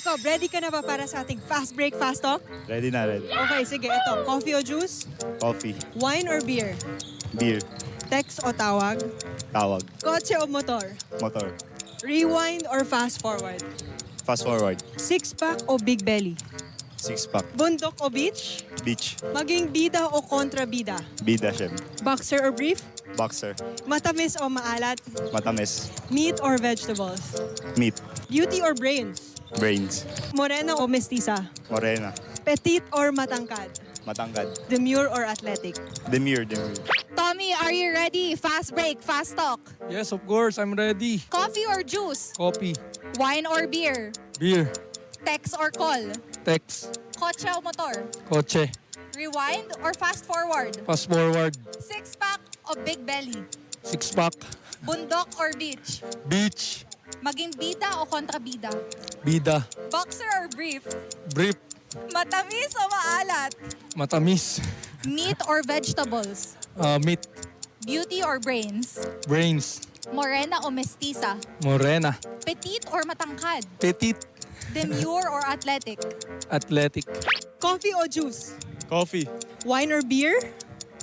Jacob, ready ka na ba para sa ating fast break, fast talk? Ready na, ready. Okay, sige. Ito, coffee o juice? Coffee. Wine or beer? Beer. Text o tawag? Tawag. Kotse o motor? Motor. Rewind or fast forward? Fast forward. Six-pack o big belly? Six-pack. Bundok o beach? Beach. Maging bida o kontrabida? Bida, syempre. Boxer or brief? Boxer. Matamis o maalat? Matamis. Meat or vegetables? Meat. Beauty or brains? Brains. Morena o mestiza? Morena. Petite or matangkad? Matangkad. Demure or athletic? Demure, demure. Tommy, are you ready? Fast break, fast talk. Yes, of course. I'm ready. Coffee or juice? Coffee. Wine or beer? Beer. Text or call? Text. Kotse o motor? Kotse. Rewind or fast forward? Fast forward. Six-pack o big belly? Six-pack. Bundok or beach? Beach. Maging bida o kontrabida? Bida. Boxer or brief? Brief. Matamis o maalat? Matamis. Meat or vegetables? Meat. Beauty or brains? Brains. Morena o mestiza? Morena. Petite or matangkad? Petite. Demure or athletic? Athletic. Coffee o juice? Coffee. Wine or beer?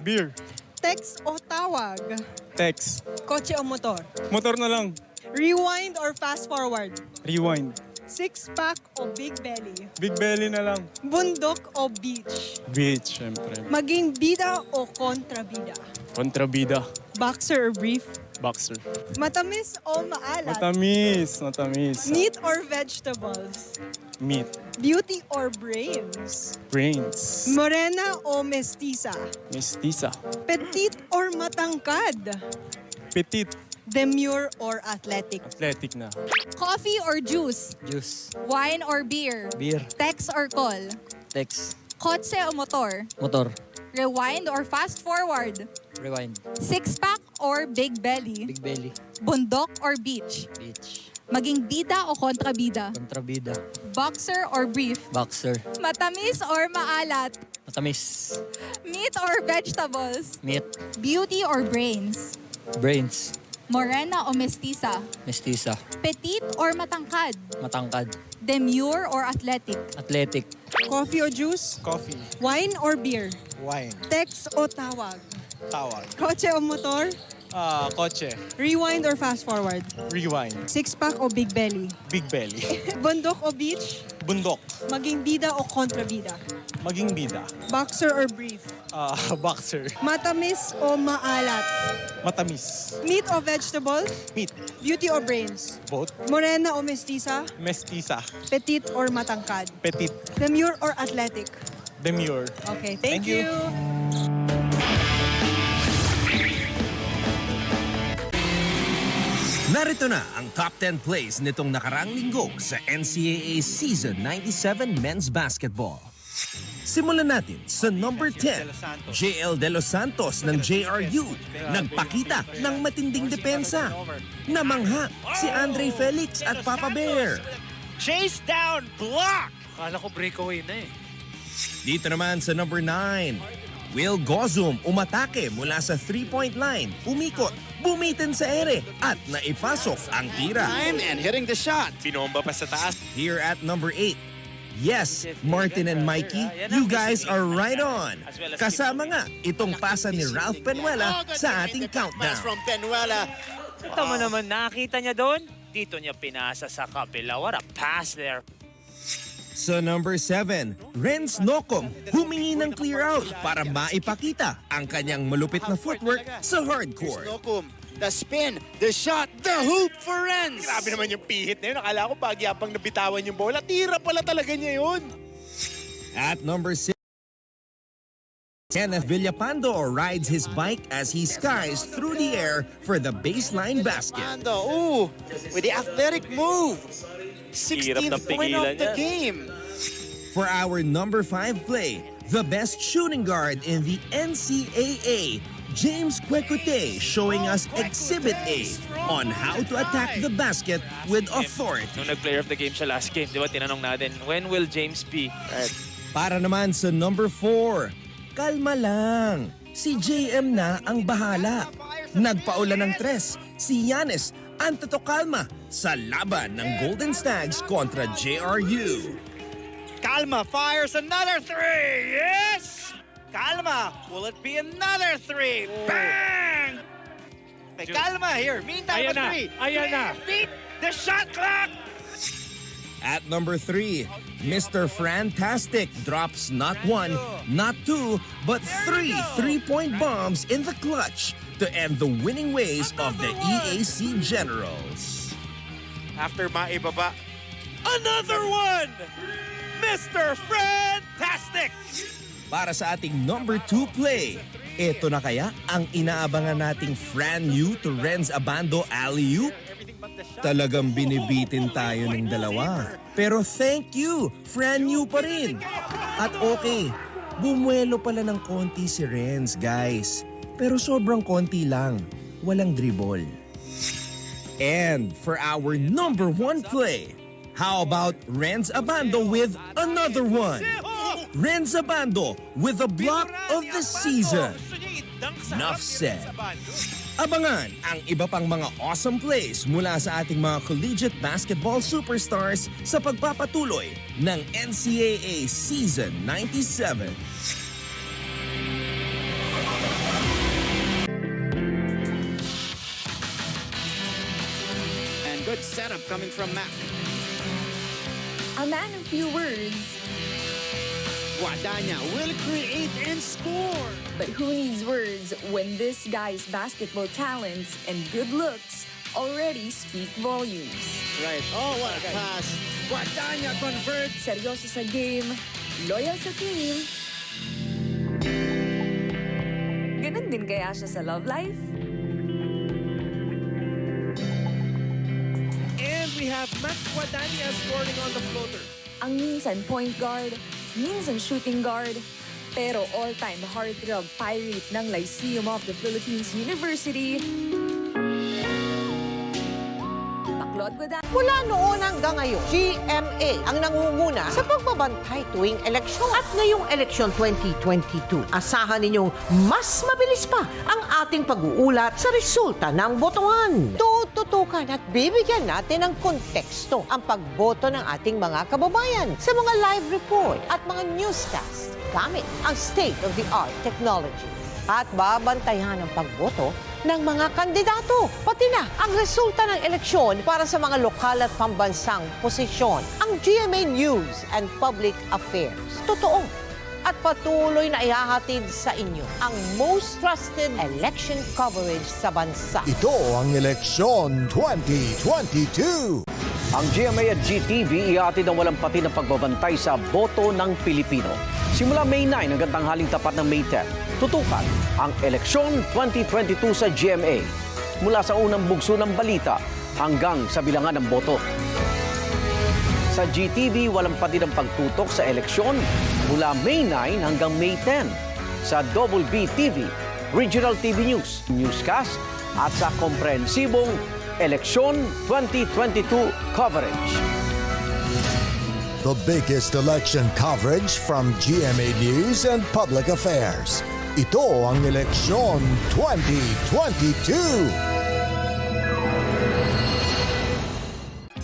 Beer. Text o tawag? Text. Kotse o motor? Motor na lang. Rewind or fast forward? Rewind. Six-pack o big belly? Big belly na lang. Bundok o beach? Beach, syempre. Maging bida o kontrabida? Kontrabida. Boxer or brief? Boxer. Matamis o maalat? Matamis. Matamis. Meat or vegetables? Meat. Beauty or brains? Brains. Morena o mestiza? Mestiza. Petite or matangkad? Petite. Demure or athletic? Athletic na. Coffee or juice? Juice. Wine or beer? Beer. Text or call? Text. Kotse o motor? Motor. Rewind or fast forward? Rewind. Six-pack or big belly? Big belly. Bundok or beach? Beach. Maging bida o kontrabida? Kontrabida. Boxer or brief? Boxer. Matamis or maalat? Matamis. Meat or vegetables? Meat. Beauty or brains? Brains. Morena o mestiza? Mestiza. Petite or matangkad? Matangkad. Demure or athletic? Athletic. Coffee o juice? Coffee. Wine or beer? Wine. Text o tawag? Tawag. Kotse o motor? Kotse. Rewind or fast forward? Rewind. Six-pack o big belly? Big belly. Bundok o beach? Bundok. Maging bida o kontrabida? Maging bida. Boxer or brief? Boxer. Matamis o maalat? Matamis. Meat o vegetables? Meat. Beauty o brains? Both. Morena o mestiza? Mestiza. Petite or matangkad? Petite. Demure or athletic? Demure. Okay, thank Thank you. you. Narito na ang top 10 plays nitong nakaraang linggo sa NCAA Season 97 Men's Basketball. Simulan natin sa number 10, JL De Los Santos ng JRU. Nagpakita ng matinding depensa. Namangha si Andre Felix at Papa Bear. Chase down, block! Akala ko breakaway na eh. Dito naman sa number 9, Will Gozum umatake mula sa 3-point line, umikot, bumitin sa ere at naipasok ang tira. And hitting the shot. Binomba pa sa taas. Here at number 8, yes, Martin and Mikey, you guys are right on. Kasama nga itong pasa ni Ralph Penuela sa ating countdown. From Penuela. Ito mo naman, nakita niya doon. Dito niya pinasa sa kapila. What a pass there. Sa number 7, Renz Nocom humingi ng clear out para maipakita ang kanyang malupit na footwork sa hardcourt. The spin, the shot, the hoop for Renz. Grabe naman yung pihit na yun. Akala ko bagyapang nabitawan yung bola. Tira pala talaga niya yun. At number 6, Kenneth Villapando rides his bike as he skies through the air for the baseline basket. Ooh, with the athletic move. 16th point of the game. For our number 5 play, the best shooting guard in the NCAA, James Kwekute, showing us Exhibit A on how to attack the basket with authority. Nung nag-player of the game siya last game, di ba, tinanong natin, when will James be? Para naman sa number 4, kalma lang. Si JM na ang bahala. Nagpaulan ng tres, si Yanis Antato Kalma sa laban ng Golden Stags kontra JRU. Kalma fires another three. Yes! Kalma, will it be another three? Bang! Okay, Kalma here. Meantime, Ayan a na, three. ayan na. Beat the shot clock. At number 3, Mr. Fantastic drops not 1, not 2, but 3 3-point bombs in the clutch to end the winning ways of the EAC Generals. After maibaba, another one! Mr. Fantastic! Para sa ating number 2 play, ito na kaya ang inaabangan nating Fran Yu to Renz Abando alley-oop? Talagang binibitin tayo ng dalawa. Pero thank you, Fran Yu pa rin. At okay, bumuelo pala ng konti si Renz, guys. Pero sobrang konti lang, walang dribble. And for our number 1 play, how about Renz Abando with another one? Renz Abando with the block of the season. Enough said. Abangan ang iba pang mga awesome plays mula sa ating mga collegiate basketball superstars sa pagpapatuloy ng NCAA Season 97. And good setup coming from Mac. A man of few words, Guadagna will create and score. but who needs words when this guy's basketball talents and good looks already speak volumes? Right. Oh, what a pass. Guadagna converts. Seryoso sa game, loyal sa team. Ganun din kaya siya sa love life? And we have Mac Guadagna scoring on the floater. Ang minsan point guard, minsan shooting guard, pero all-time heartthrob pirate ng Lyceum of the Philippines University, Baklod Guadagna. Mula noon hanggang ngayon, GMA ang nangunguna sa pagbabantay tuwing eleksyon. At ngayong eleksyon 2022, asahan ninyong mas mabilis pa ang ating pag-uulat sa resulta ng botohan. Tututukan at bibigyan natin ng konteksto ang pagboto ng ating mga kababayan sa mga live report at mga newscast gamit ang state-of-the-art technology. At babantayan ang pagboto ng mga kandidato, pati na ang resulta ng eleksyon para sa mga lokal at pambansang posisyon. Ang GMA News and Public Affairs. Totoo at patuloy na ihahatid sa inyo ang most trusted election coverage sa bansa. Ito ang Eleksyon 2022. Ang GMA at GTV ihatid ang walang pati ng pagbabantay sa boto ng Pilipino. Simula May 9 hanggang tanghaling tapat ng May 10, tutukan ang Eleksyon 2022 sa GMA. Mula sa unang bugso ng balita hanggang sa bilangan ng boto. Sa GTV, walang pati ng pagtutok sa eleksyon mula May 9 hanggang May 10. Sa Double B TV, Regional TV News, Newscast at sa komprehensibong Eleksyon 2022 coverage. The biggest election coverage from GMA News and Public Affairs. Ito ang Eleksyon 2022.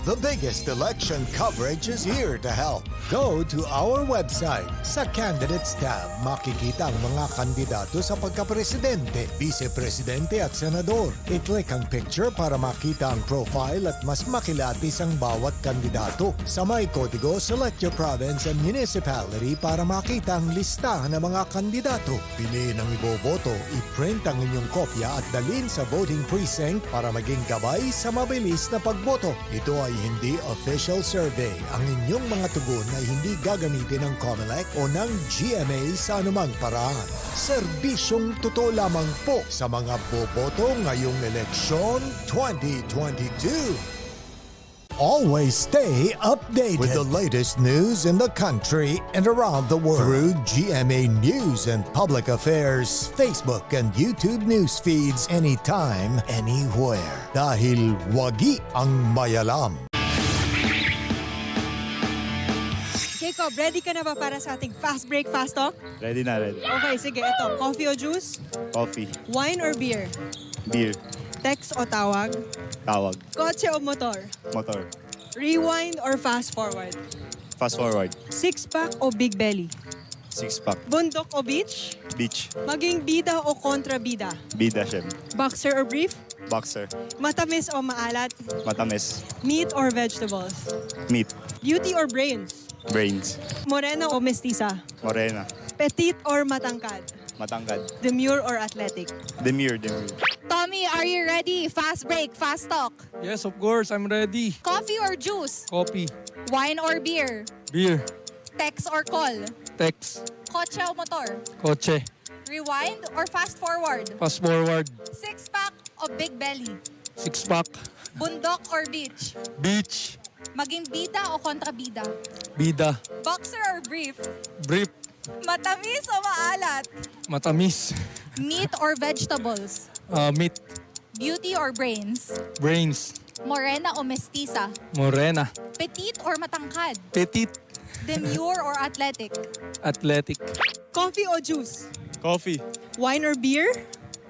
The biggest election coverage is here to help. Go to our website. Sa Candidates tab, makikita ang mga kandidato sa pagkapresidente, vice-presidente at senador. I-click ang picture para makita ang profile at mas makilatis ang bawat kandidato. Sa may kodigo, select your province and municipality para makita ang listahan ng mga kandidato. Piliin ang iboboto, i-print ang inyong kopya at dalhin sa voting precinct para maging gabay sa mabilis na pagboto. Ito ay hindi official survey. Ang inyong mga tugon ay hindi gagamitin ng COMELEC o ng GMA sa anumang paraan. Serbisyong totoo lamang po sa mga boboto ngayong eleksyon 2022. Always stay updated with the latest news in the country and around the world through GMA News and Public Affairs Facebook and YouTube news feeds anytime, anywhere. Dahil wagi ang mayalam. Jacob, ready ka na ba para sa ating fast break, fast talk? Ready na, ready. Okay, sige. Ito, coffee o juice? Coffee. Wine or beer? Beer. Text o tawag? Tawag. Kotse o motor? Motor. Rewind or fast forward? Fast forward. Six-pack o big belly? Six-pack. Bundok o beach? Beach. Maging bida o kontrabida? Bida, syem. Boxer or brief? Boxer. Matamis o maalat? Matamis. Meat or vegetables? Meat. Beauty or brains? Brains. Morena o mestiza? Morena. Petite or matangkad? Matangkad. Demure or athletic? Demure, demure. Tommy, are you ready? Fast break, fast talk. Yes, of course. I'm ready. Coffee or juice? Coffee. Wine or beer? Beer. Text or call? Text. Kotse o motor? Kotse. Rewind or fast forward? Fast forward. Six-pack o big belly? Six-pack. Bundok or beach? Beach. Maging bida o kontrabida? Bida. Boxer or brief? Brief. Matamis o maalat? Matamis. Meat or vegetables? Meat. Beauty or brains? Brains. Morena o mestiza? Morena. Petite or matangkad? Petite. Demure or athletic? Athletic. Coffee o juice? Coffee. Wine or beer?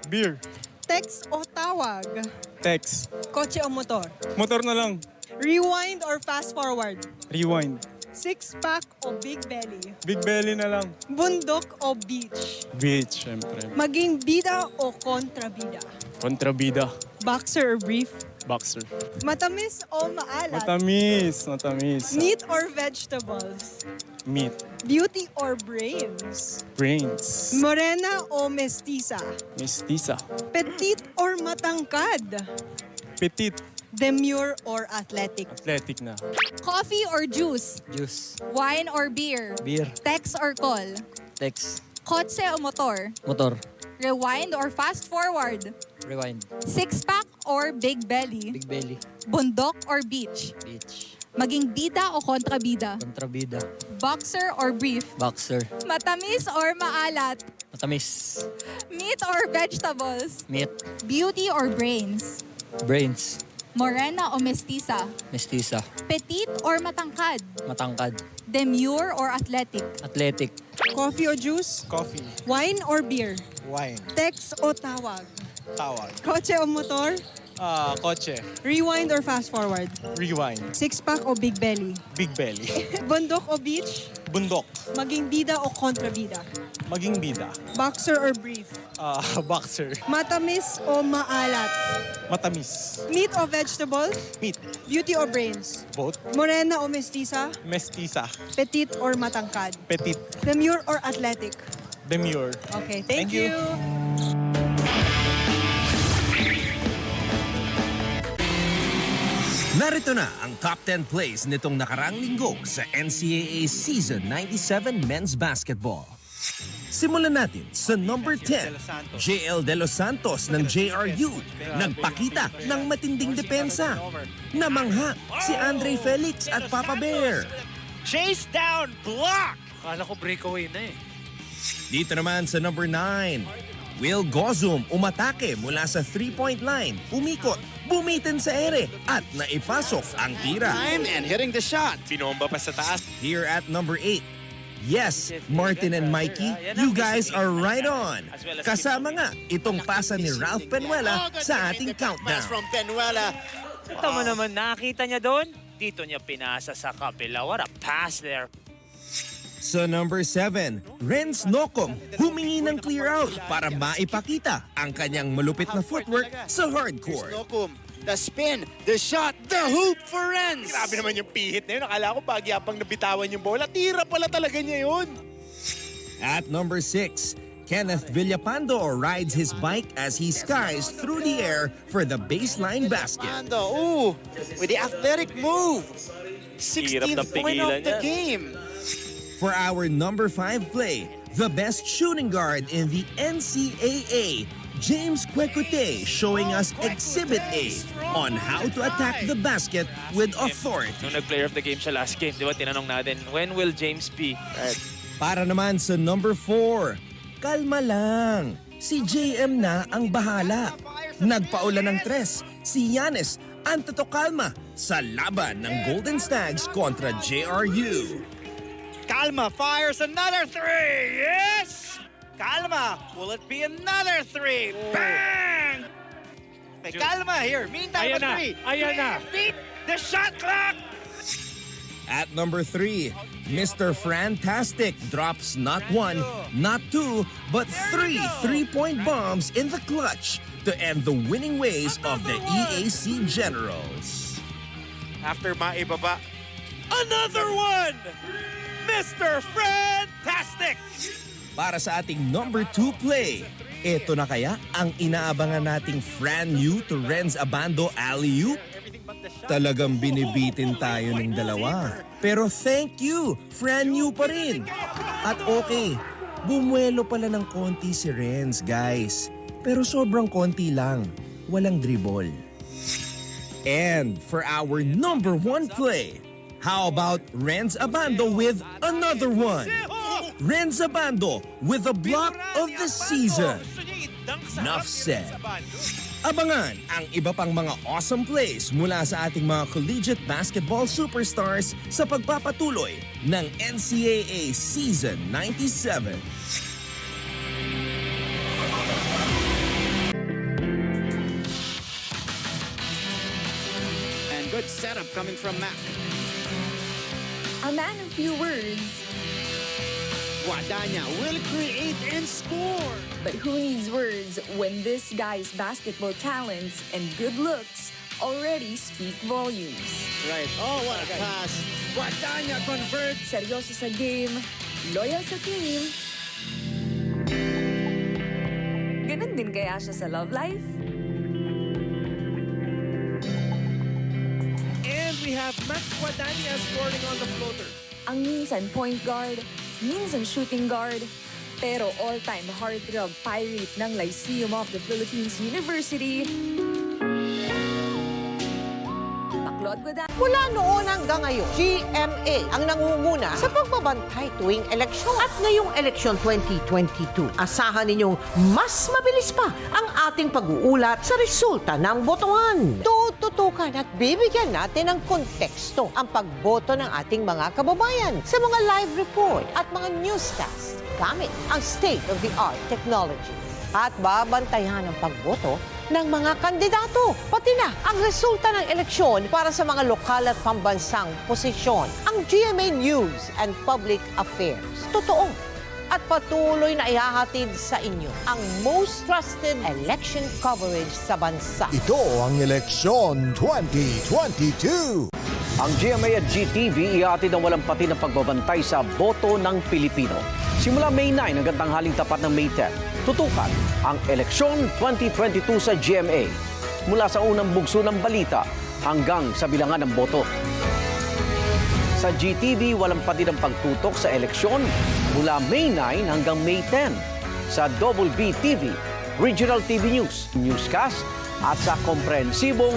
Beer. Text o tawag? Text. Kotse o motor? Motor na lang. Rewind or fast forward? Rewind. Six-pack o big belly? Big belly na lang. Bundok o beach? Beach, syempre. Maging bida o kontrabida? Kontrabida. Boxer or brief? Boxer. Matamis o maalat? Matamis. Matamis. Meat or vegetables? Meat. Beauty or brains? Brains. Morena o mestiza? Mestiza. Petite or matangkad? Petite. Demure or athletic? Athletic na. Coffee or juice? Juice. Wine or beer? Beer. Text or call? Text. Kotse o motor? Motor. Rewind or fast forward? Rewind. Six-pack or big belly? Big belly. Bundok or beach? Beach. Maging bida o kontrabida? Kontrabida. Boxer or brief? Boxer. Matamis or maalat? Matamis. Meat or vegetables? Meat. Beauty or brains? Brains. Morena o mestiza? Mestiza. Petite or matangkad? Matangkad. Demure or athletic? Athletic. Coffee o juice? Coffee. Wine or beer? Wine. Text o tawag? Tawag. Kotse o motor? Kotse. Rewind or fast forward? Rewind. Six-pack o big belly? Big belly. Bundok o beach? Bundok. Maging bida o kontrabida? Maging bida. Boxer or brief? Boxer. Matamis o maalat? Matamis. Meat o vegetables? Meat. Beauty o brains? Both. Morena o mestiza? Mestiza. Petite or matangkad? Petite. Demure or athletic? Demure. Okay, thank you. Narito na ang top 10 plays nitong nakarang linggo sa NCAA Season 97 Men's Basketball. Simulan natin sa number 10, JL De Los Santos ng JRU. Nagpakita ng matinding depensa. Namangha si Andre Felix at Papa Bear. Chase down, block! Akala ko breakaway na eh. Dito naman sa number 9, Will Gozum umatake mula sa 3-point line, umikot, bumitin sa ere at naipasok ang tira. Time and hitting the shot. Binomba pa sa taas. Here at number 8, yes, Martin and Mikey, you guys are right on. Kasama nga itong pasa ni Ralph Penuela sa ating countdown. From Penuela. Ito mo naman, nakita niya doon? Dito niya pinasa sa kapila. What a pass there. Sa number 7, Renz Nocom humingi ng clear out para maipakita ang kanyang malupit na footwork sa hardcourt. Nocum, the spin, the shot, the hoop for Renz. Grabe naman yung pihit na yun. Akala ko pagyapang nabitawan yung bola. Tira pala talaga niya yun. At number 6, Kenneth Villapando rides his bike as he skies through the air for the baseline basket. Ooh, with the athletic move. 16th point of the game. For our number 5 play, the best shooting guard in the NCAA, James Kwekute, showing us Exhibit A on how to attack the basket with authority. Nung nag-player of the game siya last game, di ba, tinanong natin, when will James be? Para naman sa number 4, kalma lang. Si JM na ang bahala. Nagpaula ng 3, si Yanis Antetokounmpo sa laban ng Golden Stags kontra JRU. Calma fires another three. Yes! Calma, will it be another three? Bang! Okay, Okay, kalma here. Meantime, Ayan na. 3. Ayan na. Beat the shot clock! At number 3, Mr. Fantastic drops not 1, not 2, but 3 3-point bombs in the clutch to end the winning ways of the EAC Generals. After maibaba, Another one! Mr. Fantastic! Para sa ating number 2 play, ito na kaya ang inaabangan nating Fran Yu to Renz Abando alley-oop? Talagang binibitin tayo ng dalawa. Pero thank you, Fran Yu pa rin. At okay, bumuelo pala ng konti si Renz, guys. Pero sobrang konti lang, walang dribble. And for our number 1 play, how about Renz Abando with another one? Renz Abando with a block of the season. Enough said. Abangan ang iba pang mga awesome plays mula sa ating mga collegiate basketball superstars sa pagpapatuloy ng NCAA Season 97. And good setup coming from Mac. A man of few words, Guadagna will create and score. but who needs words when this guy's basketball talents and good looks already speak volumes? Right. Oh, what a pass. Guadagna converts. Seryoso sa game, loyal sa team. Ganun din kaya siya sa love life? and we have Max Guadagna scoring on the floater. Ang minsan point guard, minsan shooting guard, pero all-time heartthrob pirate ng Lyceum of the Philippines University, Baklod Guadagna. Mula noon hanggang ngayon, GMA ang nangunguna sa pagbabantay tuwing eleksyon. At ngayong eleksyon 2022, asahan ninyong mas mabilis pa ang ating pag-uulat sa resulta ng botohan. Tututukan at bibigyan natin ng konteksto ang pagboto ng ating mga kababayan sa mga live report at mga newscast gamit ang state-of-the-art technology. At babantayan ang pagboto ng mga kandidato, pati na ang resulta ng eleksyon para sa mga lokal at pambansang posisyon. Ang GMA News and Public Affairs, totoo at patuloy na ihahatid sa inyo ang most trusted election coverage sa bansa. Ito ang Eleksyon 2022. Ang GMA at GTV ihatid ang walang pati ng pagbabantay sa boto ng Pilipino. Simula May 9 hanggang tanghaling tapat ng May 10, tutukan ang Eleksyon 2022 sa GMA. Mula sa unang bugso ng balita hanggang sa bilangan ng boto. Sa GTV, walang pati ng pagtutok sa eleksyon mula May 9 hanggang May 10. Sa Double B TV, Regional TV News, Newscast at sa komprehensibong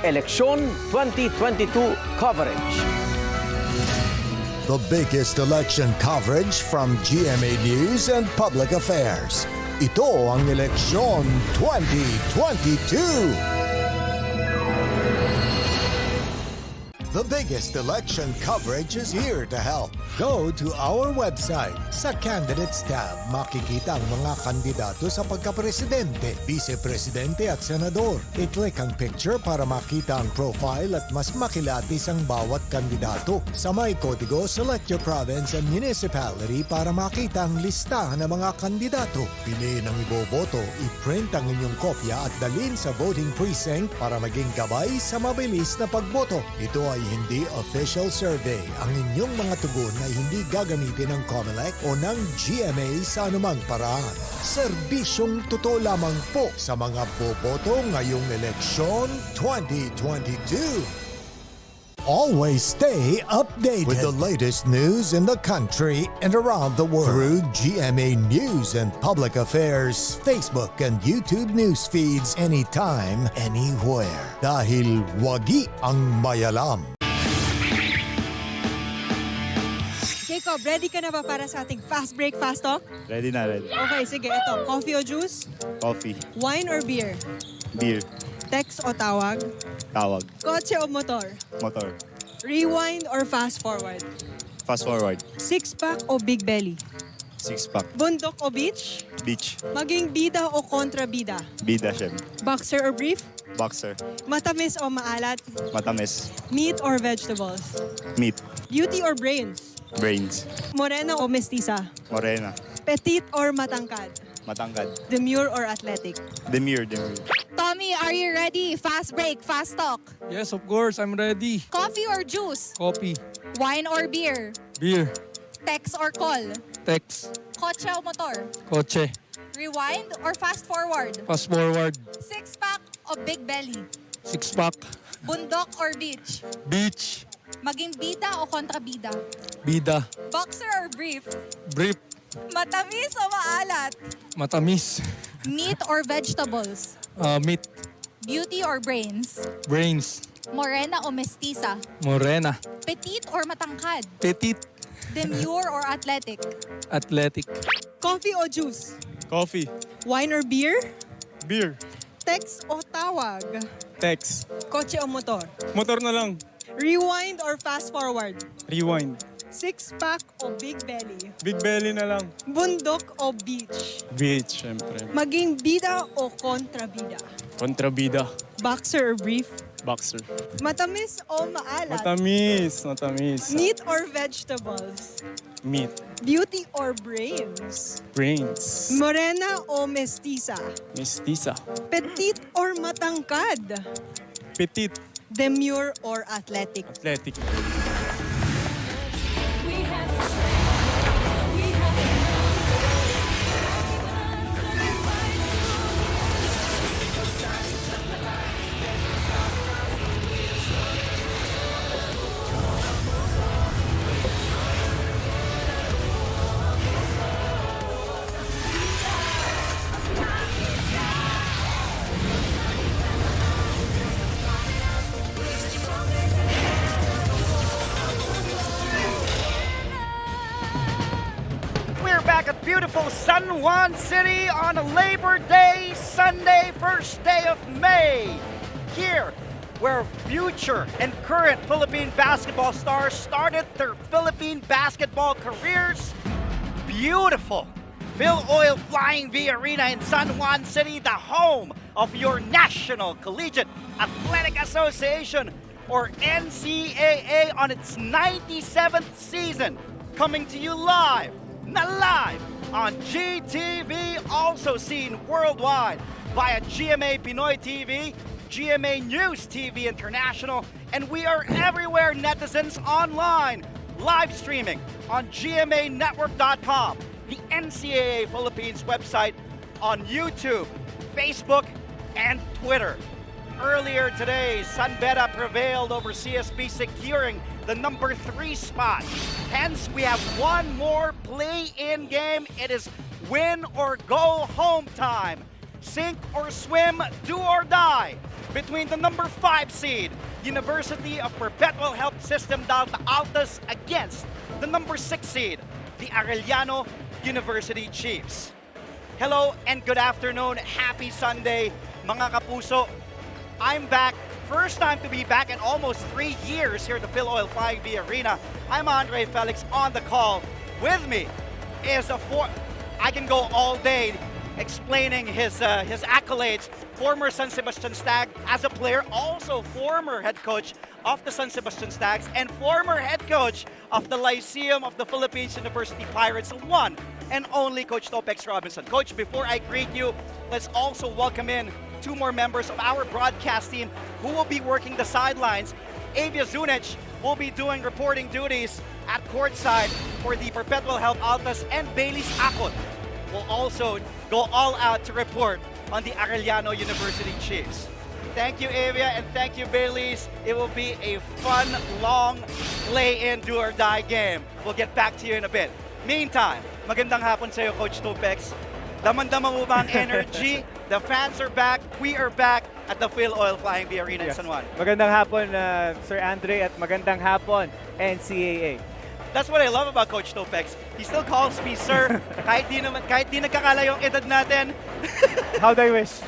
Eleksyon 2022 coverage. The biggest election coverage from GMA News and Public Affairs. Ito ang Eleksyon 2022. The biggest election coverage is here to help. Go to our website. Sa Candidates tab, makikita ang mga kandidato sa pagkapresidente, vice-presidente at senador. I-click ang picture para makita ang profile at mas makilatis ang bawat kandidato. Sa may kodigo, select your province and municipality para makita ang listahan ng mga kandidato. Piliin ang iboboto, i-print ang inyong kopya at dalhin sa voting precinct para maging gabay sa mabilis na pagboto. Ito ay hindi official survey. Ang inyong mga tugon ay hindi gagamitin ng COMELEC o ng GMA sa anumang paraan. Serbisyong totoo lamang po sa mga boboto ngayong eleksyon 2022. Always stay updated with the latest news in the country and around the world through GMA News and Public Affairs Facebook and YouTube news feeds anytime, anywhere. Dahil wagi ang mayalam. Jacob, ready ka na ba para sa ating fast break, fast talk? Ready na, ready. Okay, sige. Ito, coffee o juice? Coffee. Wine or beer? Beer. Text o tawag? Tawag. Kotse o motor? Motor. Rewind or fast forward? Fast forward. Six-pack o big belly? Six-pack. Bundok o beach? Beach. Maging bida o kontrabida? Bida, syempre. Boxer or brief? Boxer. Matamis o maalat? Matamis. Meat or vegetables? Meat. Beauty or brains? Brains. Morena o mestiza? Morena. Petite or matangkad? Matangkad. Demure or athletic? Demure. Tommy, are you ready? Fast break, fast talk. Yes, of course. I'm ready. Coffee or juice? Coffee. Wine or beer? Beer. Text or call? Text. Kotse o motor? Kotse. Rewind or fast forward? Fast forward. Six-pack o big belly? Six-pack. Bundok or beach? Beach. Maging bida o kontrabida? Bida. Boxer or brief? Brief. Matamis o maalat? Matamis. Meat or vegetables? Meat. Beauty or brains? Brains. Morena o mestiza? Morena. Petite or matangkad? Petite. Demure or athletic? Athletic. Coffee o juice? Coffee. Wine or beer? Beer. Text o tawag? Text. Kotse o motor? Motor na lang. Rewind or fast forward? Rewind. Six-pack o big belly? Big belly na lang. Bundok o beach? Beach, syempre. Maging bida o kontrabida? Kontrabida. Boxer or brief? Boxer. Matamis o maalat? Matamis. Meat or vegetables? Meat. Beauty or brains? Brains. Morena o mestiza? Mestiza. Petite or matangkad? Petite. Demure or athletic? Athletic. We're back at beautiful San Juan City on a Labor Day Sunday, first day of May. Here, where future and current Philippine basketball stars started their Philippine basketball careers. Beautiful Phil Oil Flying V Arena in San Juan City, the home of your National Collegiate Athletic Association, or NCAA, on its 97th season. Coming to you live on GTV, also seen worldwide via GMA Pinoy TV, GMA News TV International, and we are everywhere, netizens, online, live streaming on GMAnetwork.com, the NCAA Philippines website, on YouTube, Facebook, and Twitter. Earlier today, Sunbeta prevailed over CSP, securing the number 3 spot. Hence, we have one more play-in game. It is win or go home time. Sink or swim, do or die, between the number 5 seed, University of Perpetual Health System Altas, against the number 6 seed, the Arellano University Chiefs. Hello and good afternoon. Happy Sunday, mga kapuso. I'm back. First time to be back in almost 3 years here at the Phil Oil Flying V Arena. I'm Andre Felix on the call. With me is I can go all day explaining his accolades. Former San Sebastian Stag as a player, also former head coach of the San Sebastian Stags, and former head coach of the Lyceum of the Philippines University Pirates, one and only Coach Topex Robinson. Coach, before I greet you, let's also welcome in 2 more members of our broadcast team who will be working the sidelines. Avia Zunic will be doing reporting duties at courtside for the Perpetual Health Altas, and Bailey's Akot will also go all out to report on the Arellano University Chiefs. Thank you, Avia, and thank you, Bailey's. It will be a fun, long, play-in, do-or-die game. We'll get back to you in a bit. Meantime, magandang hapon sa iyo, Coach Topex. Daman-dama mo ba ang energy? The fans are back. We are back at the Phil Oil Flying V Arena in San Juan. Magandang hapon, Sir Andre, at magandang hapon, NCAA. That's what I love about Coach Topex. He still calls me sir, kahit di nagkakala yung edad natin. How do I wish?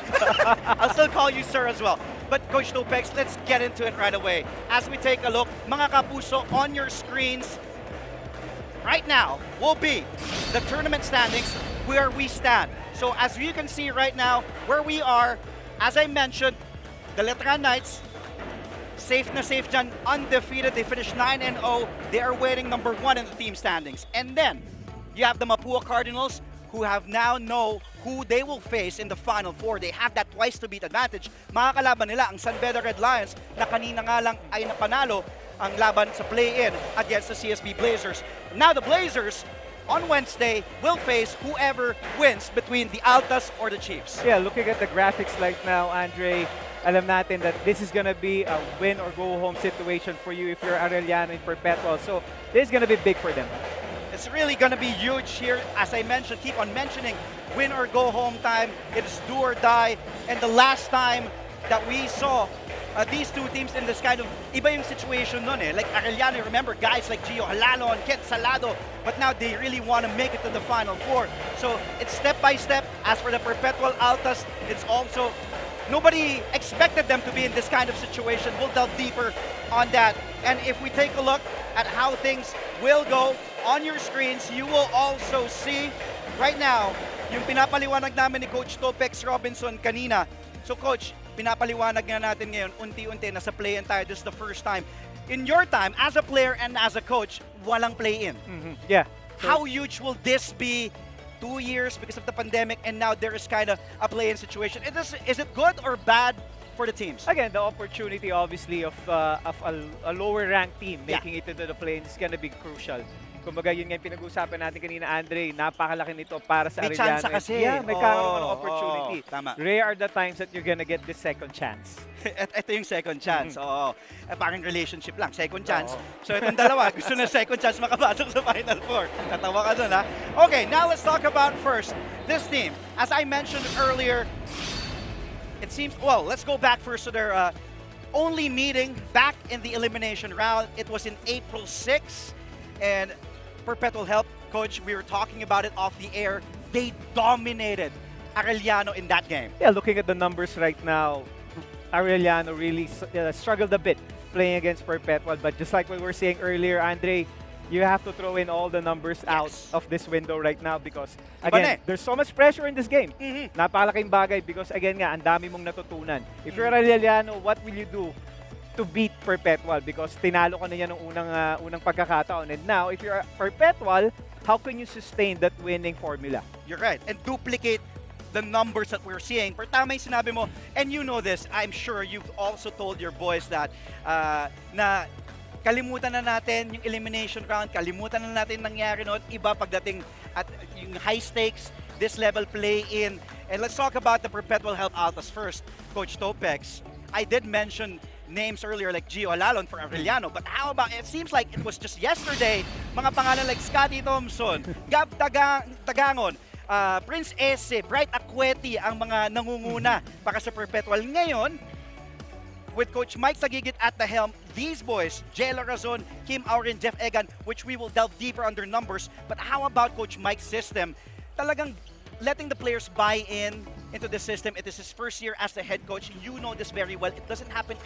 I'll still call you sir as well. But Coach Topex, let's get into it right away. As we take a look, mga kapuso, on your screens, right now will be the tournament standings where we stand. So as you can see right now, where we are, as I mentioned, the Letran Knights, safe na safe dyan, undefeated. They finished 9-0. They are waiting number 1 in the team standings. And then, you have the Mapua Cardinals, who have now know who they will face in the Final Four. They have that twice to beat advantage. Makakalaban nila ang San Beda Red Lions na kanina nga lang ay napanalo ang laban sa play-in against the CSB Blazers. Now the Blazers on Wednesday will face whoever wins between the Altas or the Chiefs. Yeah, looking at the graphics right now, Andre, alam natin that this is gonna be a win or go home situation for you if you're Arellano in Perpetual. So this is gonna be big for them. It's really going to be huge here. As I mentioned, keep on mentioning win or go home time. It is do or die. And the last time that we saw these two teams in this kind of iba yung situation nun eh. Like Arellano, remember guys like Gio Halano and Kent Salado, but now they really want to make it to the Final Four. So it's step by step. As for the Perpetual Altas, it's also nobody expected them to be in this kind of situation. We'll delve deeper on that. And if we take a look at how things will go, on your screens, you will also see right now yung pinapaliwanag namin ni Coach Topex Robinson kanina. So Coach, pinapaliwanag na natin ngayon, unti-unti, nasa play-in tayo. This is the first time. In your time, as a player and as a coach, walang play-in. Yeah. How huge will this be? 2 years because of the pandemic, and now there is kind of a play-in situation. Is it good or bad for the teams? Again, the opportunity obviously of a lower ranked team making it into the play-in is gonna be crucial. Kumbaga, yun nga yung pinag-usapan natin kanina, Andre, napakalaki nito para sa Arellano. May chance kasi. Yeah, may karoon ng opportunity. Tama. Rare are the times that you're gonna get this second chance. Ito yung second chance. Oo. Parang relationship lang, second chance. So itong dalawa, gusto na second chance makapasok sa Final Four. Tatawa ka dun, ha? Okay, now let's talk about first this team. As I mentioned earlier, it seems, well, let's go back first to their only meeting back in the elimination round. It was in April 6, and Perpetual Help, Coach, we were talking about it off the air. They dominated Arellano in that game. Yeah, looking at the numbers right now, Arellano really struggled a bit playing against Perpetual. But just like we were saying earlier, Andre, you have to throw in all the numbers out of this window right now because, again, there's so much pressure in this game. Napakalaking bagay because, again nga, ang dami mong natutunan. If you're Arellano, what will you do to beat Perpetual? Because tinalo ka na yan nung unang pagkakataon. And now, if you're Perpetual, how can you sustain that winning formula? You're right. And duplicate the numbers that we're seeing. Pero tama yung sinabi mo, and you know this, I'm sure you've also told your boys that na kalimutan na natin yung elimination round, kalimutan na natin nangyari noon, iba pagdating at yung high stakes, this level play-in. And let's talk about the Perpetual Help Altas first, Coach Topex. I did mention names earlier like Gio Alalon for Arellano, but how about, it seems like it was just yesterday, mga pangalan like Scotty Thompson, Gab Tagangon, Prince Ese, Bright Acueti ang mga nangunguna para sa Perpetual. Ngayon, with Coach Mike Sagigit at the helm, these boys, Jela Razon, Kim Aurin, Jeff Egan, which we will delve deeper on their numbers, but how about Coach Mike's system? Talagang letting the players buy in into the system. It is his first year as the head coach. You know this very well. It doesn't happen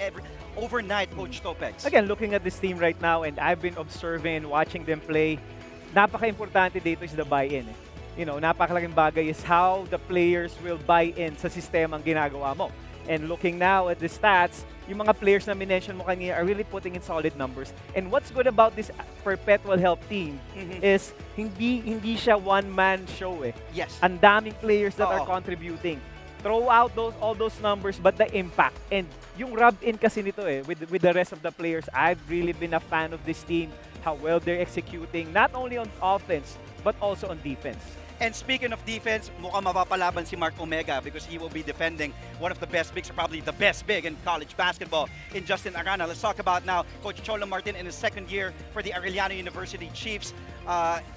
overnight, Coach Topex. Again, looking at this team right now, and I've been observing, watching them play, napaka-importante dito is the buy-in. You know, napakalaking bagay is how the players will buy in sa sistema ang ginagawa mo. And looking now at the stats, yung mga players na minention mo kanina are really putting in solid numbers. And what's good about this Perpetual Help team is hindi siya one-man show eh. Yes. Ang daming players that are contributing. Throw out all those numbers, but the impact. And yung rub-in kasi nito eh, with the rest of the players, I've really been a fan of this team, how well they're executing, not only on offense, but also on defense. And speaking of defense, mukhang mapapalaban si Mark Omega because he will be defending one of the best bigs, or probably the best big in college basketball in Justin Arana. Let's talk about now Coach Cholo Martin in his second year for the Arellano University Chiefs.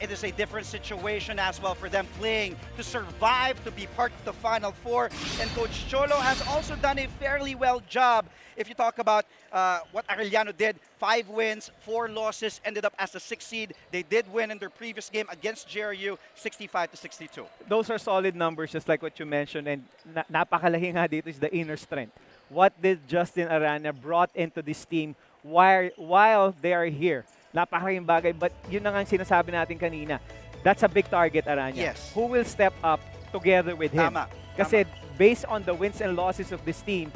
It is a different situation as well for them playing to survive, to be part of the Final Four. And Coach Cholo has also done a fairly well job. If you talk about what Arellano did, 5 wins, 4 losses, ended up as the 6th seed. They did win in their previous game against JRU, 65-62. Those are solid numbers, just like what you mentioned. And napakalaki nga dito is the inner strength. What did Justin Arana brought into this team while they are here napakalaking bagay. But yun na nga ang sinasabi natin kanina. That's a big target, Aranya. Yes. Who will step up together with him? Tama. Kasi based on the wins and losses of this team,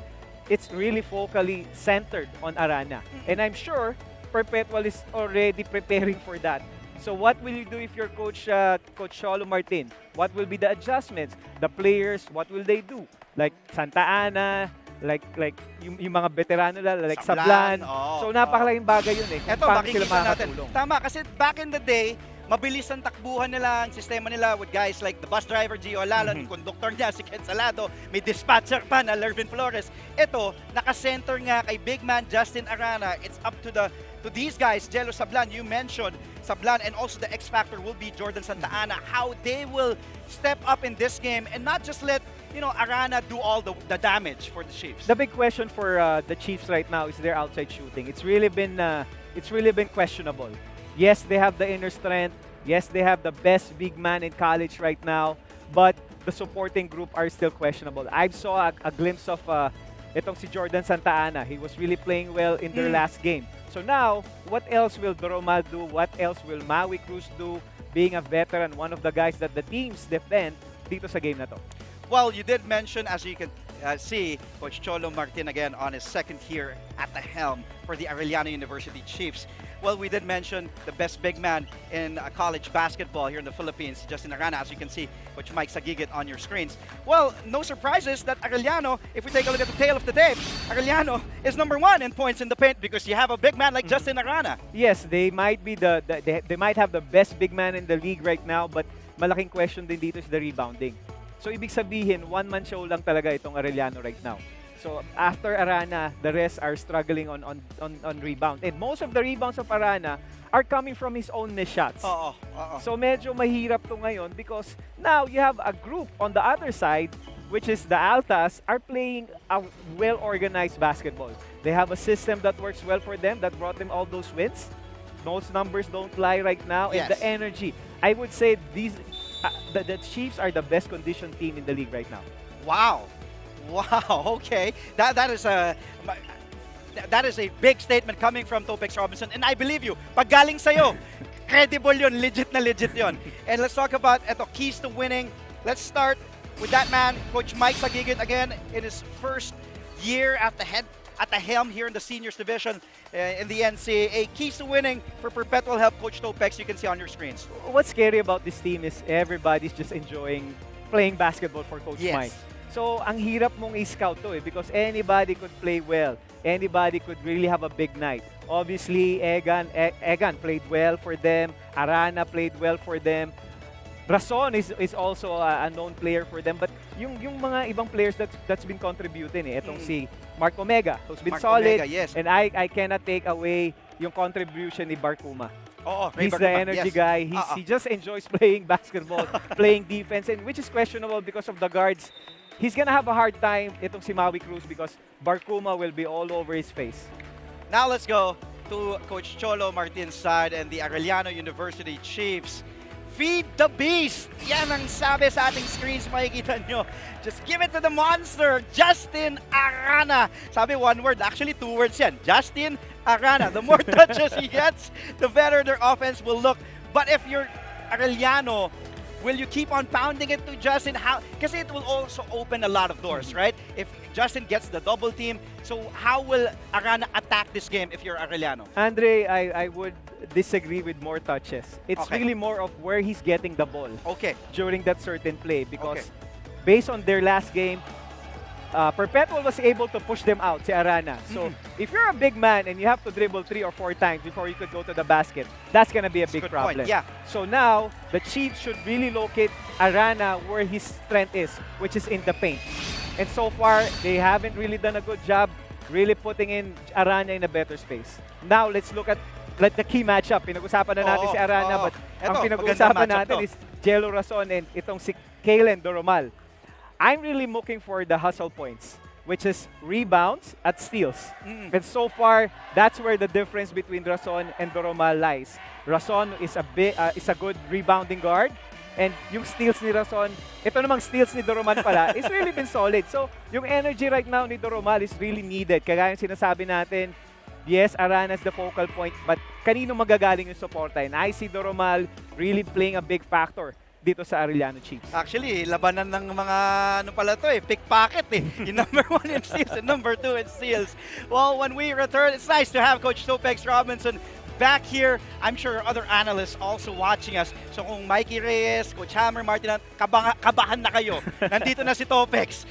it's really focally centered on Arana. And I'm sure Perpetual is already preparing for that. So what will you do if you're Coach Cholo Martin? What will be the adjustments? The players, what will they do? Like Santa Ana, like yung mga veterano like Sablan. So napakalaking bagay yun eh. Eto, Paano sila makikita natin. makakatulong? Tama, kasi back in the day, mabilis ang takbuhan nila, ang sistema nila with guys like the bus driver, Gio Alalo, yung conductor niya, si Ken Salado, may dispatcher pa na Lervin Flores. Ito, naka-center nga kay big man Justin Arana. It's up to these guys, Jello Sablan, you mentioned Sablan, and also the X Factor will be Jordan Santa Ana, how they will step up in this game and not just let Arana do all the damage for the Chiefs. The big question for the Chiefs right now is their outside shooting. It's really been questionable. Yes, they have the inner strength. Yes, they have the best big man in college right now, but the supporting group are still questionable. I saw a glimpse of itong si Jordan Santa Ana. He was really playing well in their last game. So now, what else will Doromal do? What else will Maui Cruz do? Being a veteran, one of the guys that the teams defend dito sa game na to. Well, you did mention, as you can see, Coach Cholo Martin again on his second year at the helm for the Arellano University Chiefs. Well, we did mention the best big man in college basketball here in the Philippines, Justin Arana, as you can see, Coach Mike Sagigit on your screens. Well, no surprises that Arellano, if we take a look at the tail of the tape, Arellano is #1 in points in the paint because you have a big man like Justin Arana. Yes, they might be they might have the best big man in the league right now, but malaking question din dito is the rebounding. So ibig sabihin, one-man show lang talaga itong Arellano right now. So after Arana, the rest are struggling on rebound. And most of the rebounds of Arana are coming from his own missed shots. So medyo mahirap to ngayon because now you have a group on the other side, which is the Altas, are playing a well-organized basketball. They have a system that works well for them, that brought them all those wins. Those numbers don't lie right now. Yes. And the energy. I would say the Chiefs are the best conditioned team in the league right now. Wow. Wow, okay. That is a big statement coming from Topex Robinson, and I believe you. Pag galing sa'yo, credible yun, legit na legit yun. And let's talk about keys to winning. Let's start with that man, Coach Mike Sagigit, again in his first year at the helm here in the seniors division in the NCAA. Keys to winning for Perpetual help, Coach Topex, you can see on your screens. What's scary about this team is everybody's just enjoying playing basketball for Coach Mike. So, ang hirap mong i-scout to because anybody could play well. Anybody could really have a big night. Obviously, Egan played well for them. Arana played well for them. Rason is also a known player for them. But yung mga ibang players that's been contributing itong si Mark Omega, who's been solid. Omega, yes. And I cannot take away yung contribution ni Barkuma. He's the energy guy. He just enjoys playing basketball, playing defense, and which is questionable because of the guards. He's gonna have a hard time itong si Maui Cruz because Barkuma will be all over his face. Now let's go to Coach Cholo Martin's side and the Arellano University Chiefs. Feed the beast! Yan ang sabi sa ating screens, makikita nyo. Just give it to the monster, Justin Arana. Sabi one word, actually 2 words yan. Justin Arana. The more touches he gets, the better their offense will look. But if you're Arellano, will you keep on pounding it to Justin? Because it will also open a lot of doors, right? If Justin gets the double team, so how will Arana attack this game if you're Arellano? Andre, I would disagree with more touches. It's really more of where he's getting the ball during that certain play because based on their last game, Perpetual was able to push them out, si Arana. So, if you're a big man and you have to dribble 3 or 4 times before you could go to the basket, that's going to be a big problem. So now, the Chiefs should really locate Arana where his strength is, which is in the paint. And so far, they haven't really done a good job really putting in Arana in a better space. Now, let's look at the key matchup. Pinag-usapan na natin si Arana, but ang pinag-usapan natin is Jello Rason and itong si Kalen Doromal. I'm really looking for the hustle points, which is rebounds at steals. And so far, that's where the difference between Rason and Doromal lies. Rason is a good rebounding guard, and yung steals ni Rason, ito namang steals ni Doromal pala, is really been solid. So, yung energy right now ni Doromal is really needed. Kagaya yung sinasabi natin, yes, Arana's the focal point, but kanino magagaling yung suporta? And I see Doromal really playing a big factor dito sa Arellano Chiefs. Actually, labanan ng mga pickpocket Yung number 1 in steals and number 2 in steals. Well, when we return, it's nice to have Coach Topex Robinson back here. I'm sure other analysts also watching us. So kung Mikey Reyes, Coach Hammer, Martin, kabahan na kayo. Nandito na si Topex.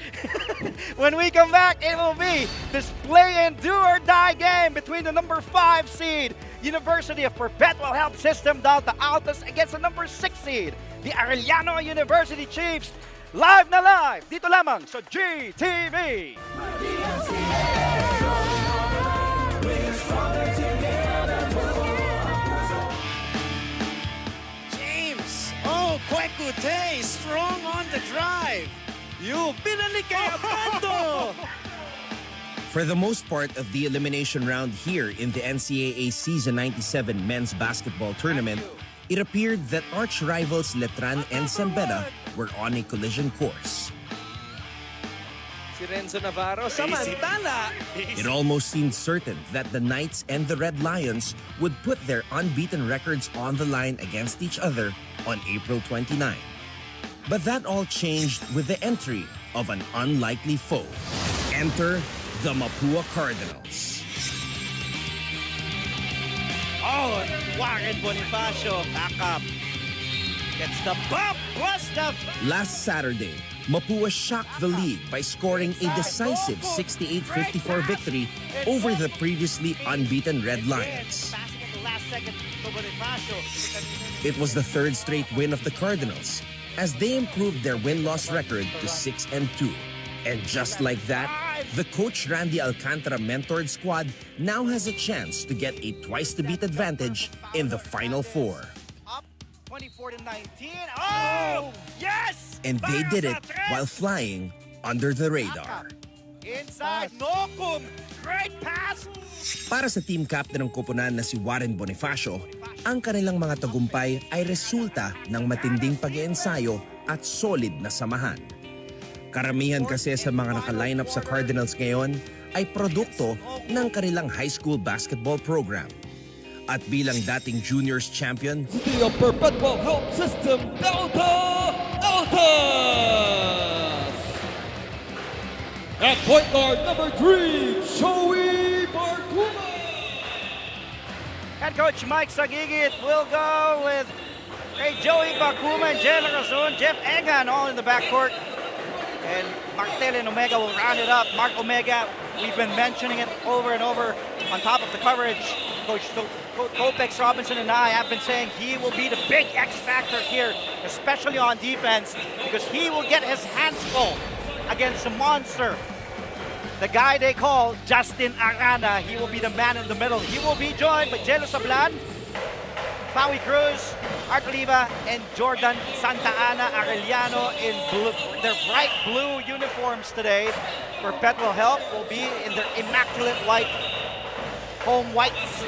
When we come back, it will be this play and do or die game between the number 5 seed, University of Perpetual Health System Delta Altas against the number 6 seed, the Arellano University Chiefs. Live na live dito lamang sa GTV. James, Kwekute, strong on the drive. You pinalik kay Abando. For the most part of the elimination round here in the NCAA Season 97 Men's Basketball Tournament, it appeared that arch rivals Letran and Sambeta were on a collision course. Si Renzo Navarro, samantala. It almost seemed certain that the Knights and the Red Lions would put their unbeaten records on the line against each other on April 29. But that all changed with the entry of an unlikely foe. Enter the Mapua Cardinals. Oh, Warren Bonifacio back up. Gets the bump, plus the... Last Saturday, Mapua shocked the league by scoring a decisive 68-54 victory over the previously unbeaten Red Lions. It was the third straight win of the Cardinals as they improved their win-loss record to 6-2. And just like that, the Coach Randy Alcantara mentored squad now has a chance to get a twice-to-beat advantage in the Final Four. Up 24-19. Oh, yes! And they did it while flying under the radar. Inside, Nokum. Great pass. Para sa team captain ng koponan na si Warren Bonifacio, ang kanilang mga tagumpay ay resulta ng matinding pag-iensayo at solid na samahan. Karamihan kasi sa mga naka-line up sa Cardinals ngayon ay produkto ng kanilang high school basketball program. At bilang dating juniors champion, the Perpetual Health System Delta Altas! At point guard number 3, Joey Barcuma! Head coach Mike Sagigit will go with Joey Barcuma and Jalen Razon, Jeff Egan all in the backcourt. And Martel and Omega will round it up. Mark Omega, we've been mentioning it over and over on top of the coverage. Coach Topex Robinson and I have been saying he will be the big X factor here, especially on defense, because he will get his hands full against a monster. The guy they call Justin Arana, he will be the man in the middle. He will be joined by Jelo Sablan, Paui Cruz, Art Oliva, and Jordan Santa Ana Arellano in blue, their bright blue uniforms today. Perpetual Health will be in their immaculate white home whites.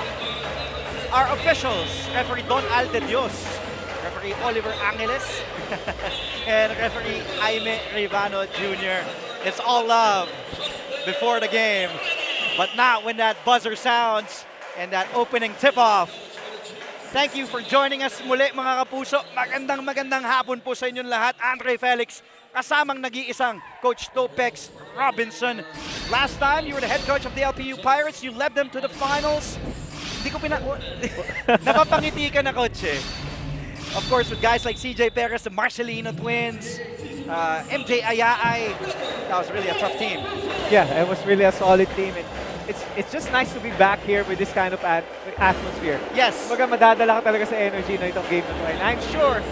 Our officials, referee Don Alde Dios, referee Oliver Angeles, and referee Jaime Rivano Jr. It's all love before the game, but not when that buzzer sounds and that opening tip-off. Thank you for joining us muli mga kapuso. Magandang hapon po sa inyong lahat. Andre Felix, kasamang nag-iisang Coach Topex Robinson. Last time, you were the head coach of the LPU Pirates. You led them to the finals. Hindi ko napapangiti ka na, Coach eh. Of course, with guys like CJ Perez, the Marcelino twins, MJ Ayaay. That was really a tough team. Yeah, it was really a solid team. And it's just nice to be back here with this kind of atmosphere. Yes. Baga madadala ka talaga sa energy na itong game na to. And I'm sure,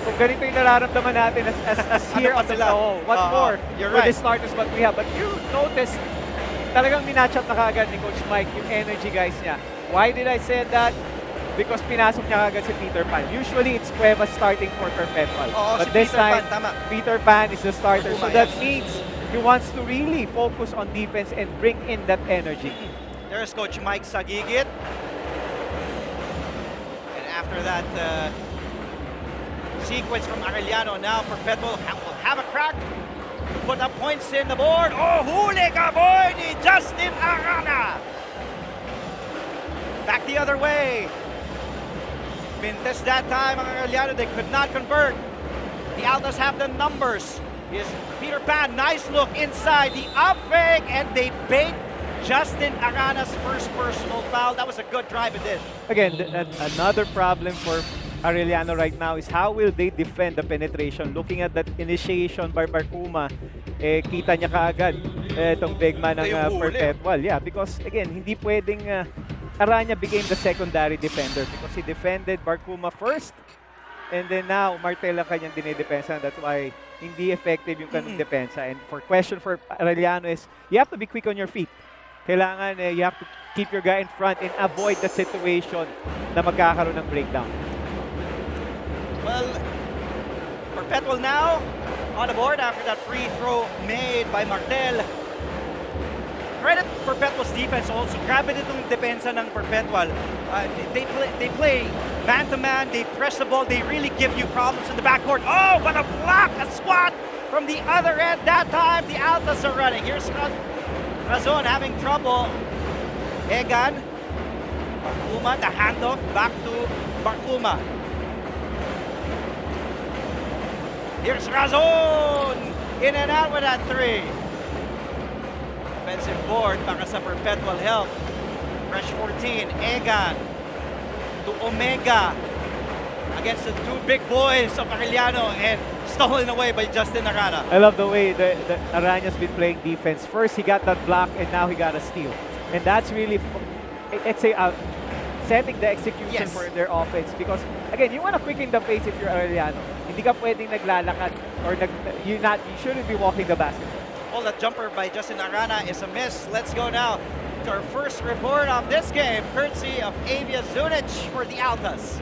kung ganito yung nararamdaman natin as here on the show, what more for the starters what we have. But you notice, talagang minatch up na kaagad ni Coach Mike yung energy guys niya. Why did I say that? Because pinasok niya kaagad si Peter Pan. Usually, it's Cuevas starting for Perpetual. But this time, Peter Pan is the starter. So that means he wants to really focus on defense and bring in that energy. There's Coach Mike Sagigit. And after that sequence from Arellano, now Perpetual will have a crack. Put up points in the board. Oh, huli ka boy ni Justin Arana. the other way. Mintes that time, ang Arellano, they could not convert. The Altas have the numbers. Here's Peter Pan, nice look inside the up fake, and they bait Justin Arana's first personal foul. That was a good drive and dish. Again, another problem for Arellano right now is how will they defend the penetration? Looking at that initiation by Barkuma, kita niya kaagad itong big man ng Perpetual. Yeah, because again, hindi pwedeng Arana became the secondary defender because he defended Barkuma first. And then now, Martel ang kanyang dinidepensa. That's why hindi effective yung kanong depensa. And question for Arellano is, you have to be quick on your feet. Kailangan, you have to keep your guy in front and avoid the situation na magkakaroon ng breakdown. Well, Perpetual now on the board after that free throw made by Martel. Credit Perpetual's defense also. Grabe itong depensa ng Perpetual. They play man-to-man, they press the ball, they really give you problems in the backcourt. Oh, what a block, a swat from the other end. That time, the Altas are running. Here's Razon having trouble. Egan, Barkuma, the handoff back to Barkuma. Here's Razon, in and out with that three. Offensive board para sa Perpetual help. Fresh 14, Egan to Omega against the two big boys of Arellano and stolen away by Justin Arana. I love the way the Arana's been playing defense. First, he got that block and now he got a steal. And that's really, let's say, setting the execution for their offense. Because, again, you want to quicken the pace if you're Arellano. Hindi ka pwedeng naglalakad or you shouldn't be walking the basketball. Well, that jumper by Justin Arana is a miss. Let's go now to our first report of this game, courtesy of Avia Zunic for the Altas.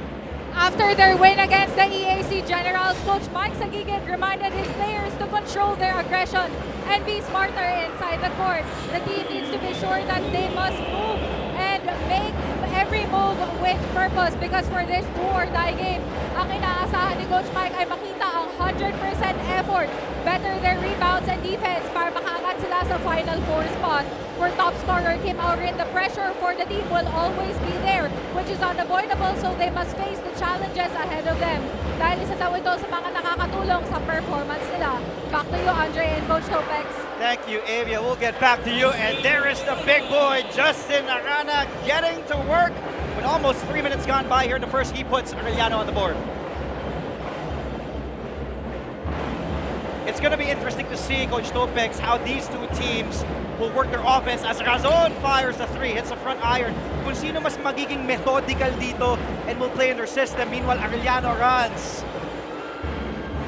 After their win against the EAC Generals, Coach Mike Sagigit reminded his players to control their aggression and be smarter inside the court. The team needs to be sure that they must move and make every move with purpose because for this do-or-die game, ang inaasahan ni Coach Mike ay makita ang 100% effort, better their rebounds and defense para makaangat sila sa Final Four spot. For top scorer Kim Aurin, the pressure for the team will always be there, which is unavoidable, so they must face the challenges ahead of them. Dahil isa daw ito sa mga nakakatulong sa performance nila. Back to you, Andre and Coach Topex. Thank you, Avia. We'll get back to you. And there is the big boy, Justin Arana, getting to work with almost 3 minutes gone by here in the first. He puts Arellano on the board. It's going to be interesting to see, Coach Topex, how these two teams will work their offense as Razon fires the three, hits the front iron. Kung sino mas magiging methodical dito and will play in their system. Meanwhile, Arellano runs.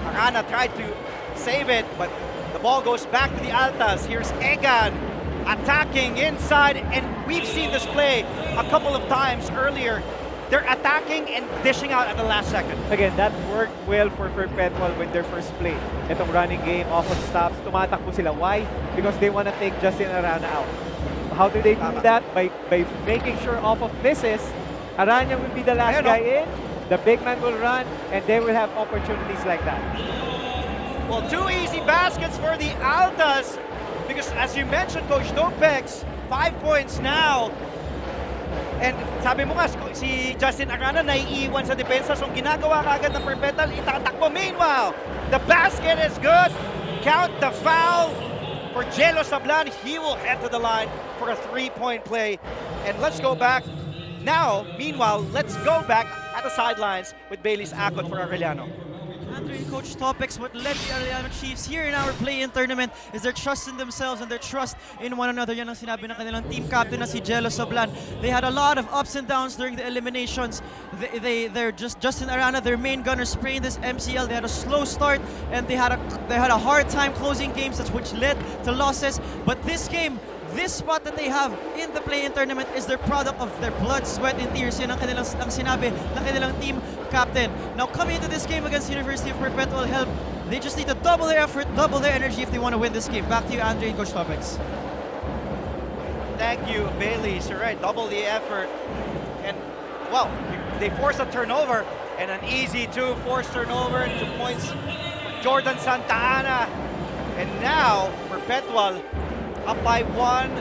Arana tried to save it, but the ball goes back to the Altas. Here's Egan attacking inside, and we've seen this play a couple of times earlier. They're attacking and dishing out at the last second. Again, that worked well for Perpetual when their first play. Itong running game, often stops, tumatakbo sila. Why? Because they want to take Justin Arana out. How do they do that? By making sure off of misses, Arana will be the last guy in, the big man will run, and they will have opportunities like that. Well, two easy baskets for the Altas because, as you mentioned, Coach Topex, 5 points now. And sabi mo nga, si Justin Arana naiiwan sa depensa. So ginagawa kaagad ng Perpetual, itatakbo. Meanwhile, the basket is good. Count the foul for Jelo Sablan. He will head to the line for a three-point play. And let's go back. Now, meanwhile, let's go back at the sidelines with Bailey's Akot for Arellano. Andre, Coach Topex, what led the Arellano Chiefs here in our play-in tournament is their trust in themselves and their trust in one another. Yan ang sinabi ng kanilang team captain na si Jelo Sablan. They had a lot of ups and downs during the eliminations. They're just Justin Arana, their main gunner, spraying this MCL. They had a slow start and they had a hard time closing games, which led to losses. But this game, this spot that they have in the play-in tournament is their product of their blood, sweat, and tears. Yan ang sinabi ng kanilang team captain. Now, coming into this game against University of Perpetual Help, they just need to double their effort, double their energy if they want to win this game. Back to you, Andre and Coach Topex. Thank you, Bailey. You're right, double the effort. And, well, they force a turnover, and an easy two forced turnover, 2 points for Jordan Santa Ana. And now, Perpetual up by 1,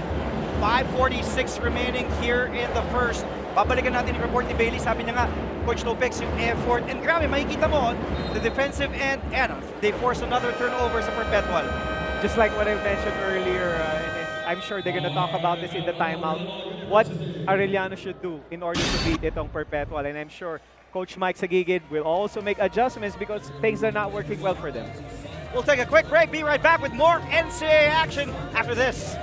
5:46 remaining here in the first. babalikan natin yung report ni Bailey. Sabi niya nga, Coach Topex, yung effort. And grabe, makikita mo, the defensive end, they force another turnover sa Perpetual. Just like what I mentioned earlier, and I'm sure they're gonna talk about this in the timeout, what Arellano should do in order to beat itong Perpetual. And I'm sure Coach Mike Sagigid will also make adjustments because things are not working well for them. We'll take a quick break. Be right back with more NCAA action after this.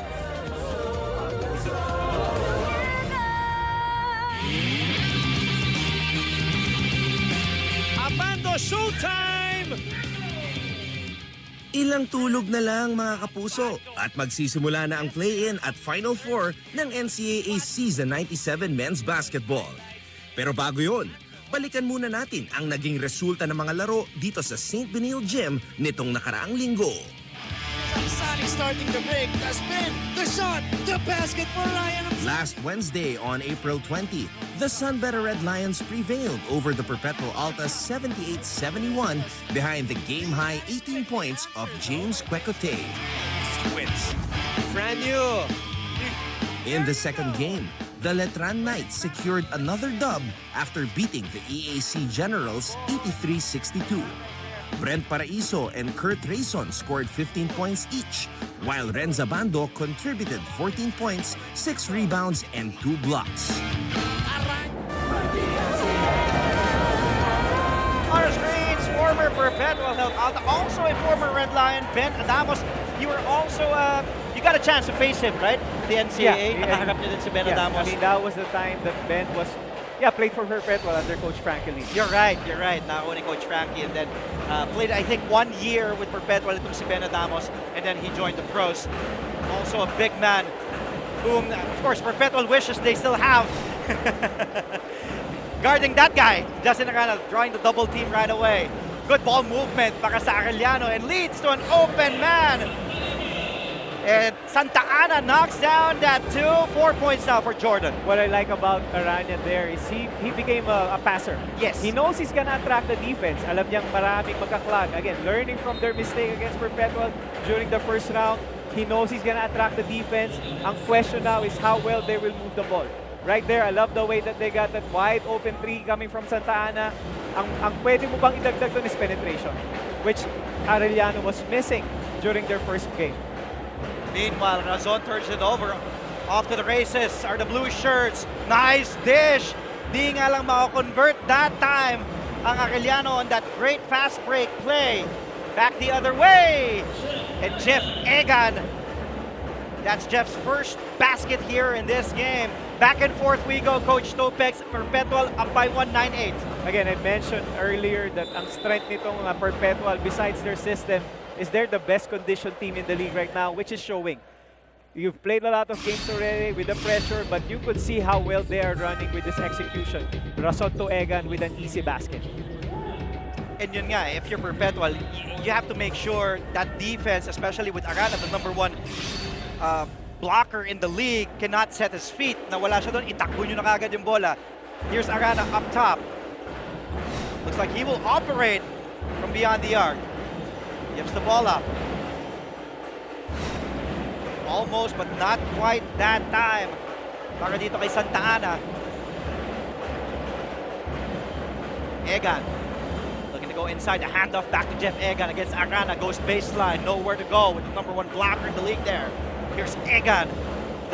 Abando Showtime! Ilang tulog na lang mga kapuso at magsisimula na ang play-in at Final Four ng NCAA Season 97 Men's Basketball. Pero bago yun, balikan muna natin ang naging resulta ng mga laro dito sa St. Benil Gym nitong nakaraang linggo. Sani starting the break. The spin, the shot, the basket for Ryan. Last Wednesday on April 20, the Sunbetter Red Lions prevailed over the Perpetual Altas 78-71 behind the game-high 18 points of James Quecote. Wins. Brand new. In the second game, the Letran Knights secured another dub after beating the EAC Generals 83-62. Brent Paraiso and Kurt Rayson scored 15 points each, while Renza Bando contributed 14 points, 6 rebounds, and 2 blocks. On our screens, former Perpetual Health Alta, also a former Red Lion, Ben Adamos. You were also, you got a chance to face him, right? The NCAA, nakaharap niya din si Ben Adamos. I mean, that was the time that Ben was, played for Perpetual under Coach Frankie Lee. You're right. Nakakuha ni Coach Frankie, and then played, I think, 1 year with Perpetual itong si Ben Adamos, and then he joined the pros. Also a big man whom, of course, Perpetual wishes they still have. Guarding that guy, Justin Arana, drawing the double team right away. Good ball movement para sa Arellano and leads to an open man. And Santa Ana knocks down that 2. 4 points now for Jordan. What I like about Arana there is he became a passer. Yes. He knows he's gonna attract the defense. Alam niyang maraming magkaklag. Again, learning from their mistake against Perpetual during the first round. He knows he's gonna attract the defense. Ang question now is how well they will move the ball. Right there, I love the way that they got that wide open 3 coming from Santa Ana. Ang pwede mo bang idagdag doon is penetration, which Arellano was missing during their first game. Meanwhile, Razon turns it over. Off to the races are the blue shirts. Nice dish. Di nga lang makakonvert that time ang Arellano on that great fast break play. Back the other way. And Jeff Egan. That's Jeff's first basket here in this game. Back and forth we go, Coach Topex. Perpetual up by 1-9-8. Again, I mentioned earlier that ang strength nitong Perpetual, besides their system, is they're the best conditioned team in the league right now, which is showing. You've played a lot of games already with the pressure, but you could see how well they are running with this execution. Razon to Egan with an easy basket. And yun nga, if you're Perpetual, you have to make sure that defense, especially with Arana, the #1 blocker in the league, cannot set his feet. Na wala siya doon, itakbo nyo na kagad yung bola. Here's Arana up top. Looks like he will operate from beyond the arc. Gives the ball up. Almost, but not quite that time. Para dito kay Santa Ana. Egan. Looking to go inside. The handoff back to Jeff Egan against Arana. Goes baseline. Nowhere to go with the #1 blocker in the league there. Here's Egan.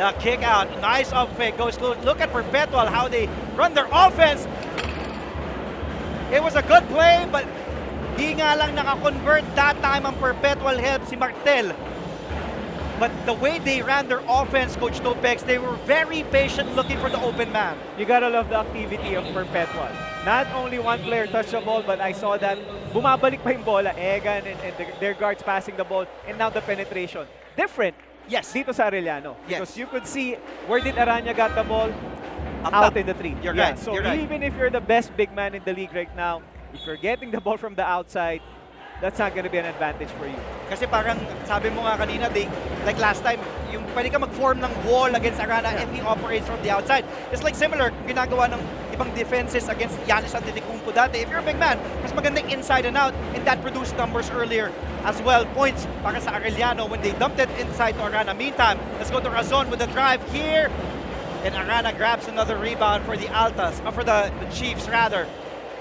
The kick out. Nice up fake. Goes look at Perpetual, how they run their offense. It was a good play, but di nga lang nakakonvert that time ang Perpetual help si Martel. But the way they ran their offense, Coach Topex, they were very patient looking for the open man. You gotta love the activity of Perpetual. Not only one player touched the ball, but I saw that bumabalik pa yung bola. Egan and their guards passing the ball, and now the penetration. Different. Yes. Dito sa Arellano. Yes. Because you could see where did Arana got the ball? Up Out top. in the 3. You're right. So You're right. even if you're the best big man in the league right now, if you're getting the ball from the outside, that's not going to be an advantage for you. Kasi parang sabi mo nga kanina, like last time, yung pwede ka mag-form ng wall against Arana if he operates from the outside. It's like similar ginagawa ng ibang defenses against Giannis Antetokounmpo dati. If you're a big man, mas magandang inside and out, and that produced numbers earlier as well. Points para sa Arellano when they dumped it inside to Arana. Meantime, let's go to Razon with the drive here. And Arana grabs another rebound for the Altas, for the Chiefs rather.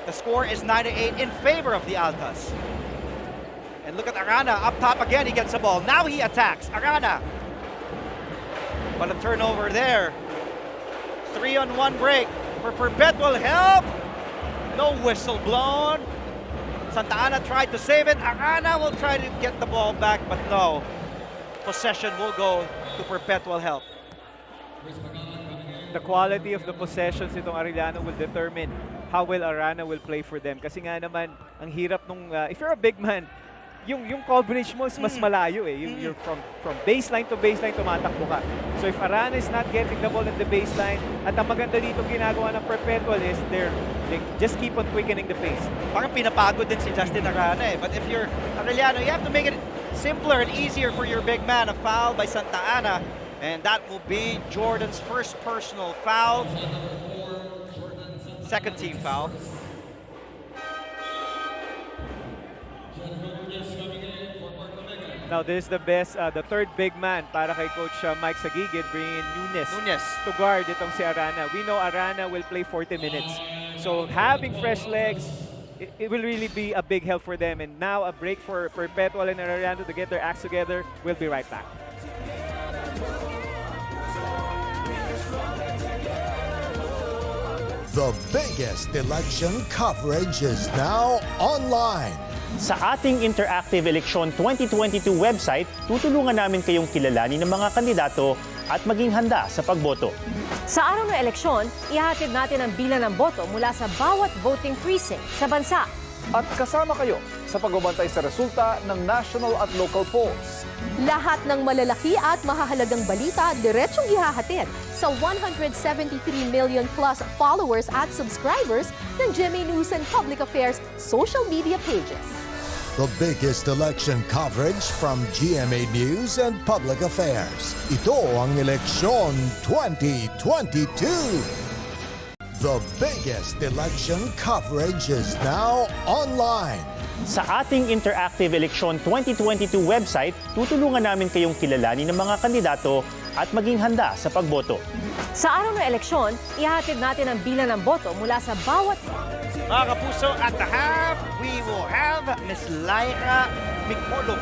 The score is 9-8 in favor of the Altas. And look at Arana up top again. He gets the ball. Now he attacks. Arana. But a turnover there. 3-on-1 break for Perpetual. Help. No whistle blown. Santa Ana tried to save it. Arana will try to get the ball back, but no. Possession will go to Perpetual Help. The quality of the possessions itong Arellano will determine how well Arana will play for them. Kasi nga naman, ang hirap nung, if you're a big man, yung coverage mo is mas malayo eh. You're from baseline to baseline, tumatakbo ka. So if Arana is not getting the ball at the baseline, at ang maganda dito ginagawa ng Perpetual is they just keep on quickening the pace. Parang pinapagod din si Justin Arana eh. But if you're Arellano, you have to make it simpler and easier for your big man. A foul by Santa Ana, and that will be Jordan's first personal foul. Second team foul. Now this is the third big man para kay Coach Mike Sagigid, bringing in Nunes to guard itong si Arana. We know Arana will play 40 minutes. So having fresh legs, it will really be a big help for them. And now a break for Perpetual and Arellano to get their acts together. We'll be right back. The biggest election coverage is now online. Sa ating Interactive Election 2022 website, tutulungan namin kayong kilalanin ng mga kandidato at maging handa sa pagboto. Sa araw ng eleksyon, ihahatid natin ang bilang ng boto mula sa bawat voting precinct sa bansa. At kasama kayo sa pagbabantay sa resulta ng national at local polls. Lahat ng malalaki at mahahalagang balita diretsong ihahatid sa 173 million plus followers at subscribers ng GMA News and Public Affairs social media pages. The biggest election coverage from GMA News and Public Affairs. Ito ang Eleksyon 2022. The biggest election coverage is now online. Sa ating Interactive Election 2022 website, tutulungan namin kayong kilalanin ng mga kandidato at maging handa sa pagboto. Sa araw ng eleksyon, ihahatid natin ang bilang ng boto mula sa bawat... Mga kapuso, at the half, we will have Miss Lyra Micmolog.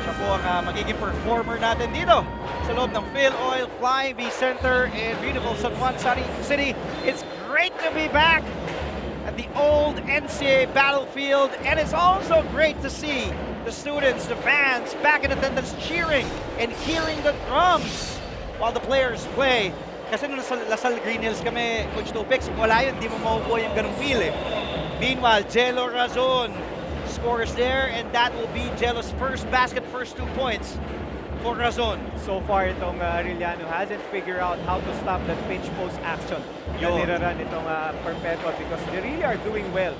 Siya po ang magiging performer natin dito sa loob ng Phil Oil Flying V Center in beautiful San Juan City. It's great to be back at the old NCAA battlefield, and it's also great to see the students, the fans back in attendance cheering and hearing the drums while the players play. Kasi nung nasa Lasal Green Hills kami, Coach Tupix, wala yun, di mo mabubuhay yung ganung feel eh. Meanwhile, Jello Razon scores there, and that will be Jello's first basket, first 2 points for Razon. So far, itong Arellano hasn't figured out how to stop that pinch post action na niraran itong Perpetual, because they really are doing well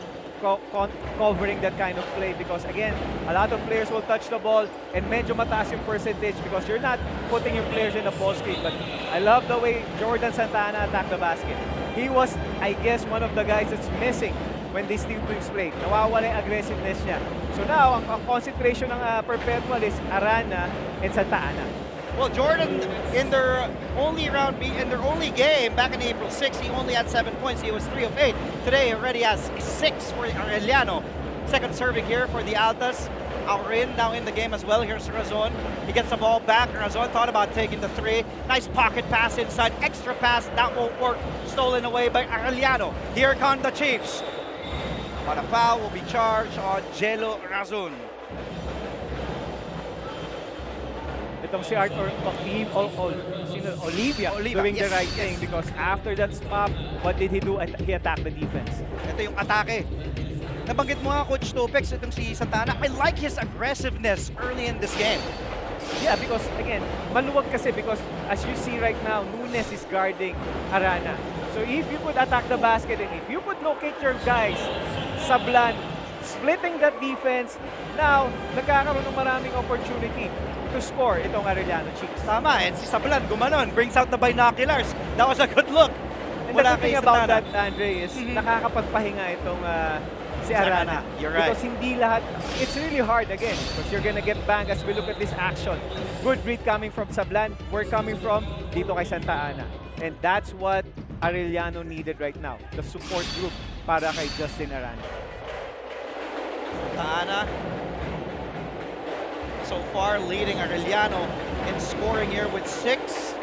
covering that kind of play, because again, a lot of players will touch the ball and medyo mataas yung percentage because you're not putting your players in a ball screen. But I love the way Jordan Santana attacked the basket. He was, I guess, one of the guys that's missing when these teams play. Nawawala yung aggressiveness niya. So now, ang concentration ng Perpetual is Arana and Santa Ana. Well, Jordan, in their only game back in April 6, he only had 7 points. He was 3 of 8. Today, he already has 6 for Arellano. Second serving here for the Altas. Aurin now in the game as well. Here's Razon. He gets the ball back. Razon thought about taking the 3. Nice pocket pass inside. Extra pass. That won't work. Stolen away by Arellano. Here come the Chiefs. But a foul will be charged on Jello Razon. Itong si Olivia doing the right thing, because after that stop, what did he do? He attacked the defense. Ito yung atake. Nabanggit mo nga, Coach Topex, itong si Santana. I like his aggressiveness early in this game. Yeah, because again, maluwag kasi, because as you see right now, Nunes is guarding Arana. So if you could attack the basket and if you could locate your guys, Sablan, splitting that defense, now, nagkakaroon ng maraming opportunity to score itong Arellano Chiefs. Tama, and si Sablan gumanon, brings out the binoculars. That was a good look. And the good thing about that, Andre, is nakakapagpahinga itong si Arana. You're right. Because hindi lahat, it's really hard again, because you're gonna get banged as we look at this action. Good read coming from Sablan, we're coming from dito kay Santa Ana. And that's what Arellano needed right now, the support group para kay Justin Arana. Ana, so far leading Arellano in scoring here with 6.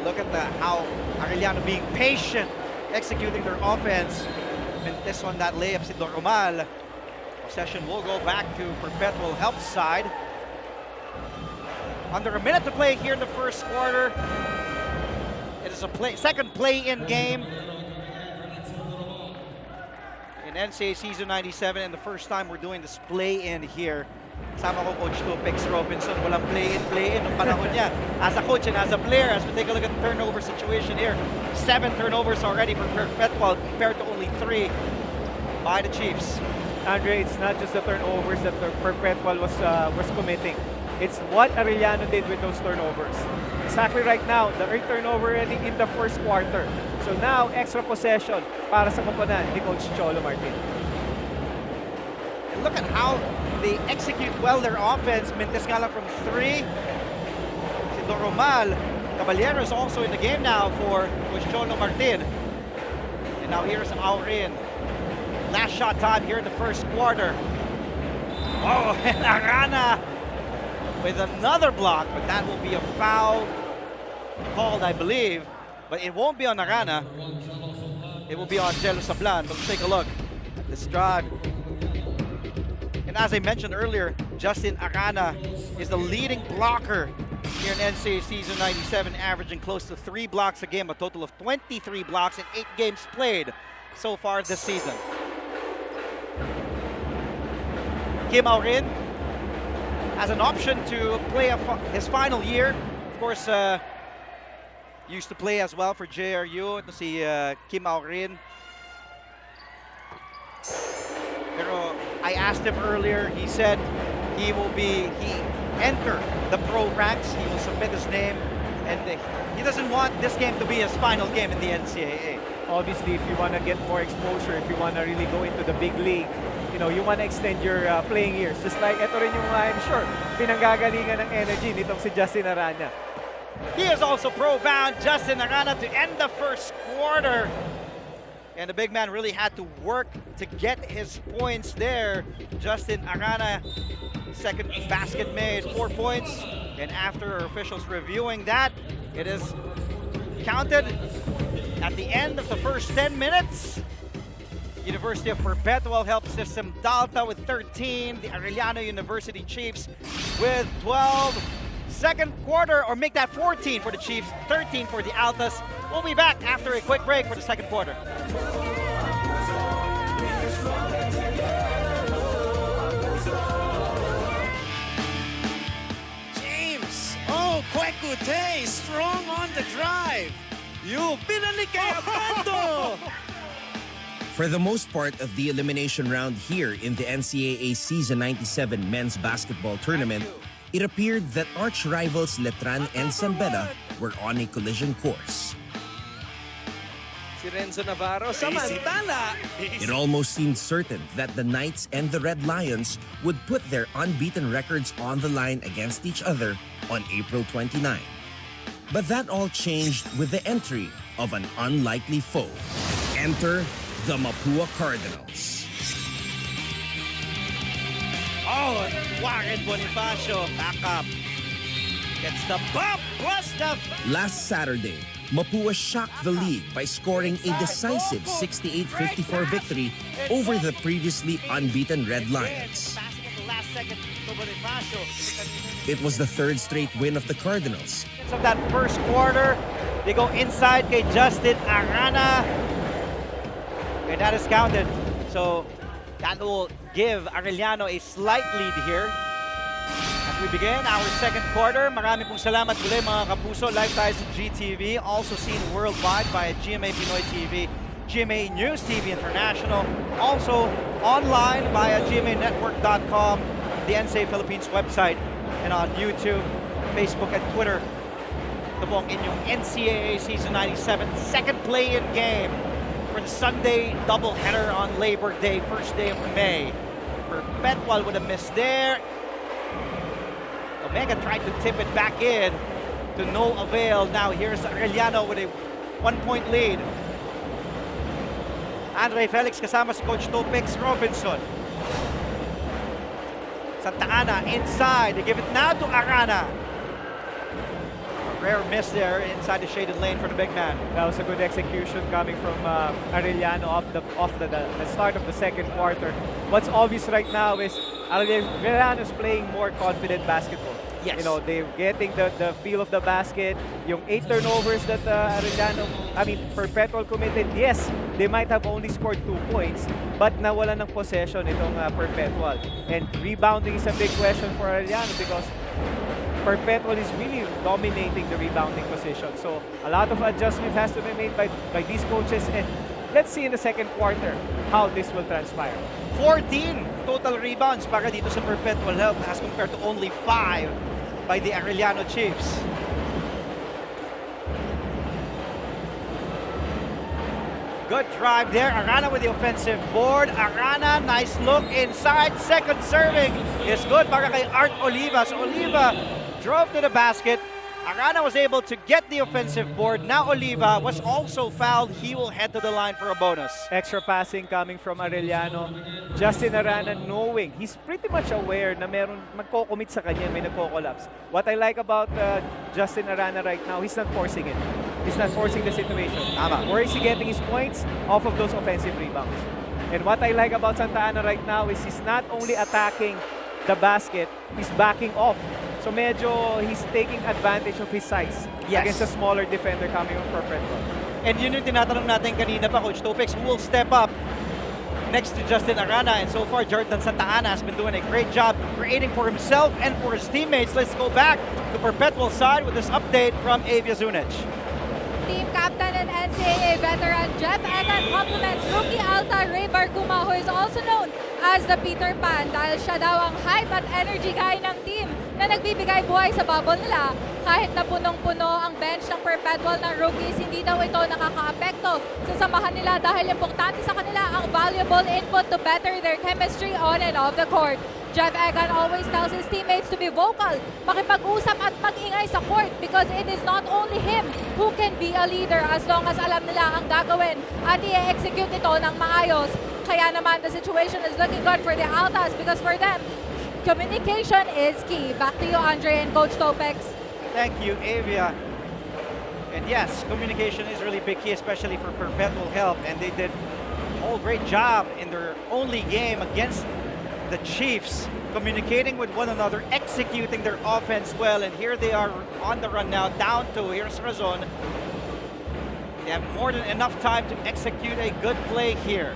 Look at how Arellano being patient, executing their offense. Mintes on that layup si Doromal. Possession will go back to Perpetual Help side. Under a minute to play here in the first quarter. It is a second play-in game in NCAA Season 97, and the first time we're doing this play-in here. Sama ko Coach Tupix Robinson, walang play-in nung panahon niya. As a coach and as a player, as we take a look at the turnover situation here, 7 turnovers already for Perpetual compared to only 3 by the Chiefs. Andre, it's not just the turnovers that the Perpetual was committing. It's what Arellano did with those turnovers. Exactly right now, the early turnover already in the first quarter. So now, extra possession para sa koponan ni Coach Cholo Martin. And look at how they execute well their offense. Mintes nga lang from 3. Si Doromal. Caballero is also in the game now for Coach Cholo Martin. And now here's Aurin. Last shot time here in the first quarter. Oh, and Arana with another block, but that will be a foul called, I believe. But it won't be on Arana. It will be on Jello Sablan. But let's take a look at this drive. And as I mentioned earlier, Justin Arana is the leading blocker here in NCAA Season 97, averaging close to 3 blocks a game, a total of 23 blocks in 8 games played so far this season. Kim Aurin has an option to play his final year. Of course, used to play as well for JRU. Ito si Kim Aurin. Pero I asked him earlier, he said he enter the pro ranks, he will submit his name, and he doesn't want this game to be his final game in the NCAA. Obviously, if you want to get more exposure, if you want to really go into the big league, you want to extend your playing years. Just like ito rin yung I'm sure pinanggagalingan ng energy nitong si Justin Arana. He is also pro-bound, Justin Arana, to end the first quarter. And the big man really had to work to get his points there. Justin Arana, second basket made, 4 points. And after officials reviewing that, it is counted at the end of the first 10 minutes. University of Perpetual Help System Dalta with 13. The Arellano University Chiefs with 12. Second quarter, or make that 14 for the Chiefs, 13 for the Altas. We'll be back after a quick break for the second quarter. James, oh, Kwekute, strong on the drive. You pinalik kay Abando. For the most part of the elimination round here in the NCAA Season 97 Men's Basketball Tournament, it appeared that arch rivals Letran and Sambeda were on a collision course. Si Renzo Navarro, samantala. It almost seemed certain that the Knights and the Red Lions would put their unbeaten records on the line against each other on April 29. But that all changed with the entry of an unlikely foe. Enter the Mapua Cardinals. Oh, Warren Bonifacio back up. Gets the bump plus the... Last Saturday, Mapua shocked the league by scoring a decisive 68-54 victory over the previously unbeaten Red Lions. It was the third straight win of the Cardinals. Of that first quarter, they go inside kay Justin Arana. And that is counted. So that will give Arellano a slight lead here. As we begin our second quarter, marami pong salamat muli mga kapuso. Live tayo sa GTV, also seen worldwide via GMA Pinoy TV, GMA News TV International, also online via gmanetwork.com, the NCAA Philippines website, and on YouTube, Facebook, and Twitter. Ito po ang inyong NCAA Season 97 second play-in game for the Sunday doubleheader on Labor Day, first day of May. Perpetual with a miss there. Omega tried to tip it back in to no avail. Now here's Arellano with a 1-point lead. Andre Felix kasama si Coach Topix Robinson. Santa Ana inside. They give it now to Arana. A rare miss there inside the shaded lane for the big man. That was a good execution coming from Arellano off the start of the second quarter. What's obvious right now is Arellano's playing more confident basketball. Yes. You know, they're getting the feel of the basket. Yung 8 turnovers that Perpetual committed, yes, they might have only scored 2 points, but nawala ng possession itong Perpetual. And rebounding is a big question for Arellano because Perpetual is really dominating the rebounding position. So a lot of adjustment has to be made by these coaches, and let's see in the second quarter how this will transpire. 14 total rebounds para dito sa Perpetual Help as compared to only 5 by the Arellano Chiefs. Good drive there. Arana with the offensive board. Arana, nice look inside. Second serving is good para kay Art Oliva. So Oliva drove to the basket. Arana was able to get the offensive board. Now Oliva was also fouled. He will head to the line for a bonus. Extra passing coming from Arellano. Justin Arana knowing, he's pretty much aware na meron magko-commit sa kanya, may nagko-collapse. What I like about Justin Arana right now, he's not forcing it. He's not forcing the situation. Where is he getting his points? Off of those offensive rebounds. And what I like about Santa Ana right now is he's not only attacking the basket, he's backing off. So medyo he's taking advantage of his size against a smaller defender coming from Perpetual. And yun yung tinatanong natin kanina pa, Coach Topix, who will step up next to Justin Arana. And so far, Jordan Santa Ana has been doing a great job creating for himself and for his teammates. Let's go back to Perpetual side with this update from Avia Zunic. Team captain and NCAA veteran Jeff Egan compliments rookie Alta Ray Barcuma, who is also known as the Peter Pan dahil siya daw ang hype at energy guy ng team na nagbibigay buhay sa bubble nila. Kahit na punong-puno ang bench ng Perpetual ng rookies, hindi daw ito nakaka-apekto sa samahan nila dahil importante sa kanila ang valuable input to better their chemistry on and off the court. Jeff Egan always tells his teammates to be vocal, makipag-usap at mag-ingay sa court because it is not only him who can be a leader as long as alam nila ang gagawin at i-execute ito ng maayos. Kaya naman the situation is looking good for the Altas because for them, communication is key. Back to you, Andre and Coach Topex. Thank you, Avia. And yes, communication is really big key, especially for Perpetual Help. And they did a whole great job in their only game against the Chiefs, communicating with one another, executing their offense well. And here they are on the run now, down to, here's Razon. They have more than enough time to execute a good play here.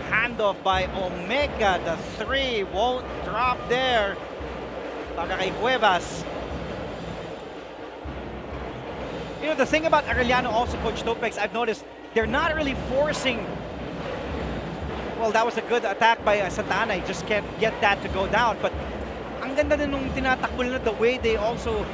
Handoff by Omega, the 3 won't drop there. Para kay Cuevas. You know, the thing about Arellano also, Coach Topex, I've noticed, they're not really forcing. Well, that was a good attack by Santa Ana. He just can't get that to go down. But ang ganda na nung tinatakbo nila, the way they also,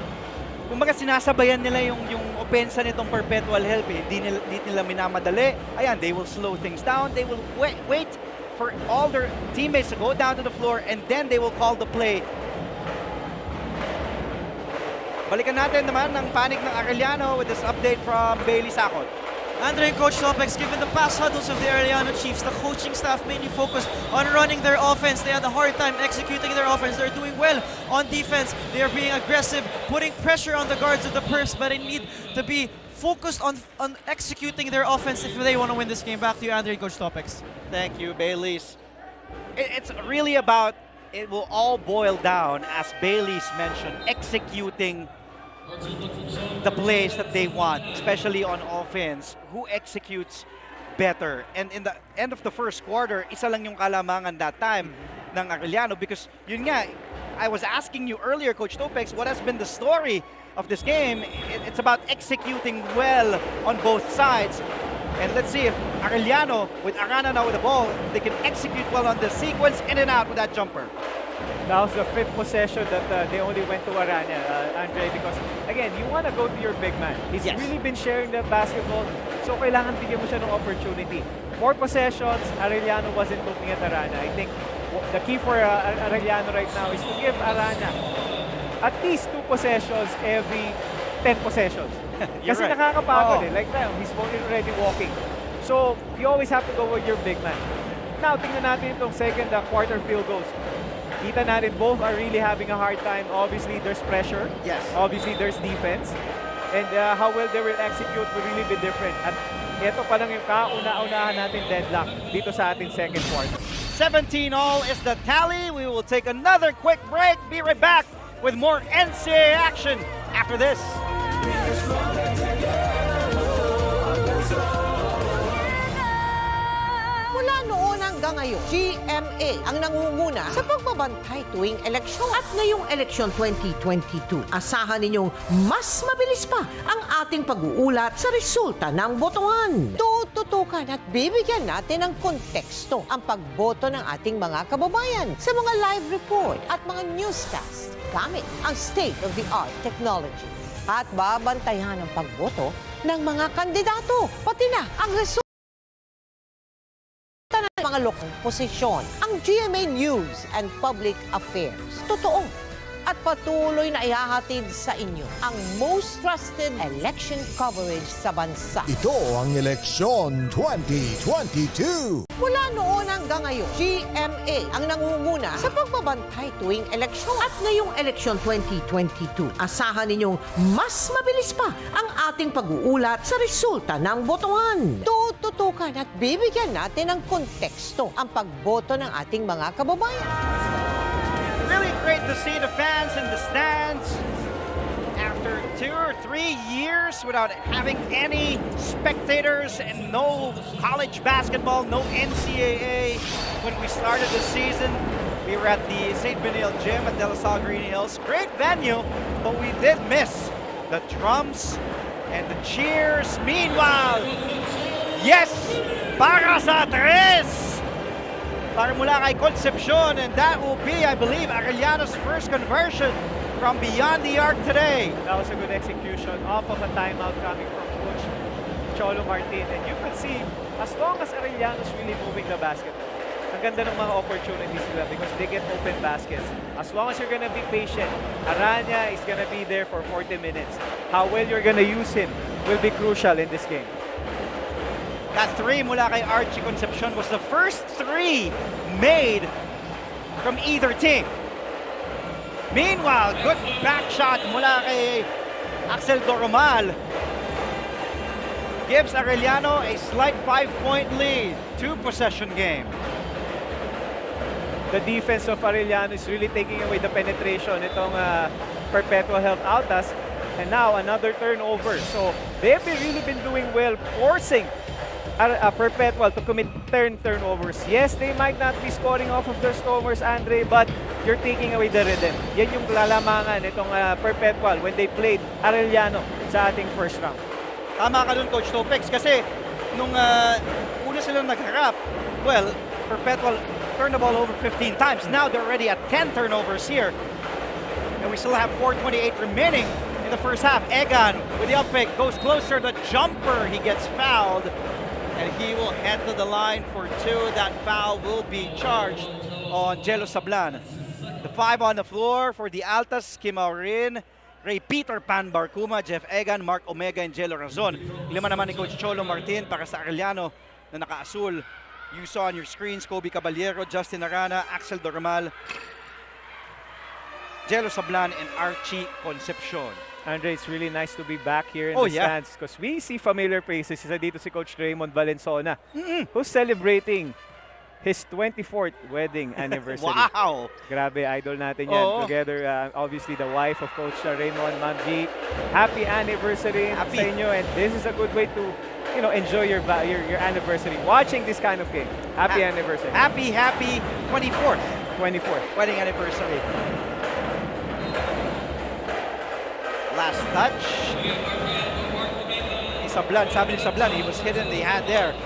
kumbaga sinasabayan nila yung opensa nitong Perpetual Help. Hindi nila minamadali. Ayan, they will slow things down. They will wait for all their teammates to go down to the floor and then they will call the play. Balikan natin naman ng panic ng Arellano with this update from Bailey Sacot. Andre and Coach Topex, given the past huddles of the Arellano Chiefs, the coaching staff mainly focused on running their offense. They had a hard time executing their offense. They're doing well on defense. They are being aggressive, putting pressure on the guards of the Perfs, but they need to be focused on executing their offense if they want to win this game. Back to you, Andre and Coach Topex. Thank you, Bailey's. It's really about, it will all boil down, as Bailey's mentioned, executing the plays that they want, especially on offense. Who executes better? And in the end of the first quarter, isa lang yung kalamangan that time ng Arellano because yun nga, I was asking you earlier, Coach Topex, what has been the story of this game? It's about executing well on both sides. And let's see if Arellano, with Arana now with the ball, they can execute well on the sequence, in and out with that jumper. That was the 5th possession that they only went to Arana, Andre, because again, you want to go to your big man. He's really been sharing the basketball, so kailangan bigyan mo siya ng opportunity. 4 possessions, Arellano wasn't looking at Arana. I think the key for Arellano right now is to give Arana at least 2 possessions every 10 possessions. Kasi nakakapagod Like that, he's already walking. So, you always have to go with your big man. Now, tingnan natin itong second quarter field goals. Kita natin, both are really having a hard time. Obviously, there's pressure. Yes. Obviously, there's defense. And how well they will execute will really be different. At ito pa lang yung kauna-unahan natin deadlock dito sa ating second quarter. 17-all is the tally. We will take another quick break. Be right back with more NCAA action after this. Mula noon hanggang ngayon, GMA ang nangunguna sa pagbabantay tuwing eleksyon. At ngayong eleksyon 2022, asahan ninyong mas mabilis pa ang ating pag-uulat sa resulta ng botohan. Tututukan at bibigyan natin ng konteksto ang pagboto ng ating mga kababayan sa mga live report at mga newscast gamit ang state-of-the-art technology. At babantayan ang pagboto ng mga kandidato, pati na ang resulta ng mga lokal posisyon. Ang GMA News and Public Affairs. Totoo at patuloy na ihahatid sa inyo ang most trusted election coverage sa bansa. Ito ang Eleksyon 2022. Mula noon hanggang ngayon, GMA ang nangunguna sa pagbabantay tuwing eleksyon. At ngayong eleksyon 2022, asahan ninyong mas mabilis pa ang ating pag-uulat sa resulta ng botohan. Tututukan at bibigyan natin ng konteksto ang pagboto ng ating mga kababayan. Really great to see the fans in the stands after 2 or 3 years without having any spectators and no college basketball, no NCAA. When we started the season, we were at the St. Benil Gym at De La Salle Green Hills. Great venue, but we did miss the drums and the cheers. Meanwhile, yes, para sa tres! Para mula kay Concepcion, and that will be, I believe, Arellano's first conversion from beyond the arc today. That was a good execution off of a timeout coming from Coach Cholo Martin. And you could see, as long as Arellano's really moving the basketball, ang ganda ng mga opportunities nila because they get open baskets. As long as you're gonna be patient, Arana is gonna be there for 40 minutes. How well you're gonna use him will be crucial in this game. That 3 mula kay Archie Concepcion was the first 3 made from either team. Meanwhile, good back shot mula kay Axel Doromal gives Arellano a slight 5-point lead. 2-possession game. The defense of Arellano is really taking away the penetration itong Perpetual Health Altas. And now another turnover. So they've really been doing well forcing Perpetual to commit turnovers. Yes, they might not be scoring off of their stormers, Andre, but you're taking away the rhythm. Yan yung lalamangan itong Perpetual when they played Arellano sa ating first round. Tama ka dun, Coach Topex, kasi nung una silang nagharap, well, Perpetual turned the ball over 15 times. Now they're already at 10 turnovers here. And we still have 4:28 remaining in the first half. Egan with the up fake goes closer. The jumper, he gets fouled. And he will head to the line for 2. That foul will be charged on Jello Sablan. The 5 on the floor for the Altas, Kim Aurin, Ray Peter Pan Barcuma, Jeff Egan, Mark Omega, and Jello Razon. 5 naman ni Coach Cholo Martin para sa Arellano na naka-asul. You saw on your screens, Kobe Caballero, Justin Arana, Axel Doromal, Jello Sablan, and Archie Concepcion. Andre, it's really nice to be back here in the stands because we see familiar faces. Isa dito si Coach Raymond Valenzuela, who's celebrating his 24th wedding anniversary. Wow! Grabe, idol natin yan. Together, obviously, the wife of Coach Raymond, Ma'am G. Happy anniversary sa inyo, and this is a good way to enjoy your anniversary. Watching this kind of game. Happy anniversary. Happy 24th. 24th. Wedding anniversary. Last touch. Sablan, sabi ni Sablan, he was hidden the hand there.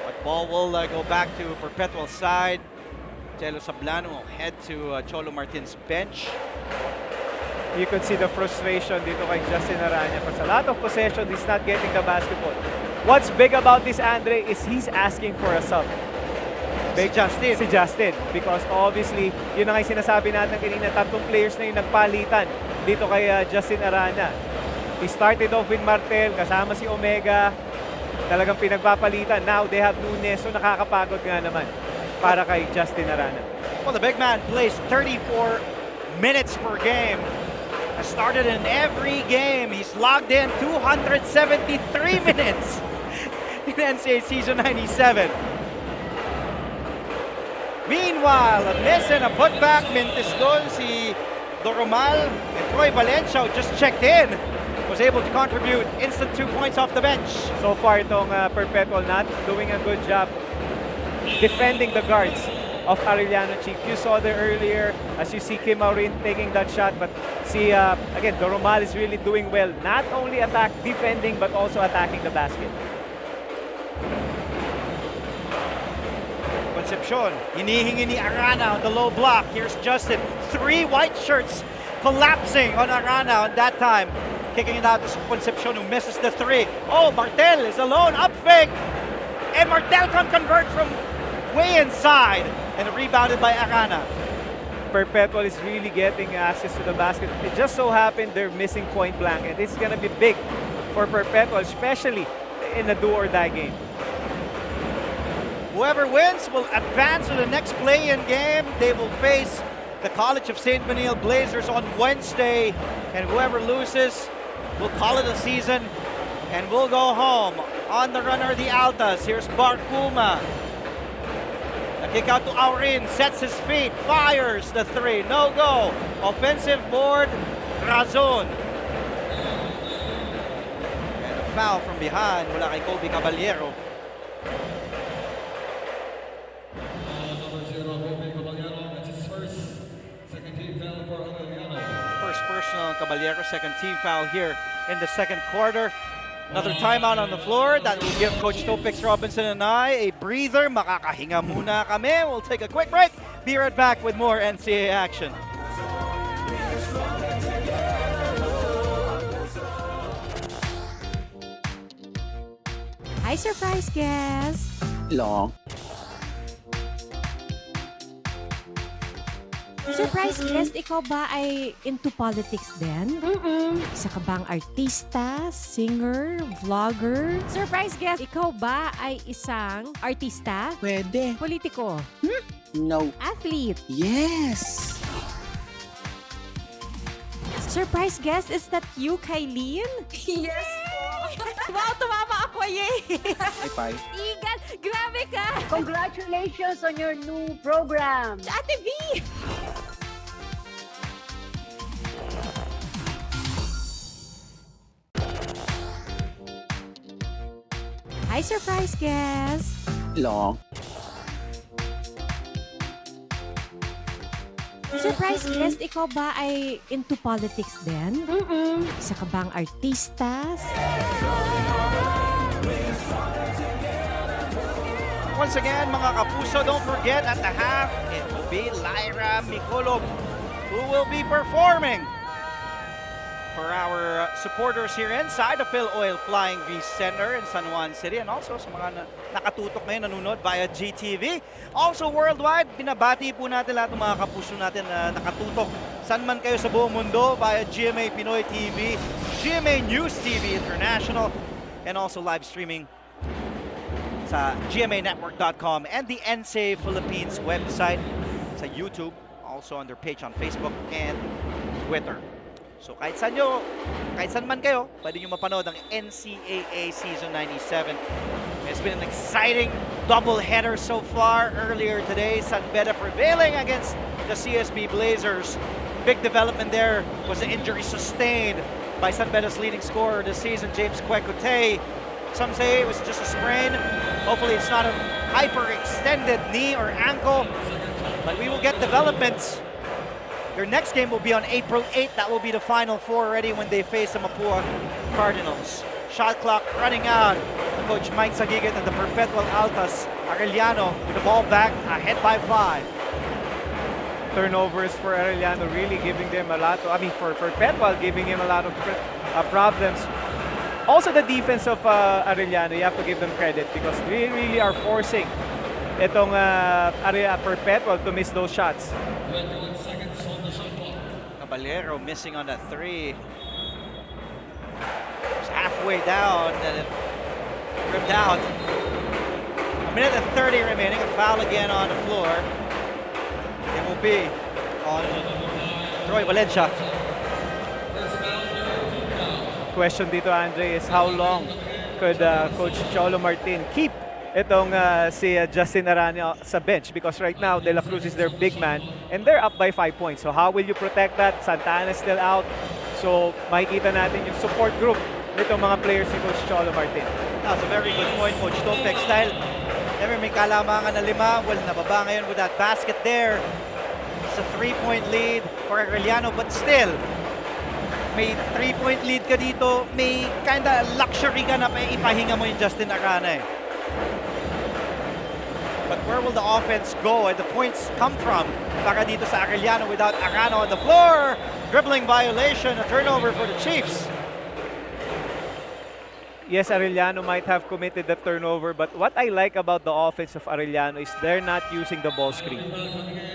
But ball will go back to Perpetual side. Jello Sablan will head to Cholo Martin's bench. You could see the frustration dito kay Justin Arana. Because a lot of possession, he's not getting the basketball. What's big about this, Andre, is he's asking for a sub. Si Justin. Si Justin. Because obviously, yun ang sinasabi natin kanina, tatlong players na yung nagpalitan dito kay Justin Arana. He started off with Martel, kasama si Omega. Talagang pinagpapalitan. Now they have Nunes, so nakakapagod nga naman para kay Justin Arana. Well, the big man plays 34 minutes per game. Has started in every game. He's logged in 273 minutes in NCAA Season 97. Meanwhile, a miss and a putback. Mintis doon si Doromal and Troy Valencia just checked in. Was able to contribute instant 2 points off the bench. So far, itong Perpetual not doing a good job defending the guards of Arellano Chiefs. You saw there earlier, as you see Kim Aurin taking that shot, but see, again, Doromal is really doing well. Not only defending, but also attacking the basket. Concepcion, hinihingi ni Arana on the low block. Here's Justin. 3 white shirts collapsing on Arana on that time. Kicking it out to Concepcion, who misses the 3. Oh, Martel is alone, up fake. And Martel can convert from way inside. And rebounded by Arana. Perpetual is really getting access to the basket. It just so happened they're missing point blank. And this is going to be big for Perpetual, especially in a do-or-die game. Whoever wins will advance to the next play-in game. They will face the College of St. Benil Blazers on Wednesday. And whoever loses will call it a season and will go home. On the runner, the Altas. Here's Barkuma. A kick out to Aurin, sets his feet, fires the 3. No go. Offensive board, Razon. And a foul from behind mula kay Kobe Caballero. First personal on Caballero, second team foul here in the second quarter. Another timeout on the floor. That will give Coach Topix Robinson and I a breather. Makakahinga muna kami. We'll take a quick break. Be right back with more NCAA action. Hi, surprise guest! Long. Surprise guest, ikaw ba ay into politics din? Isa ka bang artista, singer, vlogger? Surprise guest, ikaw ba ay isang artista? Pwede. Politiko? No. Athlete? Yes. Surprise guest, is that you, Kylene? Yes po. Wow, tumama ako, yay! Bye. Igan, grabe ka! Congratulations on your new program. Ate V! Hi, surprise guest! Long. Surprise guest, ikaw ba ay into politics din? Isa ka bang artista? Once again, mga kapuso, don't forget at the half, it will be Lyra Mikolov who will be performing for our supporters here inside the Phil Oil Flying V Center in San Juan City, and also sa mga nakatutok ngayon nanonood via GTV. Also worldwide, binabati po natin lahat ng mga kapuso natin na nakatutok saan man kayo sa buong mundo via GMA Pinoy TV, GMA News TV International, and also live streaming sa gmanetwork.com and the NCAA Philippines website, sa YouTube, also on their page on Facebook and Twitter. So kahit saan man kayo, pwede nyo mapanood ang NCAA Season 97. It's been an exciting doubleheader so far. Earlier today, San Beda prevailing against the CSB Blazers. Big development there was the injury sustained by San Beda's leading scorer this season, James Kwekutey. Some say it was just a sprain. Hopefully it's not a hyperextended knee or ankle, but we will get developments. Their next game will be on April 8th. That will be the Final Four already when they face the Mapua Cardinals. Shot clock running out. Coach Mike Sagigit and the Perpetual Altas. Arellano with the ball back, ahead by 5. turnovers for Arellano really giving them a lot. For Perpetual giving him a lot of problems. Also, the defense of Arellano, you have to give them credit because they really are forcing itong Perpetual to miss those shots. Caballero missing on that three. It's halfway down and it rimmed out. A minute and 30 remaining. A foul again on the floor. It will be on Troy Valencia. Question dito, Andre, is how long could Coach Cholo Martin keep itong si Justin Arellano sa bench? Because right now, De La Cruz is their big man and they're up by 5 points. So how will you protect that? Santa Ana is still out. So makikita natin yung support group nitong mga players ni Coach Cholo Martin. That's a very good point, Coach Topex. Dahil never may kalamangan na 5. Well, nababa ngayon with that basket there. It's a 3-point lead for Arellano, but still, may 3-point lead ka dito, may kinda luxury ka na ipahinga mo yung Justin Arana. But where will the offense go and the points come from para dito sa Arellano without Arana on the floor? Dribbling violation, a turnover for the Chiefs. Yes, Arellano might have committed the turnover, but what I like about the offense of Arellano is they're not using the ball screen.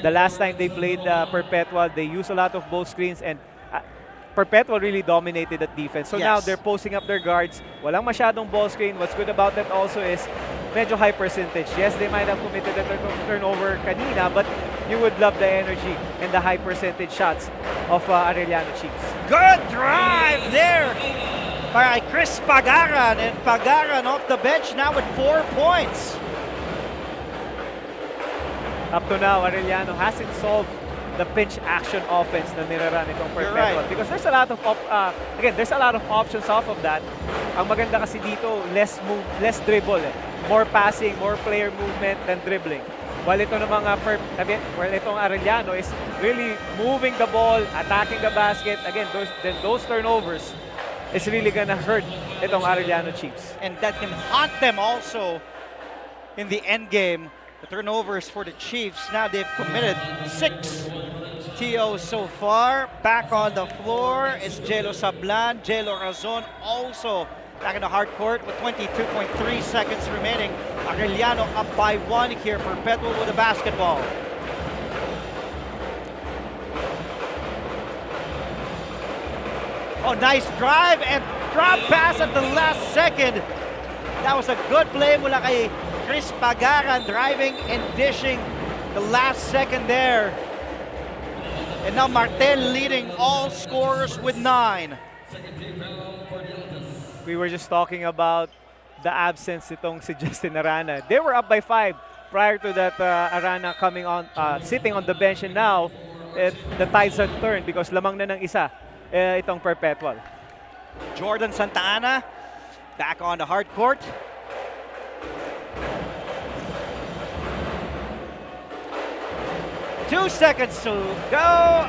The last time they played Perpetual, they used a lot of ball screens and Perpetual really dominated that defense. So now they're posting up their guards. Walang masyadong ball screen. What's good about that also is medyo high percentage. Yes, they might have committed a turnover kanina, but you would love the energy and the high percentage shots of Arellano Chiefs. Good drive there by Chris Pagaran, and Pagaran off the bench now with 4 points. Up to now, Arellano hasn't solved the pinch action offense na niraran itong Perpetual. Because there's a lot of there's a lot of options off of that. Ang maganda kasi dito, less dribble, more passing, more player movement than dribbling. While ito namang itong Arellano is really moving the ball, attacking the basket. Again, those turnovers is really gonna hurt itong Arellano Chiefs. And that can haunt them also in the end game. The turnovers for the Chiefs. Now they've committed 6 TOs so far. Back on the floor is Jelo Sablan. Jelo Razon also back in the hard court with 22.3 seconds remaining. Arellano up by 1 here. Perpetual with the basketball. Oh, nice drive and drop pass at the last second. That was a good play mula kay Chris Pagaran, driving and dishing the last second there. And now Martel leading all scorers with 9. We were just talking about the absence itong si Justin Arana. They were up by 5 prior to that Arana coming on, sitting on the bench, and now the tides have turned because lamang na ng isa itong Perpetual. Jordan Santa Ana back on the hard court. Two seconds to go.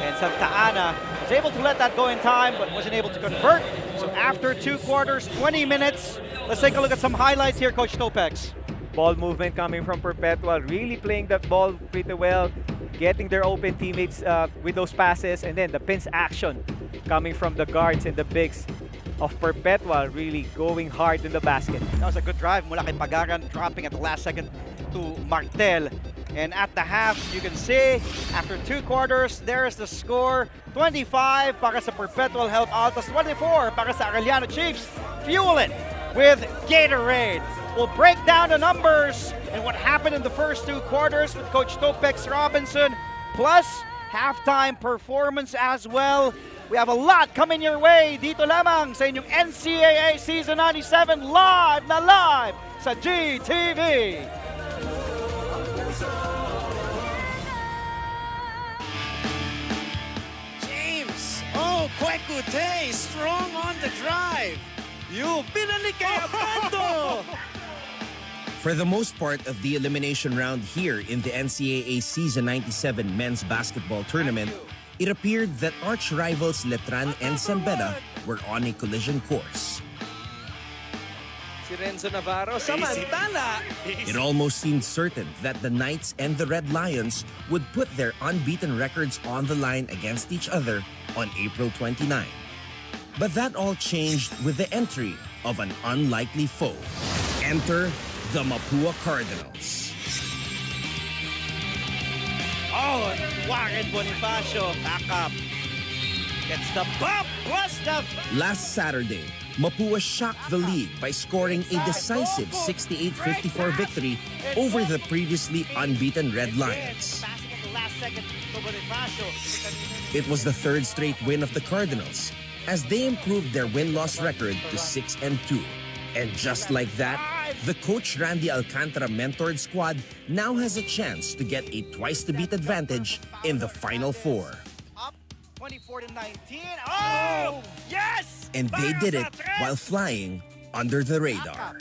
And Santa Ana was able to let that go in time, but wasn't able to convert. So after 2 quarters, 20 minutes, let's take a look at some highlights here, Coach Topex. Ball movement coming from Perpetual, really playing that ball pretty well, getting their open teammates with those passes, and then the pinch action coming from the guards and the bigs of Perpetual, really going hard in the basket. That was a good drive mula kay Pagaran, dropping at the last second to Martel. And at the half, you can see, after 2 quarters, there's the score. 25 para sa Perpetual Health Altas, 24 para sa Arellano Chiefs. Fuel it with Gatorade. We'll break down the numbers and what happened in the first 2 quarters with Coach Topex Robinson, plus halftime performance as well. We have a lot coming your way dito lamang sa inyong NCAA Season 97 live na live sa GTV. James, oh, Kwekute, strong on the drive. You pinalik kay Abando. For the most part of the elimination round here in the NCAA Season 97 Men's Basketball Tournament, it appeared that arch rivals Letran and San Beda were on a collision course. Si Renzo Navarro, samantala. It almost seemed certain that the Knights and the Red Lions would put their unbeaten records on the line against each other on April 29. But that all changed with the entry of an unlikely foe. Enter the Mapua Cardinals. Oh, Warren Bonifacio back up. Gets the bump, plus the... Last Saturday, Mapua shocked the league by scoring a decisive 68-54 victory over the previously unbeaten Red Lions. It was the third straight win of the Cardinals as they improved their win-loss record to 6-2. And just like that, the coach Randy Alcantara mentored squad now has a chance to get a twice-to-beat advantage in the Final Four. 24-19. Oh, yes! And they did it while flying under the radar.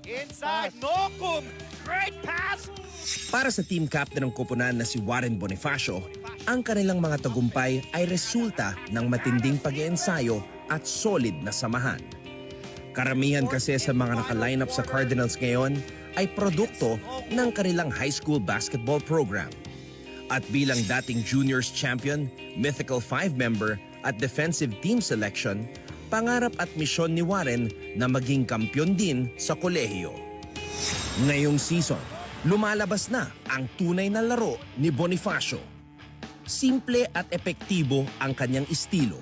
Inside, Nokum. Great pass. Para sa team captain ng koponan na si Warren Bonifacio, ang kanilang mga tagumpay ay resulta ng matinding pag-iensayo at solid na samahan. Karamihan kasi sa mga naka-line up sa Cardinals ngayon ay produkto ng kanilang high school basketball program. At bilang dating juniors champion, mythical 5-member at defensive team selection, pangarap at misyon ni Warren na maging kampyon din sa kolehiyo. Ngayong season, lumalabas na ang tunay na laro ni Bonifacio. Simple at epektibo ang kanyang estilo.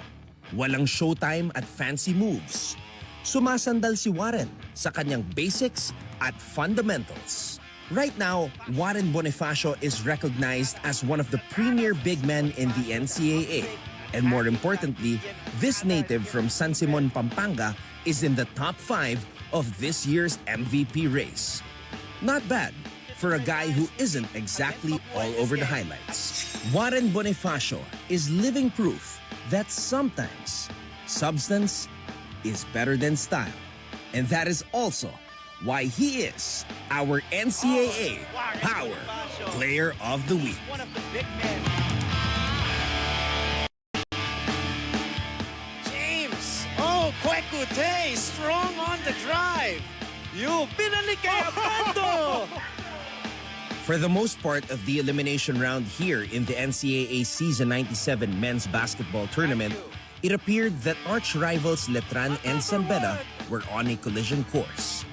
Walang showtime at fancy moves. Sumasandal si Warren sa kanyang basics at fundamentals. Right now, Warren Bonifacio is recognized as one of the premier big men in the NCAA. And more importantly, this native from San Simon, Pampanga is in the top 5 of this year's MVP race. Not bad for a guy who isn't exactly all over the highlights. Warren Bonifacio is living proof that sometimes substance is better than style. And that is also why he is our NCAA Power Player of the Week. One of the big men. James. Oh, Kwekute, strong on the drive. You binalik kay Abando. For the most part of the elimination round here in the NCAA Season 97 Men's Basketball Tournament, it appeared that arch rivals Letran and Zambeta were on a collision course.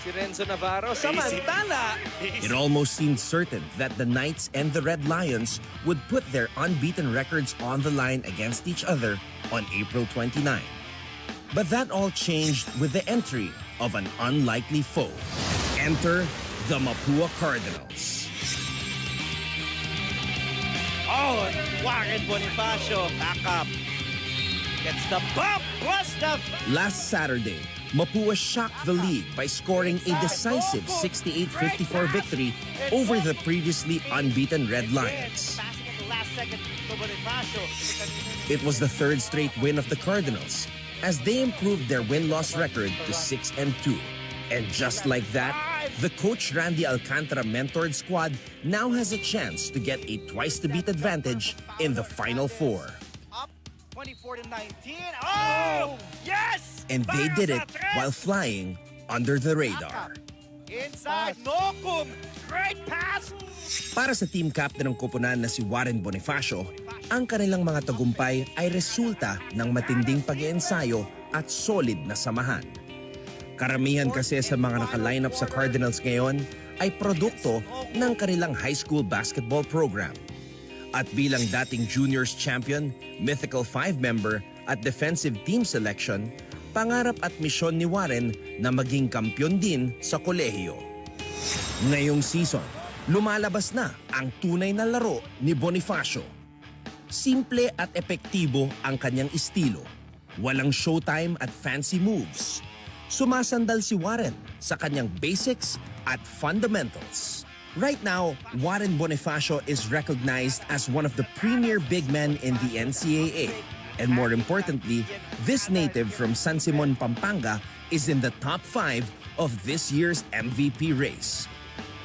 Si Renzo Navarro, samantala. It almost seemed certain that the Knights and the Red Lions would put their unbeaten records on the line against each other on April 29. But that all changed with the entry of an unlikely foe. Enter the Mapua Cardinals. Oh, Warren Bonifacio back up. Gets the bump, plus the... Last Saturday, Mapua shocked the league by scoring a decisive 68-54 victory over the previously unbeaten Red Lions. It was the third straight win of the Cardinals as they improved their win-loss record to 6-2. And just like that, the coach Randy Alcantara mentored squad now has a chance to get a twice-to-beat advantage in the Final Four. 24-19. Oh, yes! And they did it while flying under the radar. Inside, Nokum. Great pass. Para sa team captain ng koponan na si Warren Bonifacio, ang kanilang mga tagumpay ay resulta ng matinding pag-iensayo at solid na samahan. Karamihan kasi sa mga naka-line up sa Cardinals ngayon ay produkto ng kanilang high school basketball program. At bilang dating juniors champion, mythical 5-member at defensive team selection, pangarap at misyon ni Warren na maging kampyon din sa kolehiyo. Ngayong season, lumalabas na ang tunay na laro ni Bonifacio. Simple at epektibo ang kanyang estilo. Walang showtime at fancy moves. Sumasandal si Warren sa kanyang basics at fundamentals. Right now, Warren Bonifacio is recognized as one of the premier big men in the NCAA. And more importantly, this native from San Simon, Pampanga is in the top 5 of this year's MVP race.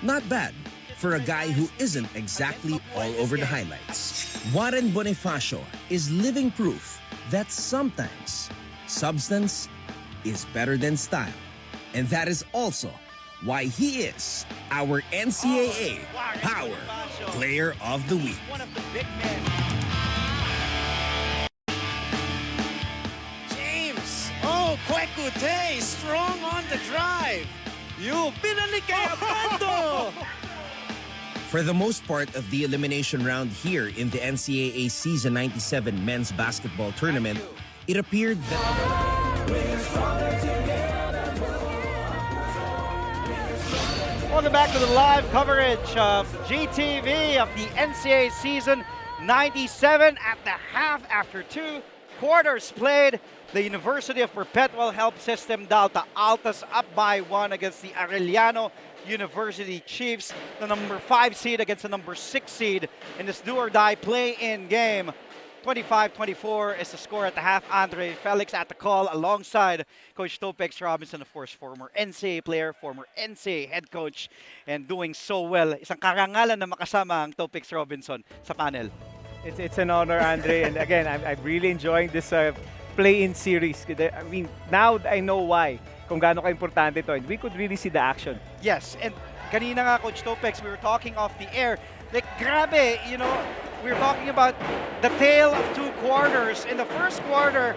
Not bad for a guy who isn't exactly all over the highlights. Warren Bonifacio is living proof that sometimes substance is better than style. And that is also why he is our NCAA Power Player of the Week. One of the big men. James, oh, Kwekute, strong on the drive. You pinalik kay Abando. For the most part of the elimination round here in the NCAA Season 97 Men's Basketball Tournament, it appeared that... Welcome back to the live coverage of GTV of the NCAA Season 97 at the half after 2 quarters played. The University of Perpetual Health System Altas up by 1 against the Arellano University Chiefs, the number 5 seed against the number 6 seed in this do-or-die play-in game. 25-24 is the score at the half. Andre Felix at the call alongside Coach Topex Robinson, of course, former NCAA player, former NCAA head coach, and doing so well. Isang karangalan na makasama ang Topex Robinson sa panel. It's an honor, Andre, and again, I'm really enjoying this play-in series. I mean, now I know why, kung gaano ka-importante ito, and we could really see the action. Yes, and kanina nga, Coach Topex, we were talking off the air, like, grabe, you know, we're talking about the tale of 2 quarters. In the first quarter,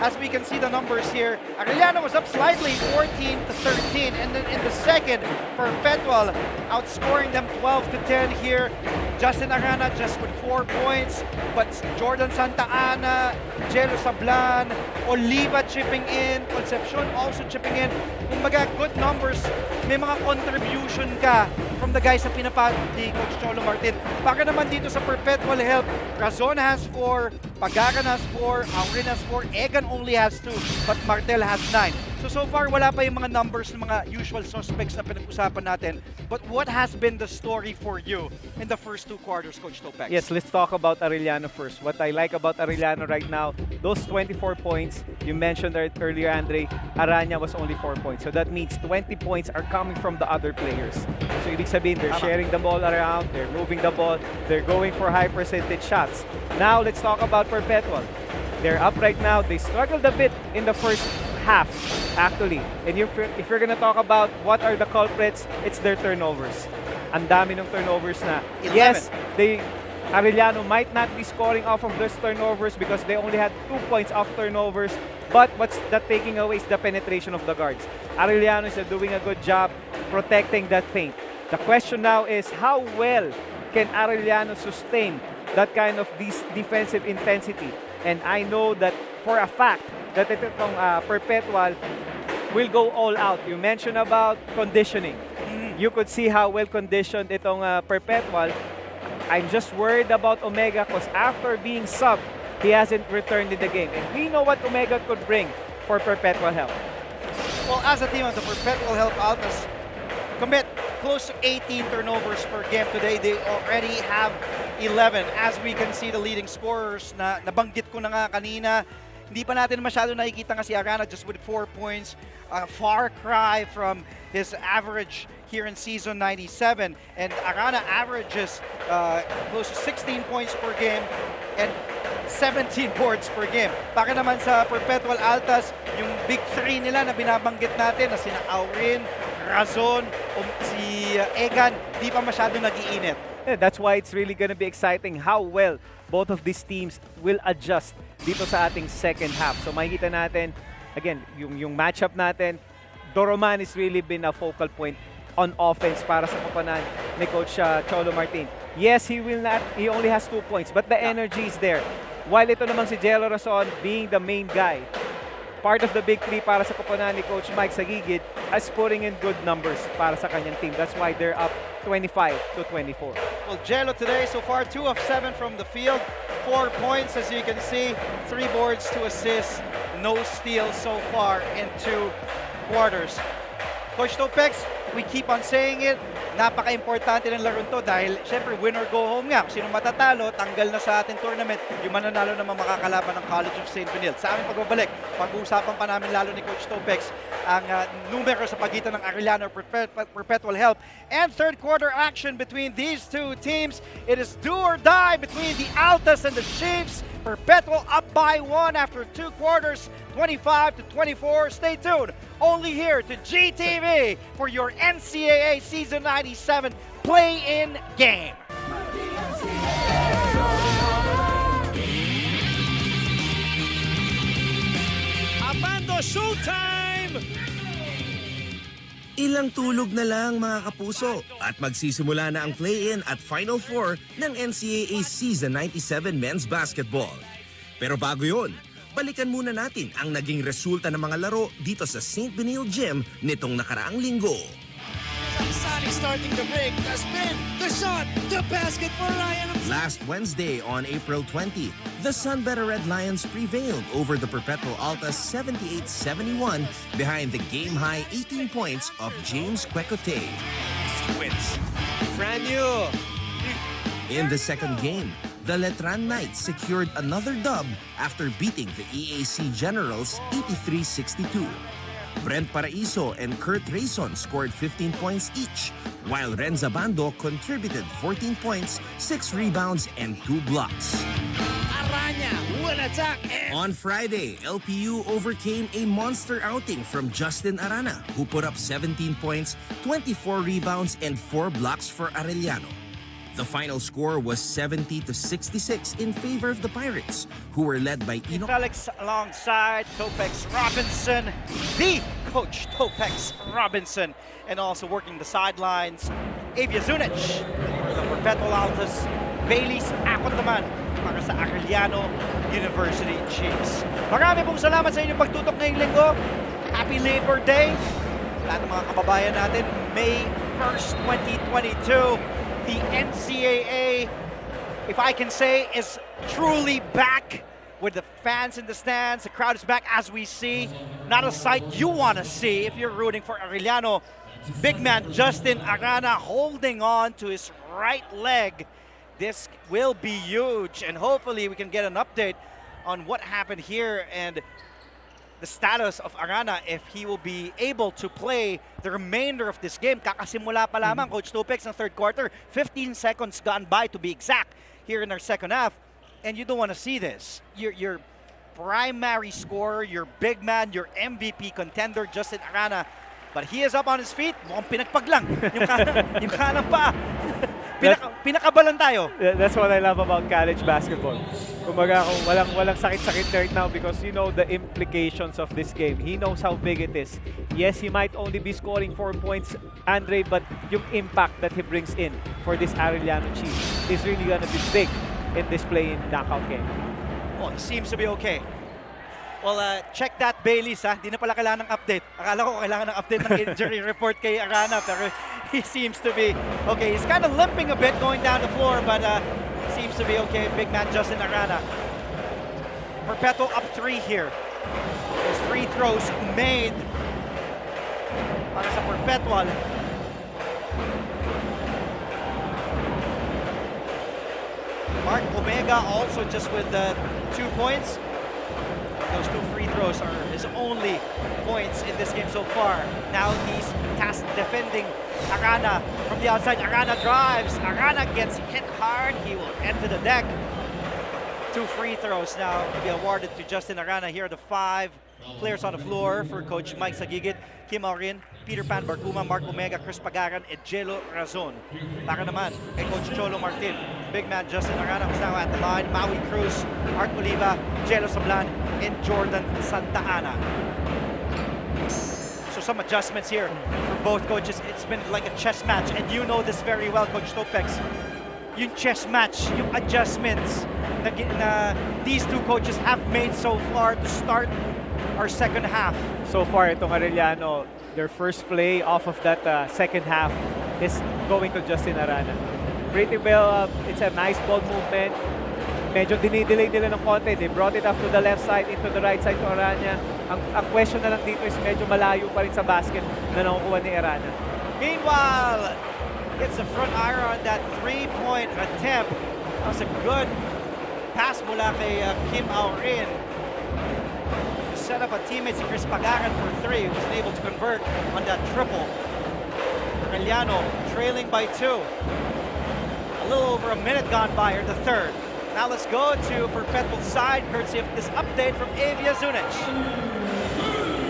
as we can see the numbers here, Arellano was up slightly 14-13, and then in the second, Perpetual outscoring them 12-10 here. Justin Arana just with 4 points, but Jordan Santa Ana, Jello Sablan, Oliva chipping in, Concepcion also chipping in. Kumbaga, good numbers. May mga contribution ka from the guys na pinapatid ni Coach Cholo Martin. Baka naman dito sa Perpetual Health, Razon has 4, Pagagan has 4, Aurin has 4, Egan only has 2, but Martel has 9. So far, wala pa yung mga numbers ng mga usual suspects na pinag-usapan natin. But what has been the story for you in the first 2 quarters, Coach Topex? Yes, let's talk about Arellano first. What I like about Arellano right now, those 24 points, you mentioned earlier, Andre, Aranya was only 4 points. So that means 20 points are coming from the other players. So ibig sabihin, they're sharing the ball around, they're moving the ball, they're going for high percentage shots. Now, let's talk about Perpetual. They're up right now. They struggled a bit in the first half, actually. And if you're gonna talk about what are the culprits, it's their turnovers. Ang dami ng turnovers na. 11. Yes, Arellano might not be scoring off of those turnovers because they only had 2 points off turnovers. But what's that taking away is the penetration of the guards. Arellano is doing a good job protecting that paint. The question now is how well can Arellano sustain that kind of defensive intensity? And I know that for a fact that itong Perpetual will go all out. You mentioned about conditioning. You could see how well conditioned itong Perpetual. I'm just worried about Omega because after being subbed, he hasn't returned in the game. And we know what Omega could bring for Perpetual Health. Well, as a team of the Perpetual Health Altas commit close to 18 turnovers per game today. They already have 11. As we can see, the leading scorers na nabanggit ko na nga kanina, hindi pa natin masyado nakikita nga si Arana just with 4 points. A far cry from his average here in Season 97. And Arana averages close to 16 points per game and 17 boards per game. Baka naman sa Perpetual Altas, yung big 3 nila na binabanggit natin na sina Aurin, Razon, si Egan, di pa masyado nag-iinit. Yeah, that's why it's really going to be exciting how well both of these teams will adjust dito sa ating second half. So makikita natin, again, yung matchup natin, Doroman has really been a focal point on offense para sa koponan ni Coach Cholo Martin. Yes, he only has 2 points, but the energy is there. While ito naman si Jello Razon being the main guy, part of the big 3 para sa koponan ni Coach Mike Sagigid, as putting in good numbers para sa kanyang team. That's why they're up 25-24. Well, Jello today, so far 2 of 7 from the field, 4 points as you can see, 3 boards, 2 assists, no steals so far in 2 quarters. Coach Topex, we keep on saying it, napaka-importante ng laro to dahil syempre win or go home nga. Kung sino matatalo, tanggal na sa ating tournament. Yung mananalo naman makakalaban ng College of St. Benil. Sa aming pagbabalik, pag-uusapan pa namin lalo ni Coach Topex ang numero sa pagitan ng Arellano Perpetual Help and third quarter action between these two teams. It is do or die between the Altas and the Chiefs. Perpetual up by 1 after 2 quarters, 25-24. Stay tuned, only here to GTV for your NCAA Season 97 play-in game. Abando showtime! Ilang tulog na lang mga kapuso at magsisimula na ang play-in at Final Four ng NCAA Season 97 Men's Basketball. Pero bago yun, balikan muna natin ang naging resulta ng mga laro dito sa St. Benil Gym nitong nakaraang linggo. Sani starting the break, the spin, the shot, the basket for Ryan. Last Wednesday on April 20, the Sunbetter Red Lions prevailed over the Perpetual Altas 78-71 behind the game-high 18 points of James Quecote. Sequence. Brand new. In the second game, the Letran Knights secured another dub after beating the EAC Generals 83-62. Brent Paraiso and Kurt Rayson scored 15 points each, while Renza Bando contributed 14 points, 6 rebounds, and 2 blocks. Aranya, one attack. On Friday, LPU overcame a monster outing from Justin Arana, who put up 17 points, 24 rebounds, and 4 blocks for Arellano. The final score was 70-66 in favor of the Pirates, who were led by Felix alongside Topex Robinson, the coach Topex Robinson, and also working the sidelines, Avia Zunic for the Perpetual Altas, Bailey's Akot naman para sa Arellano University Chiefs. Marami pong salamat sa inyong pagtutok ngayong linggo. Happy Labor Day! Lahat ng mga kababayan natin, May 1st, 2022. The NCAA, if I can say, is truly back with the fans in the stands. The crowd is back as we see. Not a sight you want to see if you're rooting for Arellano. Big man Justin Arana holding on to his right leg. This will be huge, and hopefully we can get an update on what happened here and the status of Arana if he will be able to play the remainder of this game. Kakasimula pa lamang, Coach Topex, ng third quarter. 15 seconds gone by to be exact here in our second half. And you don't want to see this. Your primary scorer, your big man, your MVP contender, Justin Arana. But he is up on his feet. Mukhang pinagpag lang. Yung kanang pa. Pinakabalan tayo. That's what I love about college basketball. Kumbaga, kung walang sakit-sakit right now because you know the implications of this game. He knows how big it is. Yes, he might only be scoring 4 points, Andre, but yung impact that he brings in for this Arellano Chiefs is really gonna be big in this play-in knockout game. Oh, he seems to be okay. Well, check that, Bailey's, ha? Di na pala kailangan ng update. Akala ko kailangan ng update ng injury report kay Arana, pero he seems to be okay. He's kind of limping a bit going down the floor, but seems to be okay. Big man Justin Arana. Perpetual up 3 here. His free throws made para sa Perpetual. Mark Omega also just with 2 points. Those 2 free throws are his only points in this game so far. Now he's tasked defending Arana from the outside. Arana drives. Arana gets hit hard. He will enter the deck. 2 free throws now to be awarded to Justin Arana. Here are the 5 players on the floor for Coach Mike Sagigit. Kim Aurin, Peter Pan Barcuma, Mark Omega, Chris Pagaran, and Jelo Razon. Para naman kay Coach Cholo Martin. Big man Justin Arana was now at the line. Maui Cruz, Art Oliva, Jelo Sablan, and Jordan Santa Ana. So some adjustments here for both coaches. It's been like a chess match, and you know this very well, Coach Topex. Yung chess match, yung adjustments na these 2 coaches have made so far to start our second half. So far, itong Arellano, their first play off of that second half is going to Justin Arana. Pretty well, it's a nice ball movement. Medyo dinidelay nila ng konti. They brought it up to the left side, into the right side to Arana. Ang question na lang dito is medyo malayo pa rin sa basket na nakukuha ni Arana. Meanwhile, gets the front iron on that three-point attempt. That was a good pass mula kay Kim Aurin. Set up a teammate si Chris Pagaran for three. He wasn't able to convert on that triple. Arellano trailing by 2. A little over a minute gone by, or the third. Now let's go to Perpetual side, courtesy of this update from Avia Zunic.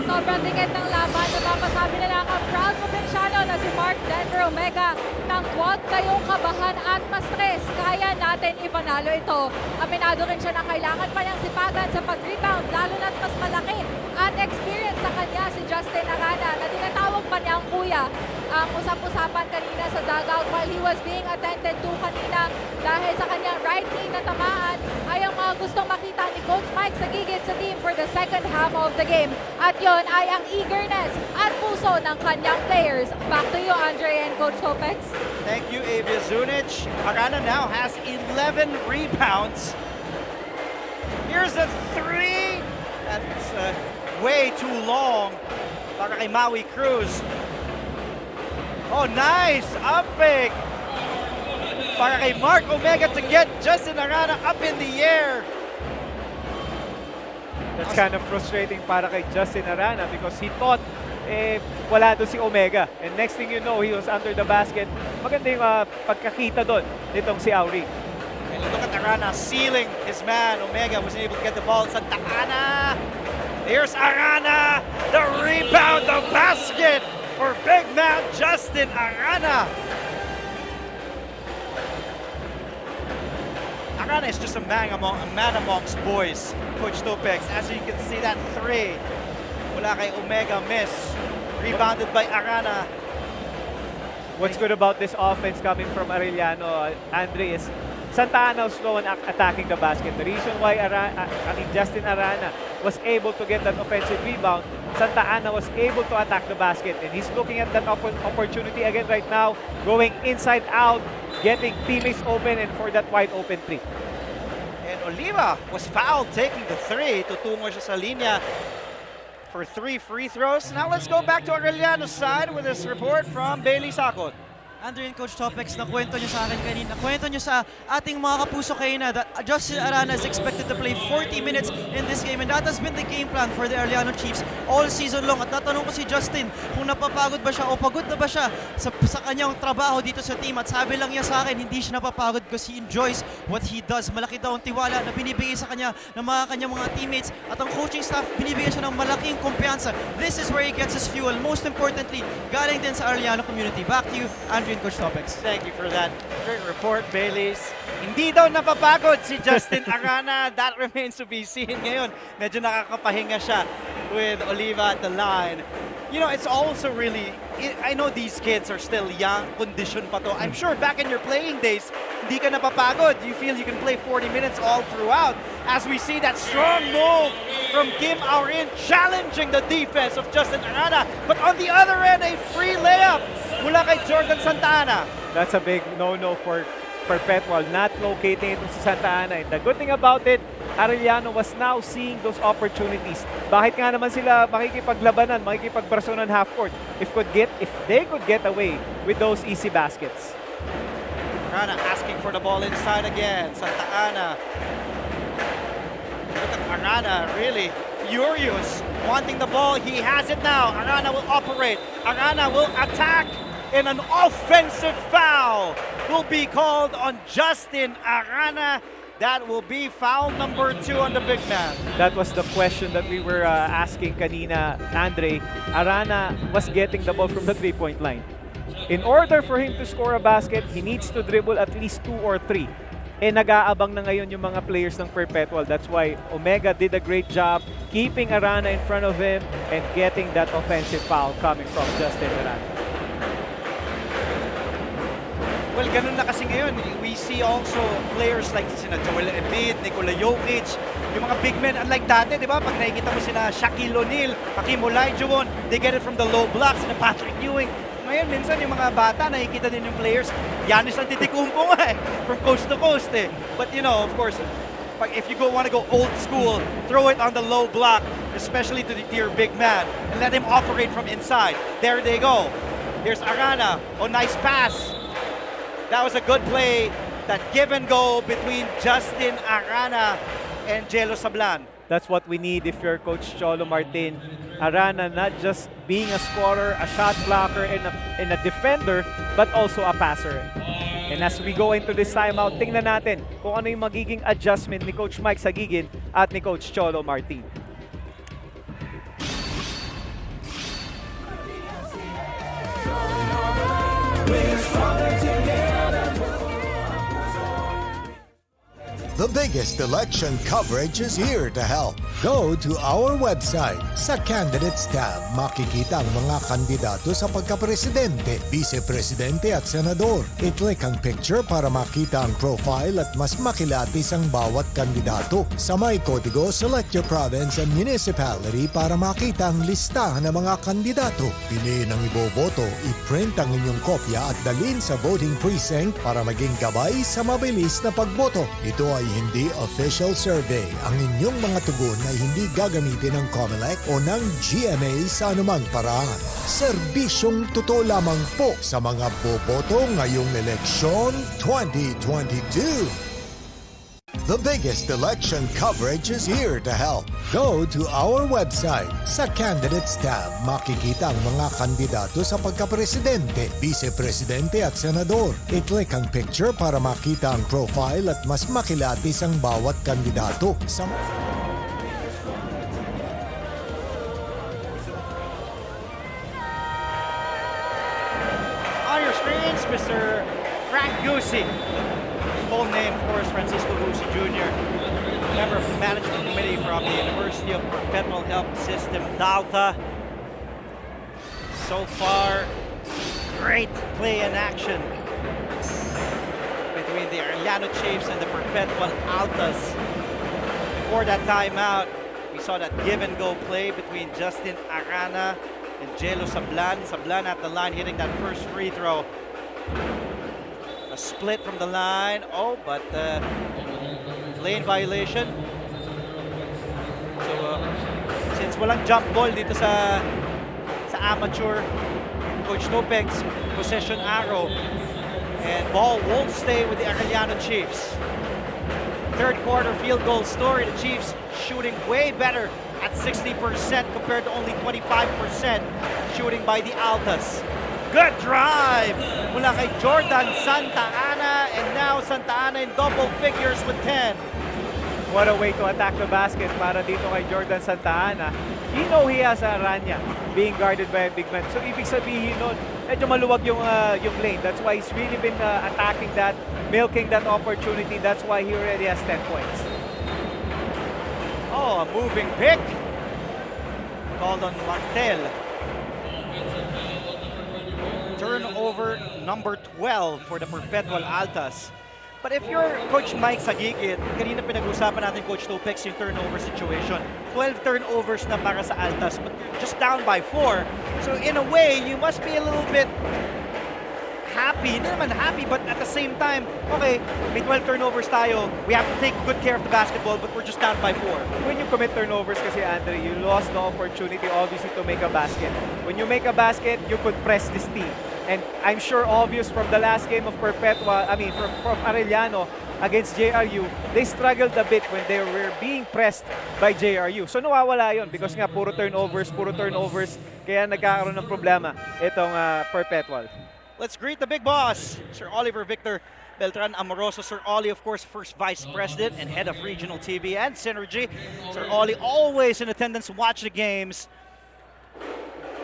Sobrang tingit ng laban. Napapasabi na lang ang proud provinciano na si Mark Denver Omega nang huwag kayong kabahan at ma-stress. Kaya natin ipanalo ito. Aminado rin siya na kailangan pa niyang sipagan sa pag-rebound, lalo na't mas malaki at experience sa kanya si Justin Arana na tinatawag pa niyang kuya. Ang usap-usapan kanina sa dugout while he was being attended to kanina dahil sa kanyang right knee na tamaan ay ang mga gustong makita ni Coach Mike sa gigit sa team for the second half of the game. At yon ay ang eagerness at puso ng kanyang players. Back to you, Andre and Coach Topex. Thank you, Avia Zunic. Arana now has 11 rebounds. Here's a 3. That's way too long para kay Maui Cruz. Oh, nice! Up fake! Para kay Mark Omega to get Justin Arana up in the air. That's kind of frustrating para kay Justin Arana because he thought wala doon si Omega. And next thing you know, he was under the basket. Maganda yung pagkakita doon nitong si Auri. And look at Arana sealing his man. Omega wasn't able to get the ball. Santa Ana! Here's Arana! The rebound, the basket! For big man Justin Arana. Arana is just a man amongst boys, Coach Topex. As you can see, that 3 mula kay Omega miss. Rebounded by Arana. What's good about this offense coming from Arellano, Andre, is Santa Ana was slow on attacking the basket. The reason why Justin Arana was able to get that offensive rebound, Santa Ana was able to attack the basket. And he's looking at that opportunity again right now, going inside out, getting teammates open, and for that wide open 3. And Oliva was fouled taking the 3. Tutungo siya sa linya for 3 free throws. Now let's go back to Arellano's side with this report from Bailey Sakot. Andre and Coach Topex, nakwento nyo sa akin kanina, nakwento nyo sa ating mga kapuso kanina that Justin Arana is expected to play 40 minutes in this game, and that has been the game plan for the Arellano Chiefs all season long. At tatanong ko si Justin kung napapagod ba siya o pagod na ba siya sa kanyang trabaho dito sa team, at sabi lang niya sa akin hindi siya napapagod because he enjoys what he does. Malaki daw ang tiwala na binibigay sa kanya ng kanyang mga teammates, at ang coaching staff binibigyan siya ng malaking kumpiyansa. This is where he gets his fuel. Most importantly, galing din sa Arellano community. Back to you, Andre and Coach Topex. Thank you for that great report, Baileys. Hindi daw napapagod si Justin Arana. That remains to be seen ngayon. Medyo nakakapahinga siya with Oliva at the line. You know, it's also really, I know these kids are still young, condition pa to. I'm sure back in your playing days, hindi ka napapagod. You feel you can play 40 minutes all throughout. As we see that strong move from Kim Aurin challenging the defense of Justin Arana. But on the other end, a free layup mula kay Jordan Santana. That's a big no-no for Perpetual, not locating ito sa Santa Ana. And the good thing about it, Arellano was now seeing those opportunities. Bakit nga naman sila makikipaglabanan, makikipagbarsonan half court if they could get away with those easy baskets. Arana asking for the ball inside again. Santa Ana. Look at Arana really furious, wanting the ball. He has it now. Arana will operate. Arana will attack. And an offensive foul will be called on Justin Arana. That will be foul number 2 on the big man. That was the question that we were asking kanina, Andre. Arana was getting the ball from the three-point line. In order for him to score a basket, he needs to dribble at least 2 or 3. Nag-aabang na ngayon yung mga players ng Perpetual. That's why Omega did a great job keeping Arana in front of him and getting that offensive foul coming from Justin Arana. Well, ganun na kasi ngayon. We see also players like sina Joel Embiid, Nikola Jokic, yung mga big men. Unlike dati, di ba? Pag nakikita mo sina Shaquille O'Neal, Hakeem Olajuwon, they get it from the low blocks, sina Patrick Ewing. Ngayon, minsan yung mga bata, nakikita din yung players, Giannis Antetokounmpo nga from coast to coast eh. But you know, of course, if you want to go old school, throw it on the low block, especially to your big man, and let him operate from inside. There they go. Here's Arana. Oh, nice pass. That was a good play. That give and go between Justin Arana and Jello Sablan. That's what we need if you're Coach Cholo Martin. Arana not just being a scorer, a shot blocker, and a defender, but also a passer. And as we go into this timeout, tingnan natin kung ano yung magiging adjustment ni Coach Mike Sagigin at ni Coach Cholo Martin. The biggest election coverage is here to help. Go to our website. Sa Candidates tab, makikita ang mga kandidato sa pagkapresidente, vice-presidente at senador. I-click ang picture para makita ang profile at mas makilatis ang bawat kandidato. Sa may kodigo, select your province and municipality para makita ang listahan ng mga kandidato. Piliin ang iboboto, i-print ang inyong kopya at dalhin sa voting precinct para maging gabay sa mabilis na pagboto. Ito ay hindi official survey. Ang inyong mga tugon ay hindi gagamitin ng COMELEC o ng GMA sa anumang paraan. Serbisyong totoo lamang po sa mga boboto ngayong eleksyon 2022. The biggest election coverage is here to help. Go to our website. Sa Candidates tab, makikita ang mga kandidato sa pagkapresidente, vice-presidente at senador. I-click ang picture para makita ang profile at mas makilatis ang bawat kandidato. On your screens, Mr. Frank Gusi. Full name, of course, Francisco Gusi Jr., member of the management committee from the University of Perpetual Health System, Altas. So far, great play in action between the Arellano Chiefs and the Perpetual Altas. Before that timeout, we saw that give and go play between Justin Arana and Jello Sablan. Sablan at the line hitting that first free throw. A split from the line. Oh, but lane violation. So, since walang jump ball dito sa amateur, Coach Topex, possession arrow. And ball won't stay with the Arellano Chiefs. Third quarter field goal story. The Chiefs shooting way better at 60% compared to only 25% shooting by the Altas. Good drive mula kay Jordan Santa Ana, and now Santa Ana in double figures with 10. What a way to attack the basket para dito kay Jordan Santa Ana. You know he has Arana being guarded by a big man. So ibig sabihin nun, medyo maluwag yung lane. That's why he's really been attacking that, milking that opportunity. That's why he already has 10 points. Oh, a moving pick. Called on Martel. Turnover number 12 for the Perpetual Altas. But if you're Coach Mike Sagigit, kanina pinag-usapan natin Coach Topex yung turnover situation. 12 turnovers na para sa Altas, but you're just down by 4. So in a way, you must be a little bit happy. Hindi naman happy, but at the same time, okay, may 12 turnovers tayo. We have to take good care of the basketball, but we're just down by 4. When you commit turnovers kasi, Andre, you lost the opportunity, obviously, to make a basket. When you make a basket, you could press this team. And I'm sure obvious from the last game of from Arellano against JRU, they struggled a bit when they were being pressed by JRU. So nawawala yun because nga puro turnovers, kaya nagkakaroon ng problema itong Perpetual. Let's greet the big boss, Sir Oliver Victor Beltran Amoroso. Sir Oli, of course, first Vice President and Head of Regional TV and Synergy. Sir Oli always in attendance to watch the games.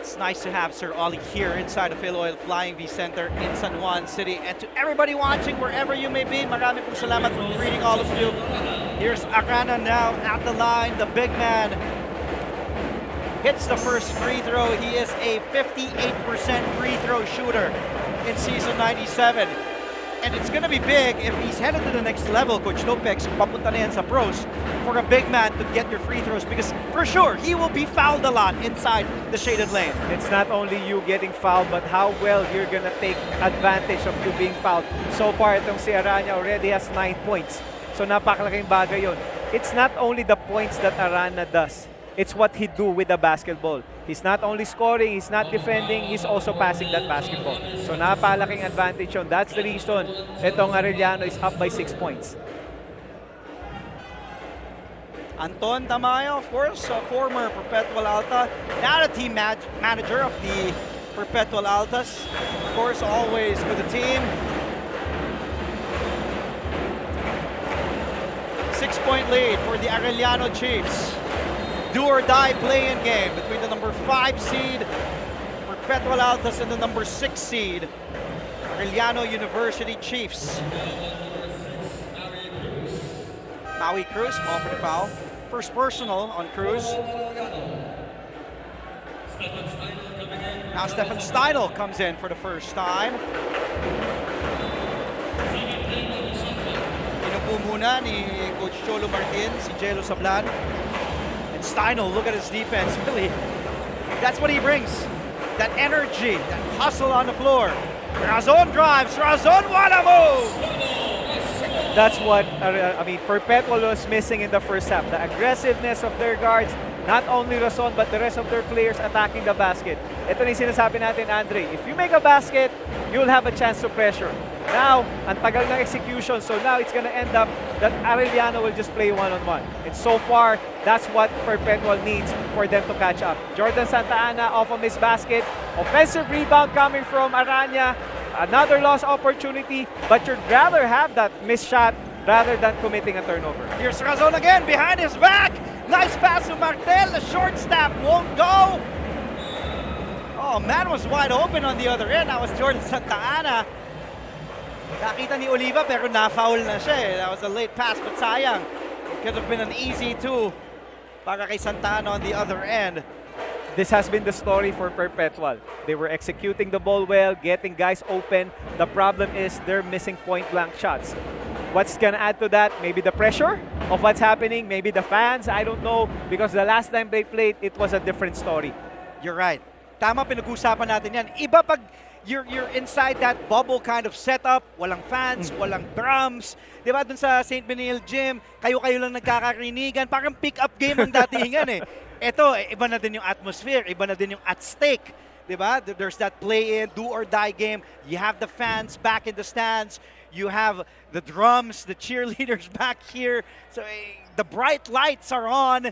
It's nice to have Sir Oli here inside the Philoil Flying V Center in San Juan City. And to everybody watching, wherever you may be, marami pong salamat for greeting all of you. Here's Arana now at the line, the big man. Hits the first free throw. He is a 58% free throw shooter in season 97. And it's going to be big if he's headed to the next level, Coach Topex, papunta na yan sa pros, for a big man to get your free throws because for sure, he will be fouled a lot inside the shaded lane. It's not only you getting fouled, but how well you're going to take advantage of you being fouled. So far, itong si Arana already has 9 points. So napakalaking bagay yun. It's not only the points that Arana does. It's what he do with the basketball. He's not only scoring, he's not defending, he's also passing that basketball. So napalaking advantage yun. That's the reason itong Arellano is up by 6 points. Anton Tamayo, of course, former Perpetual Alta, now the team manager of the Perpetual Altas. Of course, always with the team. 6-point lead for the Arellano Chiefs. Do or die play-in game between the number 5 seed Perpetual Altas and the number 6 seed Arellano University Chiefs. Maui Cruz, call for the foul. First personal on Cruz. Now Stefan Steinel comes in for the first time. Inupo muna ni Coach Cholo Martin, si Jelo Sablan. Steinel, look at his defense, really. That's what he brings. That energy, that hustle on the floor. Razon drives, Razon, what a move! That's what, Perpetual was missing in the first half. The aggressiveness of their guards, not only Razon, but the rest of their players attacking the basket. Ito na yung sinasabi natin, Andre. If you make a basket, you'll have a chance to pressure. Now, ang tagal ng execution, so now it's gonna end up that Arellano will just play one-on-one. And so far, that's what Perpetual needs for them to catch up. Jordan Santa Ana off a missed basket. Offensive rebound coming from Aranya. Another lost opportunity, but you'd rather have that missed shot rather than committing a turnover. Here's Razon again, behind his back. Nice pass to Martel, the short step won't go. Oh, man was wide open on the other end. That was Jordan Santa Ana. Nakita ni Oliva pero na-foul na siya eh. That was a late pass but sayang. It could have been an easy 2 para kay Santa Ana on the other end. This has been the story for Perpetual. They were executing the ball well, getting guys open. The problem is they're missing point-blank shots. What's gonna add to that? Maybe the pressure of what's happening, maybe the fans, I don't know. Because the last time they played, it was a different story. You're right. Tama, pinag-usapan natin yan. Iba pag you're inside that bubble kind of setup, walang fans, walang drums. Di ba dun sa St. Benil Gym, kayo-kayo lang nagkakarinigan. Parang pick-up game ang datingan eh. Ito, iba na din yung atmosphere, iba na din yung at stake. Di ba? There's that play-in, do-or-die game. You have the fans back in the stands. You have the drums, the cheerleaders back here. So the bright lights are on.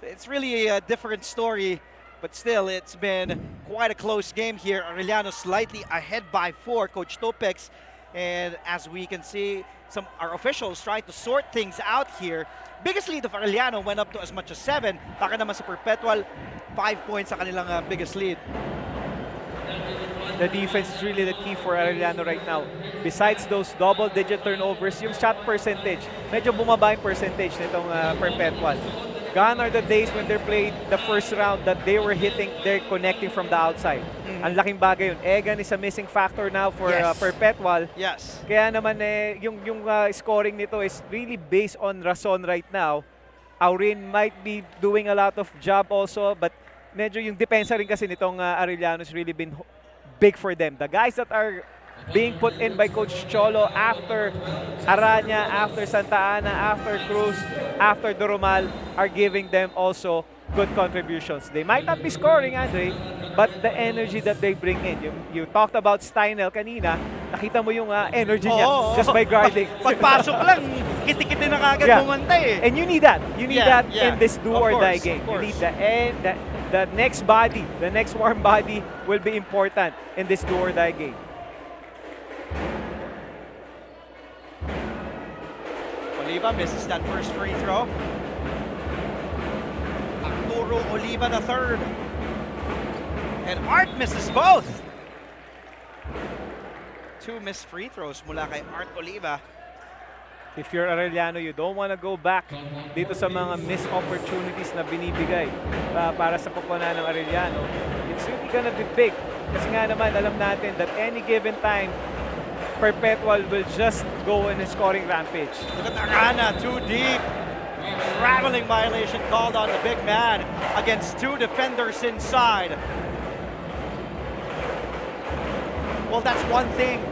It's really a different story. But still, it's been quite a close game here. Arellano slightly ahead by 4, Coach Topex. And as we can see, our officials trying to sort things out here. Biggest lead of Arellano went up to as much as 7. Para naman sa Perpetual, 5 points sa kanilang biggest lead. The defense is really the key for Arellano right now. Besides those double-digit turnovers, yung shot percentage, medyo bumaba yung percentage nitong Perpetual. Gone are the days when they played the first round that they were hitting, they're connecting from the outside. Ang laking bagay yun. Egan is a missing factor now for Perpetual. Yes. Kaya naman yung scoring nito is really based on Razon right now. Aurin might be doing a lot of job also, but medyo yung depensa rin kasi nitong Arellano has really been big for them. The guys that are being put in by Coach Cholo after Aranya, after Santa Ana, after Cruz, after Durumal are giving them also good contributions. They might not be scoring, Andre, but the energy that they bring in. You talked about Steinel kanina, nakita mo yung energy niya just by guarding. Pagpasok lang, kiti-kiti na kagad bumantay eh. And you need that. You need that in this do-or-die game. You need the next body, the next warm body will be important in this do-or-die game. Oliva misses that first free throw. Arturo Oliva the third. And Art misses both. 2 missed free throws mula kay Art Oliva. If you're Arellano, you don't want to go back dito sa mga missed opportunities na binibigay para sa pupunan ng Arellano. It's really gonna be big. Kasi nga naman, alam natin that any given time, Perpetual will just go in a scoring rampage. Look at Arana, too deep. Traveling violation called on the big man against 2 defenders inside. Well, that's one thing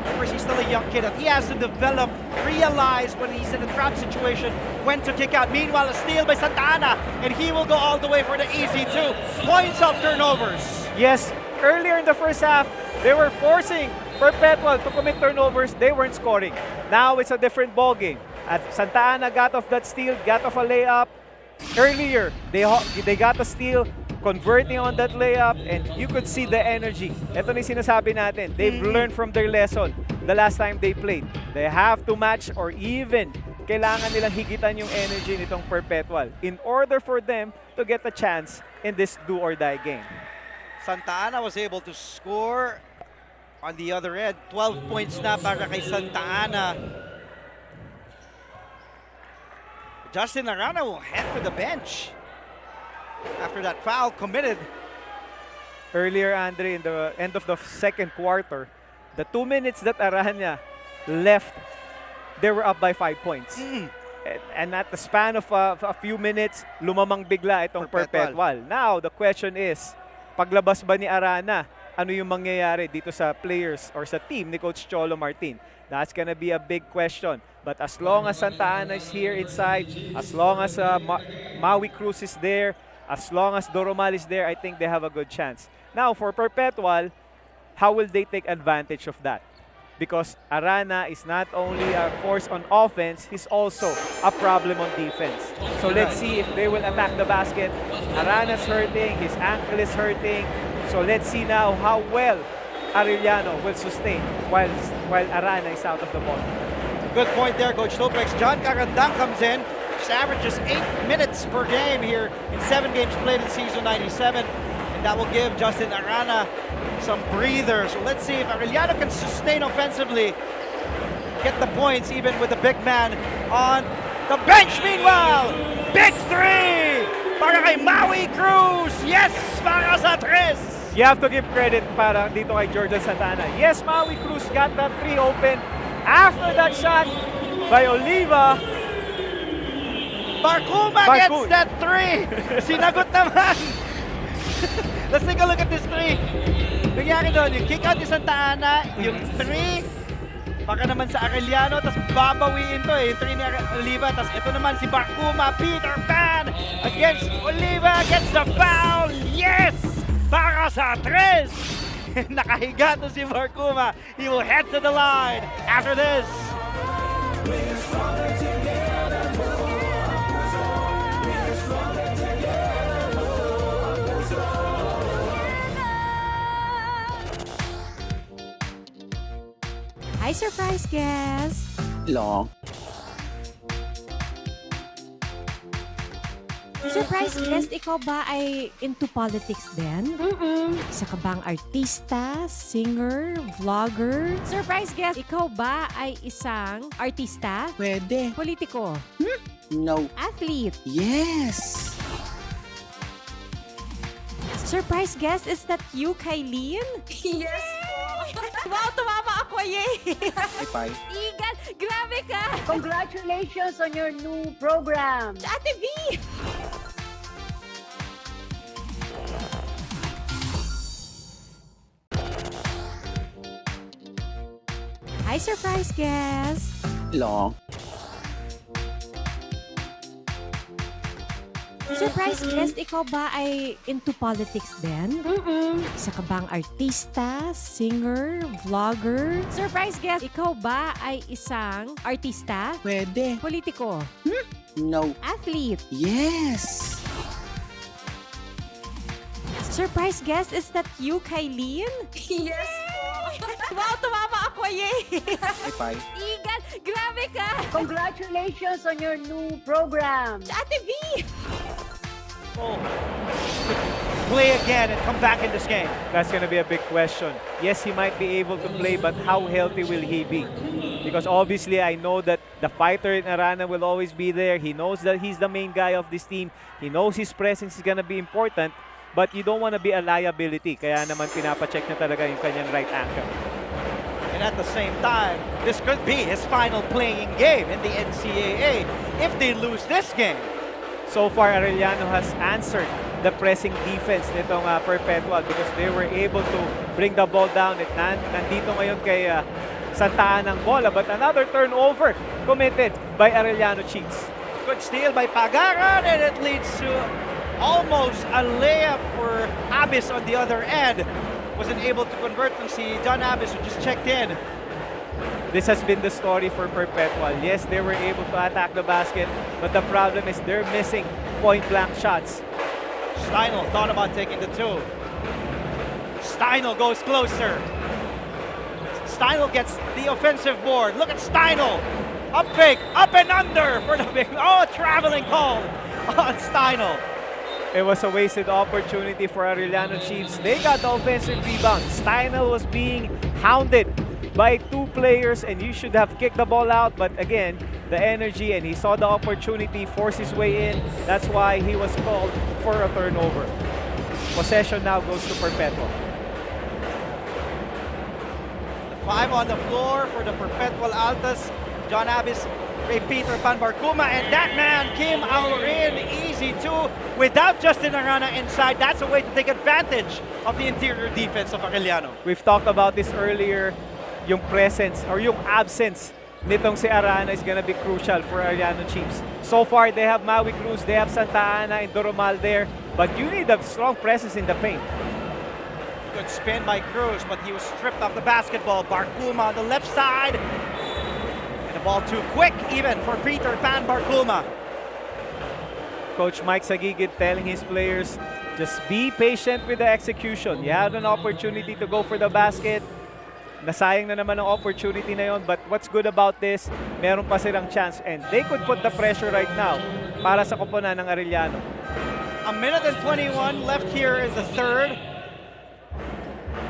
Of course, he's still a young kid. He has to develop, realize when he's in a trap situation, when to kick out. Meanwhile, a steal by Santa Ana, and he will go all the way for the easy 2 points off turnovers. Yes, earlier in the first half, they were forcing Perpetual to commit turnovers. They weren't scoring. Now it's a different ball game. At Santa Ana got off that steal, got off a layup. Earlier, they got a steal, converting on that layup, and you could see the energy. Ito na yung sinasabi natin. They've learned from their lesson the last time they played. They have to match or even kailangan nilang higitan yung energy nitong Perpetual in order for them to get a chance in this do-or-die game. Santa Ana was able to score on the other end. 12 points na para kay Santa Ana. Justin Arana will head to the bench after that foul committed. Earlier, Andre, in the end of the second quarter, the 2 minutes that Arana left, they were up by 5 points. And at the span of a few minutes, lumamang bigla itong Perpetual. Now, the question is, paglabas ba ni Arana, ano yung mangyayari dito sa players or sa team ni Coach Cholo Martin? That's gonna be a big question. But as long as Santa Ana is here inside, as long as Maui Cruz is there, as long as Doromal is there, I think they have a good chance. Now, for Perpetual, how will they take advantage of that? Because Arana is not only a force on offense, he's also a problem on defense. So let's see if they will attack the basket. Arana's hurting, his ankle is hurting. So let's see now how well Arellano will sustain while Arana is out of the ball. Good point there, Coach Lopez. John Carandang comes in. Just averages 8 minutes per game here in 7 games played in season 97. And that will give Justin Arana some breather. So let's see if Arellano can sustain offensively, get the points even with the big man on the bench. Meanwhile, big 3 para kay Maui Cruz. Yes, para sa 3. You have to give credit para dito kay Jordan Santana. Yes, Maui Cruz got that 3 open. After that shot by Oliva, Barkuma gets that 3. Sinagot naman. Let's take a look at this 3. Nangyari doon, yung kick out ni Santa Ana, yung 3, baka naman sa Arellano, tapos babawiin to eh, yung 3 ni Oliva, tapos ito naman si Barkuma, Peter Pan against Oliva, gets the foul, yes! Para sa 3! Nakahiga to si Barkuma, he will head to the line after this. Hi, surprise guest! Long. Surprise guest, ikaw ba ay into politics din? Isa ka bang artista, singer, vlogger? Surprise guest, ikaw ba ay isang artista? Pwede. Politiko? No. Athlete? Yes. Surprise guest, is that you, Kylene? Yes po. Wow, tumama ako, yay! High five. Igan, grabe ka! Congratulations on your new program. Ate V! Hi, surprise guest! Long. Surprise guest, ikaw ba ay into politics din? Isa ka bang artista, singer, vlogger? Surprise guest, ikaw ba ay isang artista? Pwede. Politiko? No. Athlete? Yes. Surprise guest, is that you, Kylene? Yes po. Wow, tumama ako, yay! High five. Igan, grabe ka! Congratulations on your new program. Ate V! Play again and come back in this game. that's going to be a big question. Yes, he might be able to play, but how healthy will he be? Because obviously, I know that the fighter in Arana will always be there. He knows that he's the main guy of this team. He knows his presence is going to be important, but you don't want to be a liability. Kaya naman pinapacheck na talaga yung kanyang right ankle. And at the same time, this could be his final playing game in the NCAA if they lose this game. So far, Arellano has answered the pressing defense nitong Perpetual because they were able to bring the ball down. At nandito ngayon kay Santa Anang bola, but another turnover committed by Arellano Chiefs. Good steal by Pagaran, and it leads to almost a layup for Abis on the other end. Wasn't able to convert them. See John Abis, who just checked in. This has been the story for Perpetual. Yes, they were able to attack the basket, but the problem is they're missing point-blank shots. Steinel thought about taking the two. Steinel goes closer. Steinel gets the offensive board. Look at Steinel. Up big, up and under for the big. Oh, traveling call on Steinel. It was a wasted opportunity for Arellano Chiefs. They got the offensive rebound. Steinel was being hounded by two players, and you should have kicked the ball out. But again, the energy, and he saw the opportunity, forced his way in. That's why he was called for a turnover. Possession now goes to Perpetual. 5 on the floor for the Perpetual Altas. John Abis, Ray Peter Panbarcuma, and that man, Kim Aurin, easy too, without Justin Arana inside. That's a way to take advantage of the interior defense of Arellano. We've talked about this earlier. Yung presence or yung absence nitong si Arana is gonna be crucial for Arellano Chiefs. So far, they have Maui Cruz, they have Santa Ana and Doromal there, but you need a strong presence in the paint. Good spin by Cruz, but he was stripped off the basketball. Barcuma on the left side. And the ball too quick even for Peter Pan Barcuma. Coach Mike Sagigid telling his players, just be patient with the execution. You had an opportunity to go for the basket. Nasayang na naman ang opportunity na yon, but what's good about this, meron pa silang chance and they could put the pressure right now para sa koponan ng Arellano. A minute and 21 left here in the third.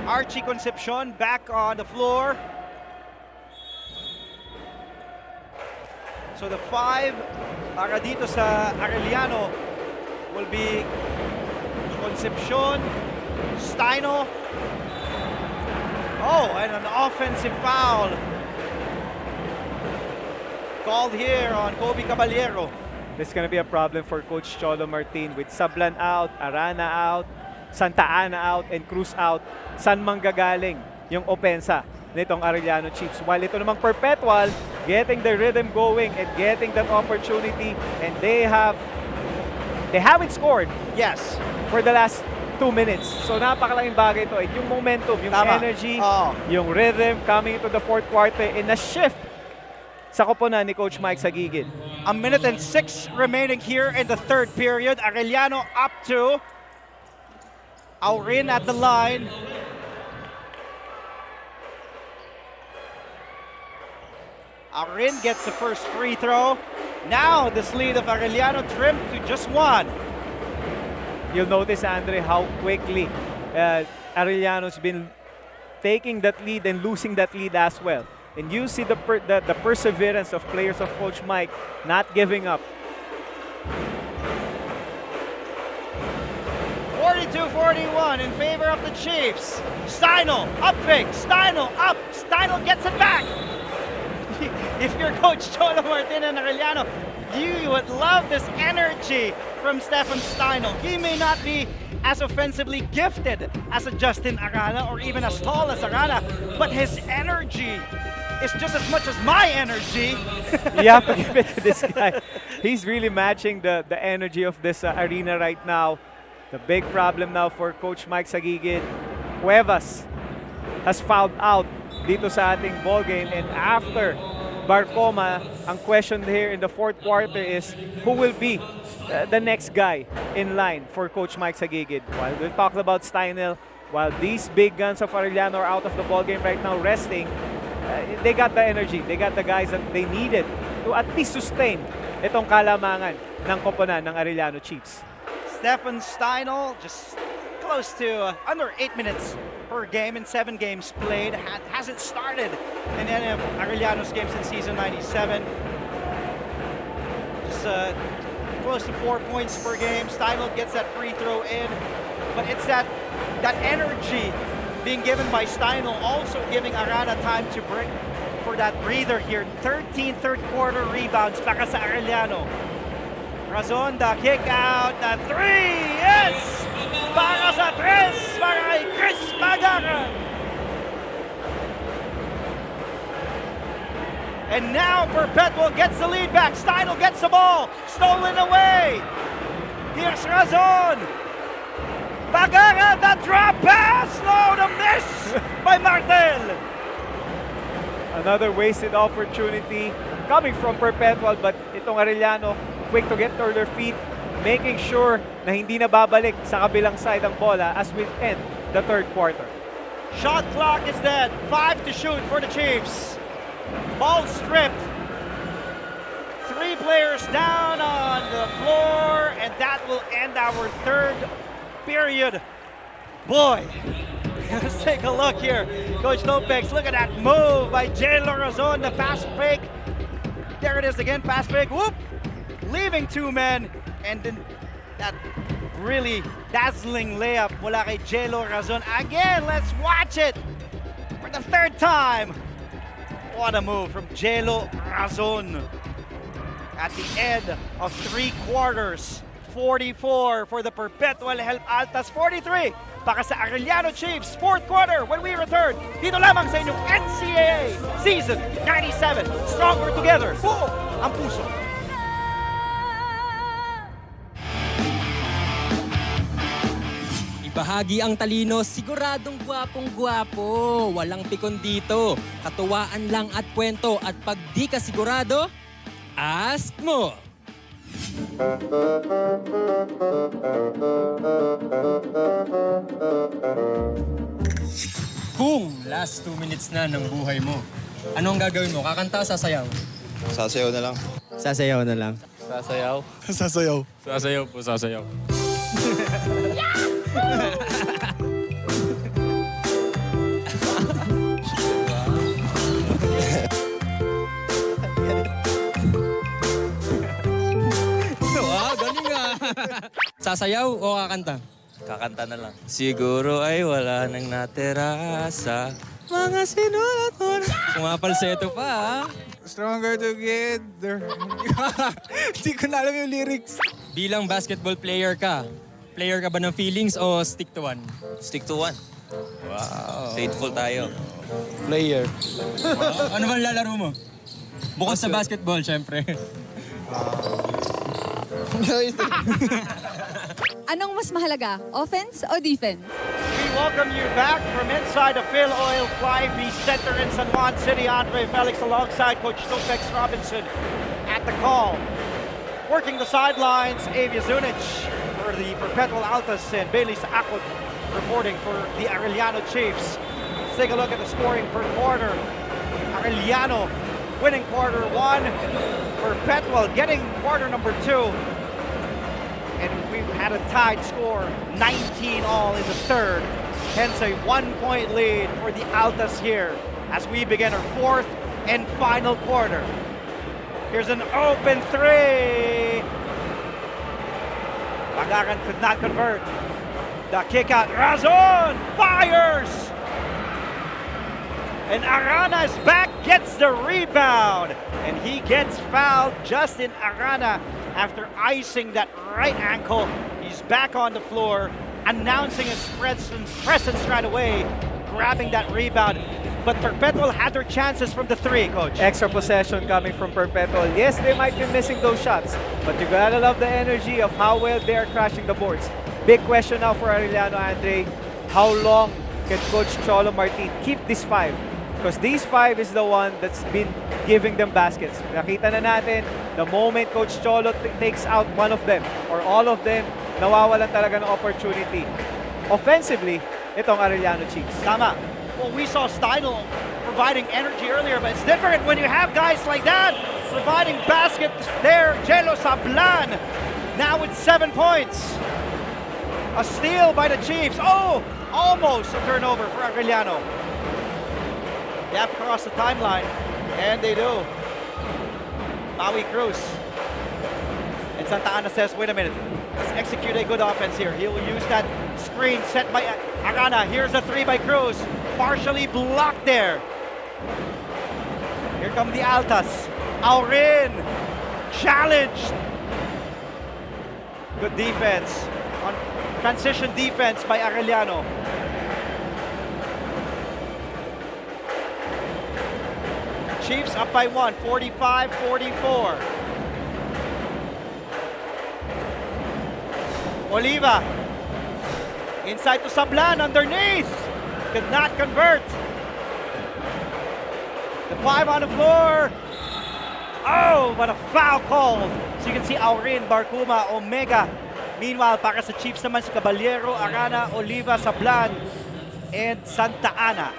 Archie Concepcion back on the floor. So the 5 para dito sa Arellano will be Concepcion, Steinel. Oh, and an offensive foul called here on Kobe Caballero. This is going to be a problem for Coach Cholo Martin with Sablan out, Arana out, Santa Ana out, and Cruz out. San manggagaling yung opensa nitong Arellano Chiefs? While ito namang Perpetual, getting the rhythm going and getting that opportunity, and they haven't scored. Yes. For the last 2 minutes. So napakalaking bagay ito. Yung momentum, yung energy, yung rhythm coming into the fourth quarter in a shift sa koponan ni Coach Mike Sagigid. A minute and 6 remaining here in the third period. Arellano up to Aurin at the line. Aurin gets the first free throw. Now this lead of Arellano trimmed to just 1. You'll notice, Andre, how quickly Arellano's been taking that lead and losing that lead as well. And you see the perseverance of players of Coach Mike not giving up. 42-41 in favor of the Chiefs. Steinel, up big, Steinel, up, Steinel gets it back. If you're Coach Cholo Martin and Arellano, you would love this energy from Stefan Steinel. He may not be as offensively gifted as a Justin Arana or even as tall as Arana, but his energy is just as much as my energy. You have to give it to this guy. He's really matching the energy of this arena right now. The big problem now for Coach Mike Sagigid, Cuevas has fouled out dito sa ating ball game, and after Barcoma, ang question here in the fourth quarter is who will be the next guy in line for Coach Mike Sagigid. While we talked about Steinel, while these big guns of Arellano are out of the ball game right now resting, they got the energy, they got the guys that they needed to at least sustain itong kalamangan ng koponan ng Arellano Chiefs. Stefan Steinel just close to under 8 minutes per game in 7 games played. Hasn't started in any of Arellano's games in season 97. Just close to 4 points per game. Steinel gets that free throw in, but it's that energy being given by Steinel, also giving Arana time to break for that breather here. 13 third quarter rebounds para sa Arellano. Razonda, kick out, the 3, yes! Para sa 3, para kay Chris Pagaran. And now Perpetual gets the lead back. Steidl gets the ball. Stolen away. Here's Razon. Bagara, the drop pass. No, the miss by Martel. Another wasted opportunity coming from Perpetual, but itong Arellano quick to get to their feet, making sure na hindi na babalik sa kabilang side ang bola as we end the third quarter. Shot clock is dead. 5 to shoot for the Chiefs. Ball stripped. 3 players down on the floor, and that will end our third period. Boy, let's take a look here. Coach Topex, look at that move by Jay Lorazon, the fast fake. There it is again, fast fake. Whoop! Leaving 2 men, and then that really dazzling layup mula kay Jelo Razon. Again, let's watch it for the 3rd time. What a move from Jelo Razon. At the end of 3 quarters, 44 for the Perpetual Help Altas, 43 para sa Arellano Chiefs. 4th quarter when we return. Dito lamang sa inyong NCAA Season 97. Stronger together. Buo ang puso. Bahagi ang talino, siguradong gwapong-gwapo. Walang pikon dito. Katuwaan lang at kwento. At pag di ka sigurado, ask mo! Kung last 2 minutes na ng buhay mo, anong gagawin mo? Kakanta o sasayaw? Sasayaw na lang. Sasayaw na lang. Sasayaw? Sasayaw. Sasayaw po, sasayaw. Sasayaw o kakanta? Kakanta na lang. Siguro ay wala nang natira sa mga sinulat mo na. Sumapalseto pa, ha? Stronger together. Hindi ko na alam yung lyrics. Bilang basketball player ka ba ng feelings o stick to one? Stick to one. Wow. Faithful tayo. Player. Wow. Ano bang lalaro mo? Bukod sa basketball, syempre. Anong mas mahalaga, offense o defense? We welcome you back from inside the Phil Oil Fly-B Center in San Juan City. Andre Felix alongside Coach Topex Robinson at the call. Working the sidelines, Avia Zunic for the Perpetual Altas and Bailey Saakot reporting for the Arellano Chiefs. Let's take a look at the scoring per quarter. Arellano winning quarter 1. Perpetual getting quarter number 2. And we've had a tied score, 19 all in the 3rd. Hence a 1-point lead for the Altas here as we begin our 4th and final quarter. Here's an open 3. Pagaran could not convert. The kick out, Razon fires! And Arana is back, gets the rebound. And he gets fouled, Justin Arana, after icing that right ankle. He's back on the floor, announcing his presence right away, grabbing that rebound. But Perpetual had their chances from the 3, Coach. Extra possession coming from Perpetual. Yes, they might be missing those shots, but you gotta love the energy of how well they are crashing the boards. Big question now for Arellano, Andre. How long can Coach Cholo Martin keep this 5? Because these 5 is the one that's been giving them baskets. Nakita na natin, the moment Coach Cholo takes out one of them or all of them, nawawalan talaga ng opportunity. Offensively, itong Arellano Chiefs. Tama. Well, we saw Steidl providing energy earlier, but it's different when you have guys like that providing baskets there. Jelo Sablan now with 7 points. A steal by the Chiefs. Oh, almost a turnover for Arellano. Gap across the timeline, and they do. Maui Cruz. And Santa Ana says, wait a minute, let's execute a good offense here. He will use that screen set by Arana. Here's a 3 by Cruz, partially blocked there. Here come the Altas. Aurin, challenged. Good defense, on transition defense by Arellano. Chiefs up by 1, 45-44. Oliva. Inside to Sablan, underneath. Could not convert. The 5 on the floor. Oh, but a foul called. So you can see Aurin, Barcuma, Omega. Meanwhile, para sa Chiefs naman si Caballero, Arana, Oliva, Sablan, and Santa Ana.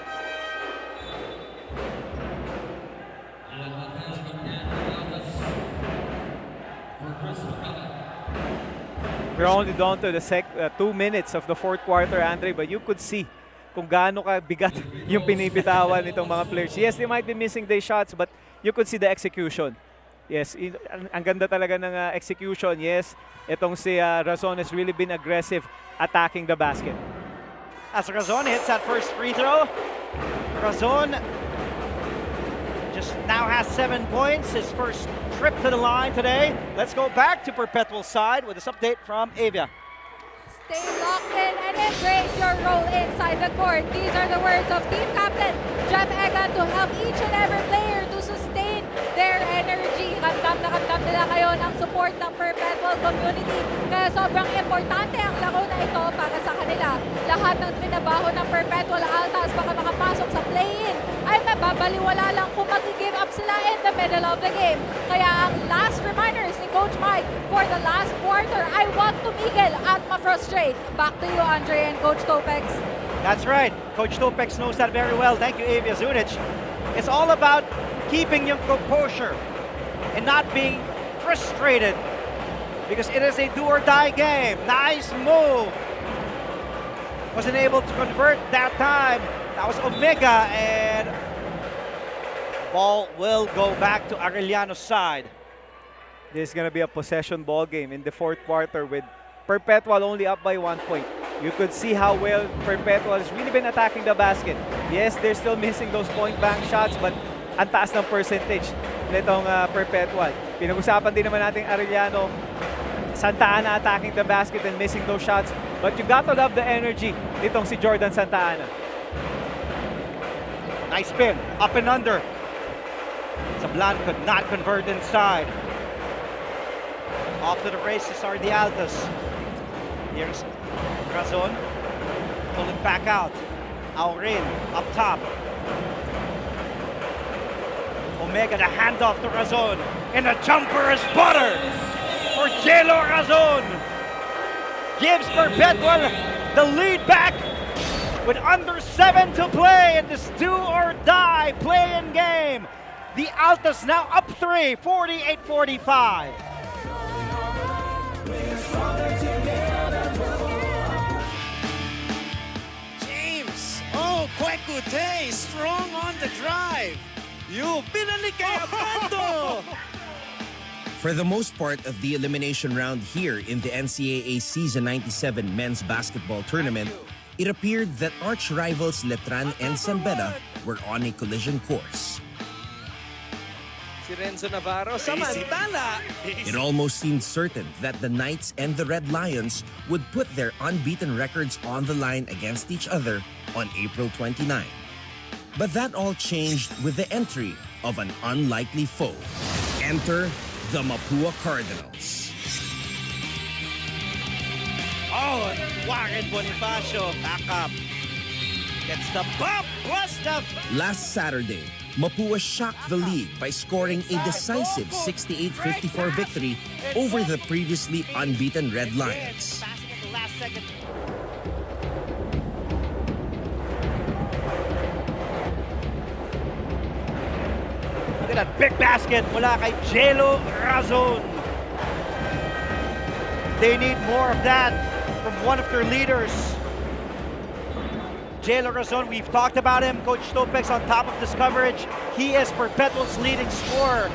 We're only down to the 2 minutes of the fourth quarter, Andre, but you could see kung gaano ka bigat yung pinipitawan nitong mga players. Yes, they might be missing their shots, but you could see the execution. Yes, ang ganda talaga ng execution. Yes, itong si Razon has really been aggressive attacking the basket. As Razon hits that first free throw, Razon just now has 7 points, his first trip to the line today. Let's go back to Perpetual side with this update from Avia. Stay locked in and embrace your role inside the court. These are the words of team captain Jeff Egan to help each and every player to sustain their energy. Kamdam na kamdam nila kayo ng support ng Perpetual community. Kaya sobrang importante ang laro na ito para sa kanila. Lahat ng trinabaho ng Perpetual Altas baka makapasok sa play-in ay mababaliwala lang kung mag-give up sila in the middle of the game. Kaya ang last reminders ni Coach Mike for the last quarter ay wag tumigil at ma-frustrate. Back to you, Andre and Coach Topex. That's right. Coach Topex knows that very well. Thank you, Avia Zunic. It's all about keeping your composure and not being frustrated because it is a do-or-die game. Nice move. Wasn't able to convert that time. That was Omega, and ball will go back to Arellano's side. This is going to be a possession ball game in the fourth quarter with Perpetual only up by 1 point. You could see how well Perpetual has really been attacking the basket. Yes, they're still missing those point blank shots, but ang taas ng percentage nitong Perpetual. Pinag-usapan din naman natin Arellano, Santa Ana attacking the basket and missing those shots. But you got to love the energy nitong si Jordan Santa Ana. Nice spin, up and under. Sablan could not convert inside. Off to the races are the Altas. Here's Razon, pull it back out. Aurin up top. Omega the handoff to Razon, and the jumper is butter for Jelo Razon. Gives Perpetual the lead back with under 7 to play in this do-or-die play-in game. The Altas now up 3, 48-45. James, oh, Kwekute, strong on the drive. You pinalik kay Abando. For the most part of the elimination round here in the NCAA Season 97 Men's Basketball Tournament, it appeared that arch rivals Letran and Sambeda were on a collision course. Si Renzo Navarro, samantala. It almost seemed certain that the Knights and the Red Lions would put their unbeaten records on the line against each other on April 29. But that all changed with the entry of an unlikely foe. Enter the Mapua Cardinals. Oh, Warren Bonifacio back up. Gets the bump, Gustav. Last Saturday, Mapua shocked the league by scoring a decisive 68-54 victory over the previously unbeaten Red Lions. Look at that big basket mula kay Jelo Razon. They need more of that from one of their leaders. Jelo Razon, we've talked about him. Coach Topex on top of this coverage. He is Perpetual's leading scorer.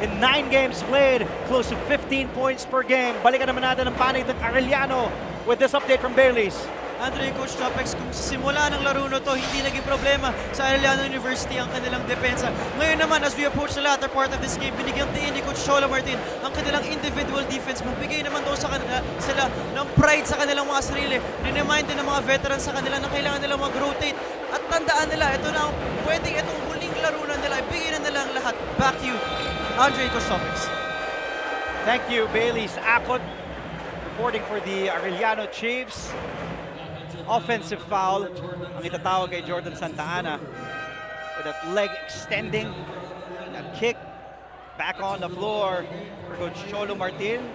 In 9 games played, close to 15 points per game. Balikan naman natin ang panig ng Arellano with this update from Bailey's. Andre, Coach Topex, kung sa simula ng laro na to, hindi naging problema sa Arellano University ang kanilang depensa. Ngayon naman, as we approach the latter part of this game, binigyang tiin ni Coach Cholo Martin ang kanilang individual defense. Magbigay naman daw sa kanila sila ng pride sa kanilang mga sarili. Remind din ng mga veterans sa kanila na kailangan nila mag-rotate. At tandaan nila, ito na ang pwedeng itong huling laro na nila, ibigay na nila ang lahat. Back to you, Andre Costopics. Thank you, Bailey's Akot, reporting for the Arellano Chiefs. Offensive foul ang itatawag kay Jordan Santa Ana with that leg extending, that kick back on the floor for Coach Cholo Martin,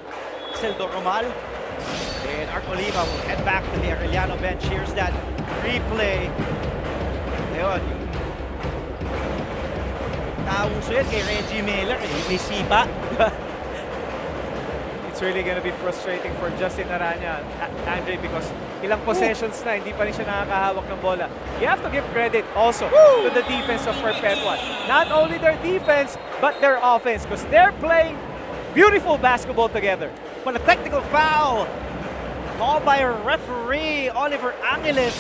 Sildo Romal, and Art Oliva will head back to the Arellano bench. Here's that replay. Ayun, nauso yan kay Reggie Miller, may sipa. It's really gonna be frustrating for Justin Arana, Andre, because ilang possessions na, hindi pa rin siya nakakahawak ng bola. You have to give credit also to the defense of Perpetual. Not only their defense, but their offense, because they're playing beautiful basketball together. But a technical foul called by a referee, Oliver Angeles.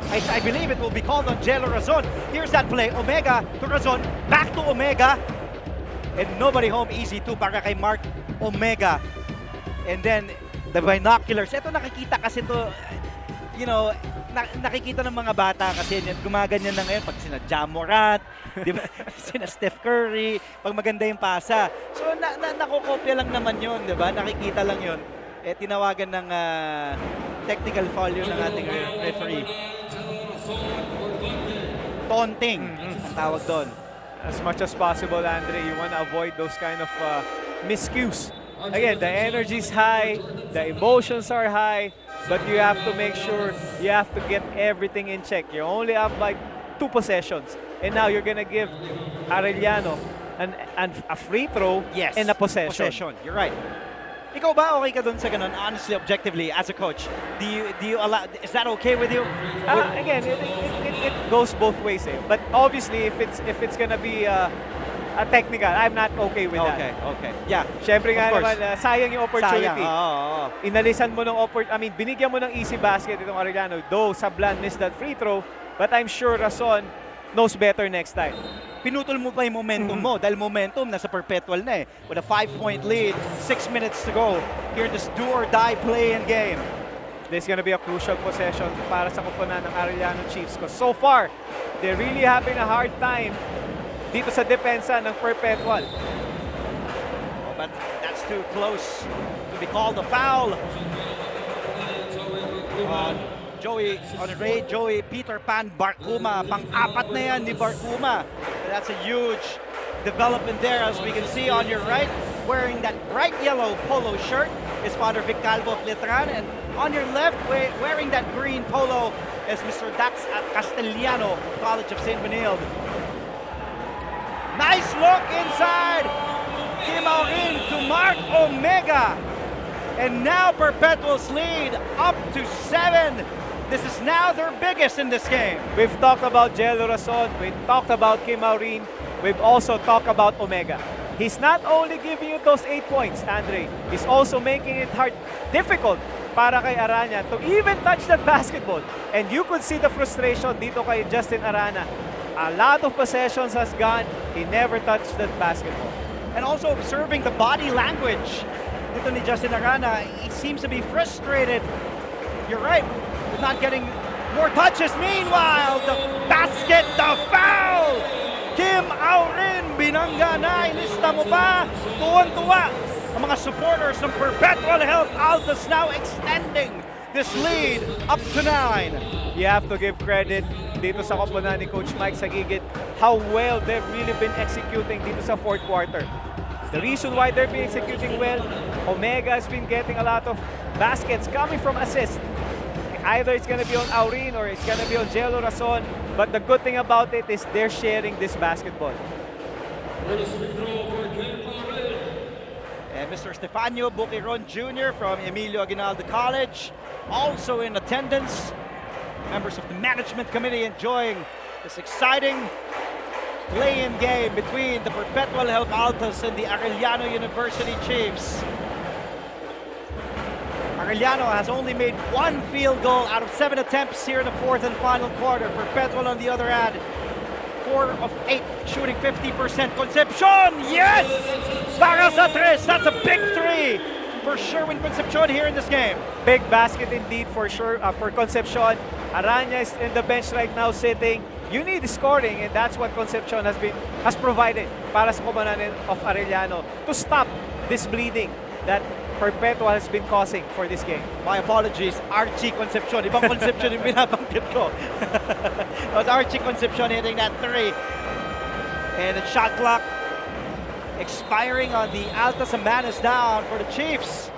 I believe it will be called on Jello Razon. Here's that play, Omega to Razon, back to Omega. And nobody home, easy too para kay Mark Omega. And then the binoculars. Ito nakikita kasi to, you know, nakikita ng mga bata kasi gumaganyan na ngayon pag sina Jam Morant, di ba? Sina Steph Curry, pag maganda yung pasa. So nakokopya lang naman yun, di ba? Nakikita lang yun. Eh, tinawagan ng technical foul yun ng ating referee. Taunting ang tawag doon. As much as possible, Andre, you want to avoid those kind of miscues. Again, the energy's high, the emotions are high, but you have to make sure you have to get everything in check. You're only up by 2 possessions, and now you're gonna give Arellano a free throw and a possession. You're right. Ikaw ba okay ka dun sa ganun? Honestly, objectively, as a coach, do you allow? Is that okay with you? Again, it goes both ways. But obviously, if it's gonna be a technical, I'm not okay with that. Okay. Yeah. Siyempre nga naman, sayang yung opportunity. Sayang, Inalisan mo ng binigyan mo ng easy basket itong Arellano. Though Sablan missed that free throw, but I'm sure Razon knows better next time. Pinutol mo pa yung momentum mo dahil momentum nasa Perpetual na eh. With a 5-point lead, 6 minutes to go here in this do-or-die play-in game. This is gonna be a crucial possession para sa koponan ng Arellano Chiefs because so far, they're really having a hard time dito sa depensa ng Perpetual. Oh, but that's too close to be called a foul. Joey Peter Pan Barcuma. Pang-apat na yan ni Barcuma. That's a huge development there, as we can see on your right. Wearing that bright yellow polo shirt is Father Vic Calvo of Litran. And on your left, wearing that green polo is Mr. Dax at Castellano, College of St. Benilde. Nice look inside. Kim Aurin to Mark Omega. And now Perpetual's lead up to 7. This is now their biggest in this game. We've talked about Jello Razon, we've talked about Kim Aurin, we've also talked about Omega. He's not only giving you those 8 points, Andre, he's also making it difficult para kay Arana to even touch that basketball. And you could see the frustration dito kay Justin Arana. A lot of possessions has gone, he never touched that basketball. And also observing the body language dito ni Justin Arana, he seems to be frustrated. You're right. Not getting more touches. Meanwhile, the basket, the foul! Kim Aurin, binangga na. Ilista mo pa. Tuwan-tuwa ang mga supporters ng Perpetual Health Altas now extending this lead up to 9. You have to give credit dito sa koponan ni Coach Mike Sagigit how well they've really been executing dito sa fourth quarter. The reason why they're been executing well, Omega has been getting a lot of baskets coming from assists. Either it's going to be on Aurin or it's going to be on Jello Razon. But the good thing about it is they're sharing this basketball. And Mr. Stefano Buquiron Jr. from Emilio Aguinaldo College, also in attendance. Members of the management committee enjoying this exciting play-in game between the Perpetual Health Altas and the Arellano University Chiefs. Arellano has only made 1 field goal out of 7 attempts here in the fourth and final quarter. Perpetual, on the other hand, 4 of 8, shooting 50%. Concepcion, yes! Para sa 3, that's a big 3 for Sherwin Concepcion here in this game. Big basket indeed for sure for Concepcion. Arana is in the bench right now sitting. you need scoring, and that's what Concepcion has provided para sa koponan of Arellano to stop this bleeding that Perpetua has been causing for this game. My apologies, Archie Concepcion. Ibang Concepcion yung binabanggit ko. It was Archie Concepcion hitting that 3. And the shot clock expiring on the Altas. A man is down for the Chiefs.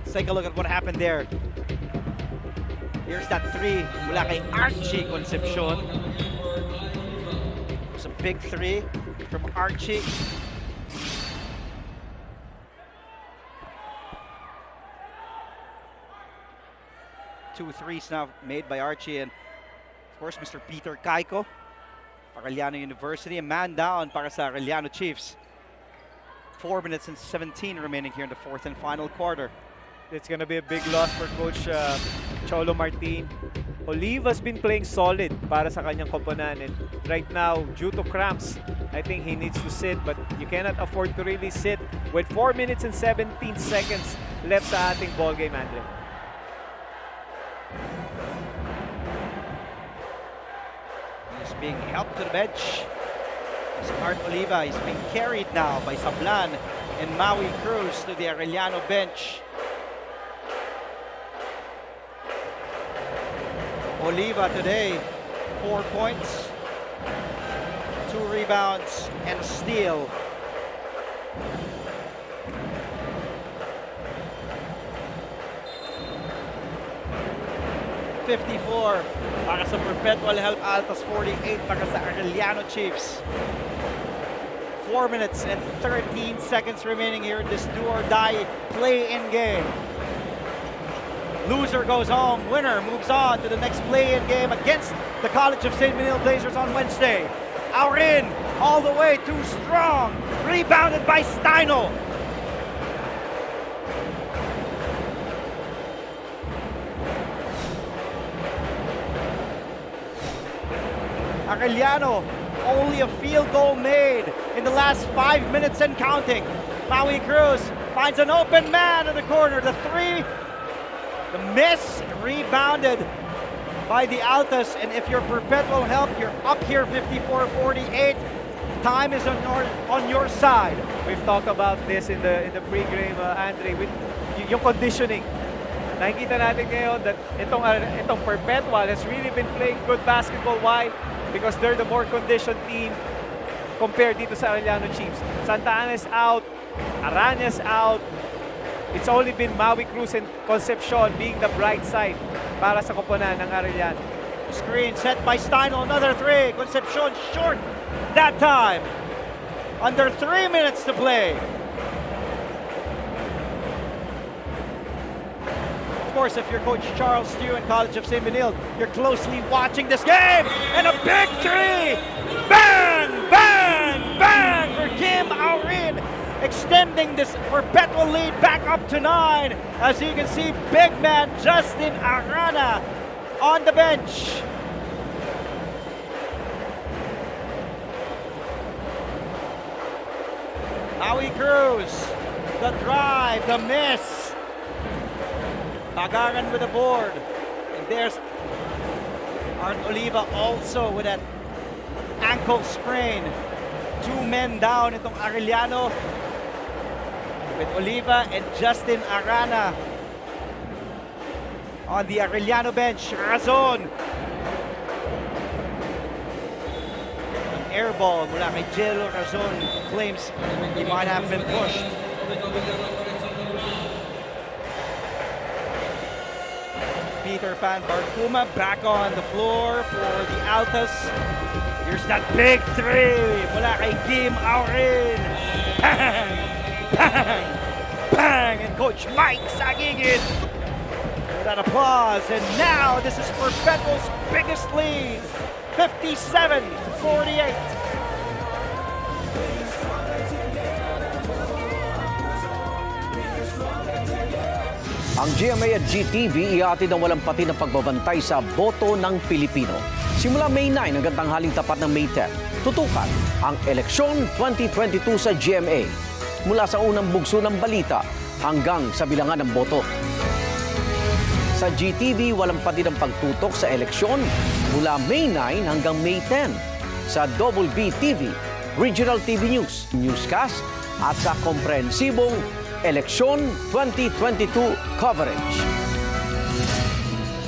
Let's take a look at what happened there. Here's that 3 mula kay Archie Concepcion. It's a big 3 from Archie. Two threes now made by Archie, and of course Mr. Peter Kaiko, Arellano University. A man down para sa Arellano Chiefs. 4 minutes and 17 remaining here in the fourth and final quarter. It's going to be a big loss for Coach Cholo Martin. Oliva's been playing solid para sa kanyang koponan, and right now, due to cramps, I think he needs to sit, but you cannot afford to really sit with 4 minutes and 17 seconds left sa ating ball game, Andre. He's being helped to the bench. It's Art Oliva. He's being carried now by Sablan and Maui Cruz to the Arellano bench. Oliva today, 4 points, 2 rebounds, and a steal. $54 para sa Perpetual Help Altas, 48 para sa Arellano Chiefs. 4 minutes and 13 seconds remaining here in this do-or-die play-in game. Loser goes home, winner moves on to the next play-in game against the College of St. Benil Blazers on Wednesday. Aurin all the way, too strong, rebounded by Steino. Arellano, only a field goal made in the last 5 minutes and counting. Maui Cruz finds an open man in the corner, the 3. The miss, rebounded by the Altas, and if you're Perpetual Help, you're up here 54-48. Time is on your side. We've talked about this in the pregame, Andre, with yung conditioning. Nakikita natin ngayon that itong Perpetual has really been playing good basketball. Why? Because they're the more conditioned team compared dito sa Arellano Chiefs. Santa Ana is out, Araña's out. It's only been Maui Cruz and Concepcion being the bright side para sa koponan ng Arellano. Screen set by Steino, another 3. Concepcion short that time. Under 3 minutes to play. Of course, if you're Coach Charles Stew in College of St. Benil, you're closely watching this game. And a big 3! Bang! Bang! Bang! For Kim Aurin, extending this Perpetual lead back up to 9. As you can see, big man Justin Arana on the bench. Maui Cruz, the drive, the miss. Bagaran with the board. And there's Art Oliva also with that ankle sprain. 2 men down itong Arellano with Oliva and Justin Arana on the Arellano bench. Razon. An air ball mula kay Jello Razon claims he might have been pushed. Peter Pan Barcuma back on the floor for the Altas. Here's that big 3 mula kay Kim Aurin. Bang! Bang! Bang! And Coach Mike Sagigit for that applause. And now this is Perpetual's biggest lead, 57-48. Ang GMA at GTV ihatid ang walang pati ng pagbabantay sa boto ng Pilipino. Simula May 9 hanggang tanghaling tapat ng May 10, Tutukan ang eleksyon 2022 sa GMA. Mula sa unang bugso ng balita hanggang sa bilangan ng boto. Sa GTV, walang patid ang pagtutok sa eleksyon mula May 9 hanggang May 10. Sa Double B TV, Regional TV News, Newscast at sa komprehensibong Eleksyon 2022 coverage.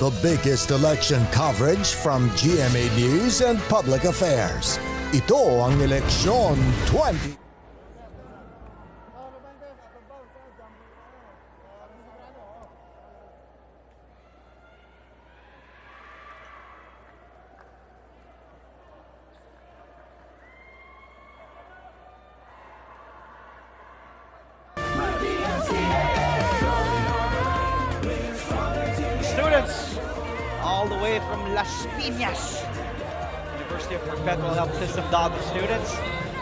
The biggest election coverage from GMA News and Public Affairs. Ito ang Eleksyon 20. Students all the way from Las Piñas, University of Perpetual Health System Doggo students.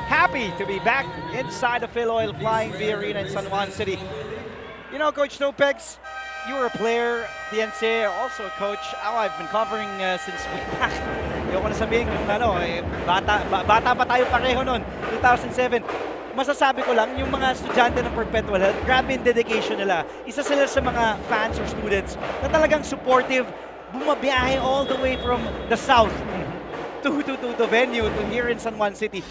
Happy to be back inside the Phil Oil Flying V Arena in San Juan City. You know, Coach Topex, you were a player, the NCAA, also a coach. I've been covering since way back. Ayoko na sabihin kung bata pa tayo pareho noon, 2007. Masasabi ko lang, yung mga estudyante ng Perpetual Health, grabe yung dedication nila. Isa sila sa mga fans or students na talagang supportive, bumabiyahe all the way from the south to the venue, to here in San Juan City,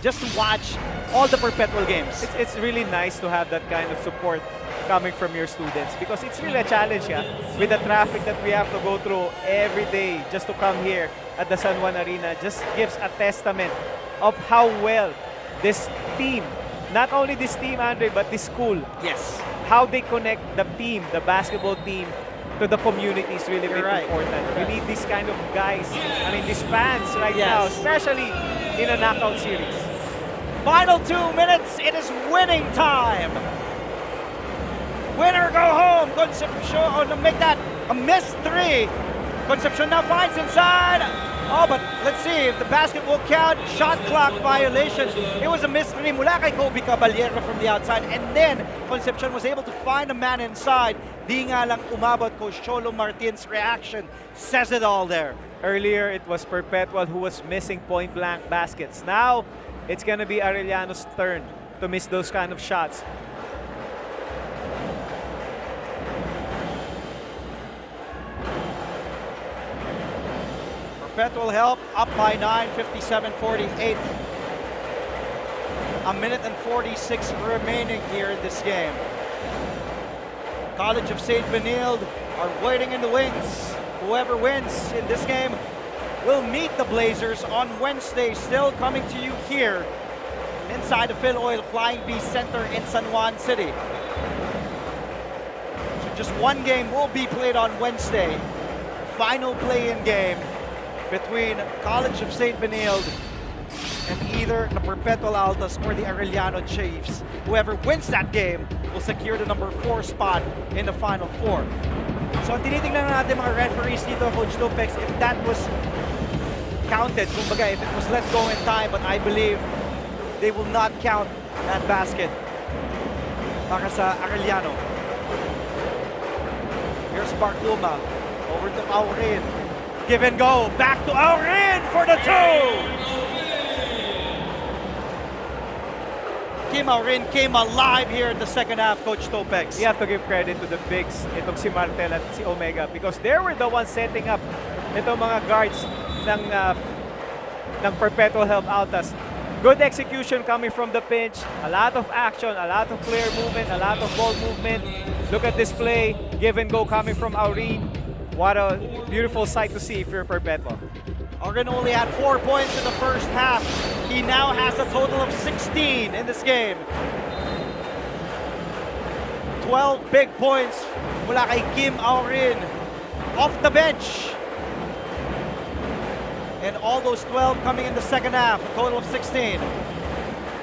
just to watch all the Perpetual games. It's really nice to have that kind of support coming from your students because it's really a challenge, yeah, with the traffic that we have to go through every day just to come here at the San Juan Arena. Just gives a testament of how well this team, not only this team, Andre, but this school. Yes. How they connect the team, the basketball team, to the community is really, really important. We need these kind of guys, I mean, these fans right now, especially in a knockout series. Final 2 minutes, it is winning time. Winner go home. Concepcion to make that a missed 3. Concepcion now finds inside. Oh, but let's see if the basket will count. Shot clock violation. It was a missed 3 mula kay Kobe Caballero from the outside. And then, Concepcion was able to find a man inside. Di nga lang umabot. Coach Cholo Martin's reaction says it all there. Earlier, it was Perpetual who was missing point-blank baskets. Now, it's gonna be Arellano's turn to miss those kind of shots. Perpetual help up by 9, 57-48. A minute and 46 remaining here in this game. College of St. Benilde are waiting in the wings. Whoever wins in this game will meet the Blazers on Wednesday. Still coming to you here inside the Phil Oil Flying V Center in San Juan City. So just one game will be played on Wednesday. Final play-in game between College of St. Benilde and either the Perpetual Altas or the Arellano Chiefs. Whoever wins that game will secure the number 4 spot in the Final 4. So tinitingnan natin mga referees dito, Coach Topex, if that was counted, kumbaga, if it was let go in time, but I believe they will not count that basket para sa Arellano. Here's Barcluma, over to Aurin. Give and go, back to Aurin for the 2! Kim Aurin came alive here in the second half, Coach Topex. You have to give credit to the bigs, itong si Martel at si Omega, because they were the ones setting up itong mga guards ng Perpetual Health Altas. Good execution coming from the pinch, a lot of action, a lot of player movement, a lot of ball movement. Look at this play, give and go coming from Aurin. What a beautiful sight to see if you're Perpetual. Aurin only had 4 points in the first half. He now has a total of 16 in this game. 12 big points mula kay Kim Aurin off the bench. And all those 12 coming in the second half, a total of 16.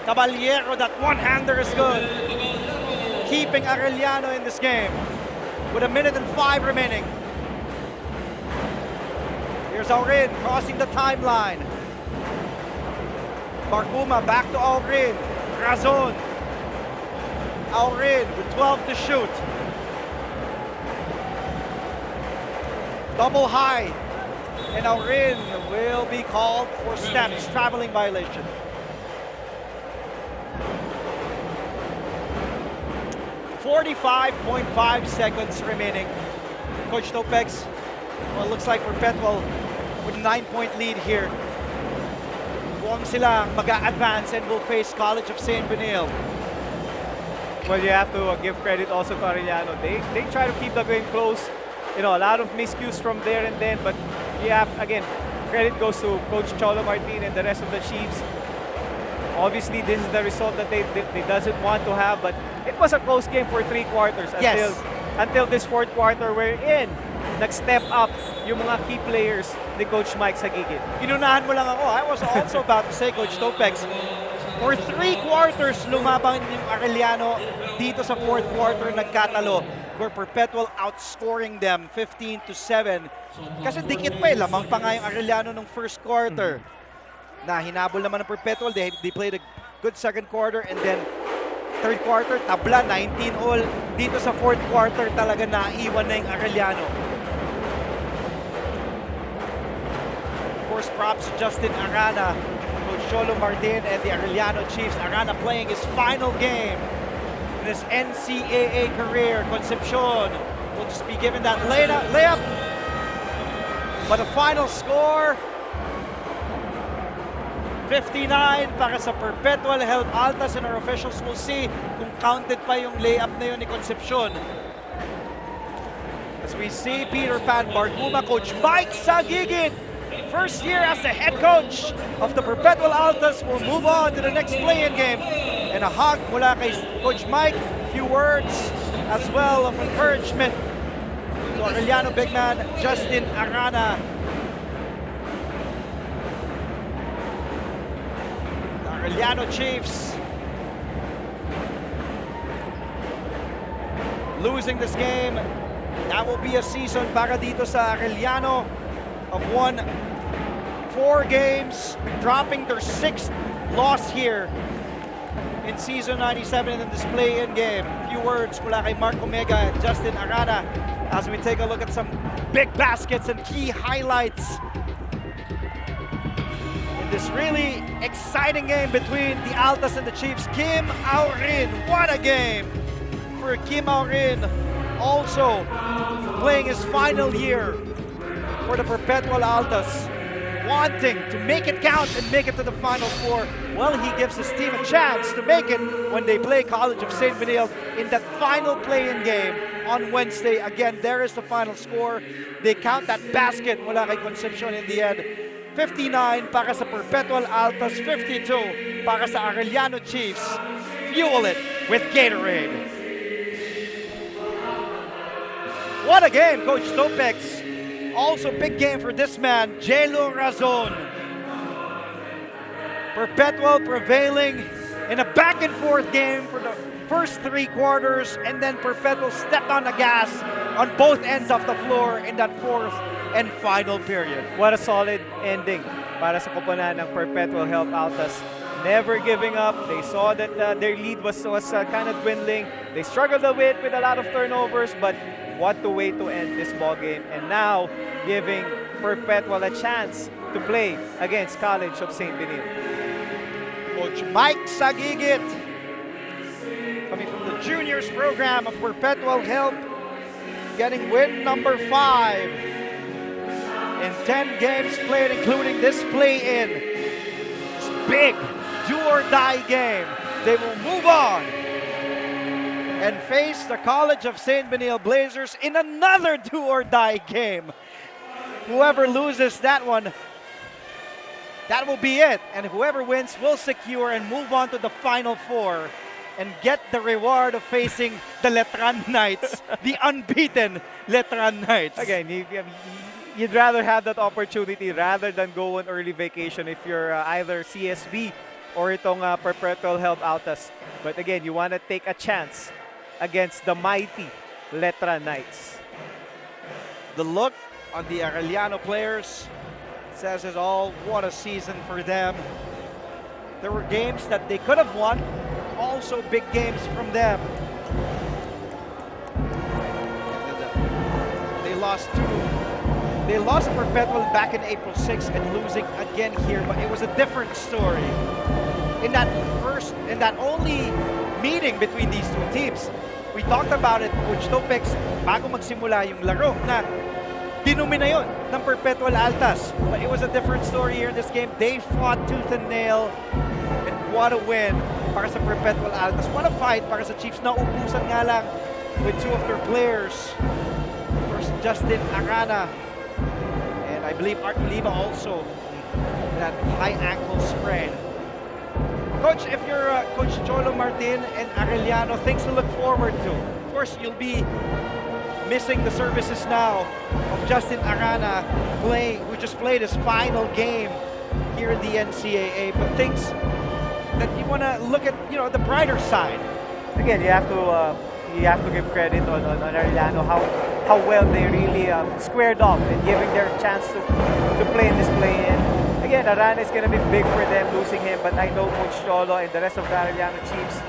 Caballero, that one-hander is good. Keeping Arellano in this game with a minute and 5 remaining. Here's Aurin crossing the timeline. Barcuma back to Aurin. Razon. Aurin with 12 to shoot. Double high. And Aurin will be called for steps, traveling violation. .5 seconds remaining. Coach Topex, well, looks like Perpetual with a 9-point lead here. Huwag sila mag-a-advance and will face College of St. Benil. Well, you have to give credit also to Arellano. They try to keep the game close. You know, a lot of miscues from there and then, but you have, again, credit goes to Coach Cholo Martin and the rest of the Chiefs. Obviously, this is the result that they doesn't want to have, but it was a close game for 3 quarters until this 4th quarter wherein nag-step up yung mga key players ni Coach Mike sa gigit. Inunahan mo lang ako. I was also about to say, Coach Topex, for 3 quarters lumabang yung Arellano dito sa 4th quarter nagkatalo where Perpetual outscoring them 15-7. Kasi dikit pa lamang pa nga yung Arellano ng 1st quarter. Na hinabol naman ng Perpetual, they played a good 2nd quarter and then 3rd quarter, tabla, 19-all. Dito sa 4th quarter talaga naiwan na yung Arellano. Of course, props to Justin Arana, Coach Cholo Martin and the Arellano Chiefs. Arana playing his final game in his NCAA career. Concepcion will just be given that layup. But the final score, 59 para sa Perpetual Health Altas, and our officials will see kung counted pa yung layup na yun ni Concepcion. As we see Peter Pan Barguma, Coach Mike Sagigit, first year as the head coach of the Perpetual Altas, will move on to the next play-in game. And a hug mula kay Coach Mike, few words as well of encouragement to Arellano big man Justin Arana. Arellano Chiefs losing this game. That will be a season para dito sa Arellano of won 4 games, dropping their 6th loss here in season 97 in this play-in game. Few words mula kay Mark Omega and Justin Arana as we take a look at some big baskets and key highlights. This really exciting game between the Altas and the Chiefs. Kim Aurin, what a game for Kim Aurin. Also playing his final year for the Perpetual Altas, wanting to make it count and make it to the Final Four. Well, he gives his team a chance to make it when they play College of St. Benil in that final play-in game on Wednesday. Again, there is the final score. They count that basket mula kay Concepcion in the end. 59 para sa Perpetual Altas, 52 para sa Arellano Chiefs. Fuel it with Gatorade. What a game, Coach Topex. Also big game for this man, Jelo Razon. Perpetual prevailing in a back-and-forth game for the first 3 quarters, and then Perpetual stepped on the gas on both ends of the floor in that 4th and final period. What a solid ending para sa koponan ng Perpetual Health Altas. Never giving up. They saw that their lead was kind of dwindling. They struggled a bit with a lot of turnovers, but what a way to end this ball game. And now giving Perpetual a chance to play against College of St. Benil. Coach Mike Sagigit, coming from the juniors program of Perpetual Health, getting win number 5. In 10 games played, including this play-in. This big do-or-die game. They will move on and face the College of St. Benil Blazers in another do-or-die game. Whoever loses that one, that will be it. And whoever wins will secure and move on to the Final Four and get the reward of facing the Letran Knights, the unbeaten Letran Knights. Again, you'd rather have that opportunity rather than go on early vacation if you're either CSB or itong Perpetual Health Altas. But again, you want to take a chance against the mighty Letran Knights. The look on the Arellano players says it all. What a season for them. There were games that they could have won, also big games from them. They lost 2 They lost Perpetual back in April 6 and losing again here, but it was a different story. In that only meeting between these two teams, we talked about it, Coach Topex, bago magsimula yung laro na dinumi na yun ng Perpetual Altas. But it was a different story here in this game. They fought tooth and nail, and what a win para sa Perpetual Altas. What a fight para sa Chiefs. Naubusan nga lang with two of their players. First, Justin Arana, and I believe Art Lima also, that high ankle sprain. Coach, if you're Coach Cholo Martin and Arellano, things to look forward to. Of course, you'll be missing the services now of Justin Arana, who just played his final game here in the NCAA. But things that you want to look at, the brighter side. Again, you have to give credit on Arellano, how well they really squared off and giving their chance to play in this play-in. Again, Arana is going to be big for them losing him, but I know Coach Cholo and the rest of the Arellano Chiefs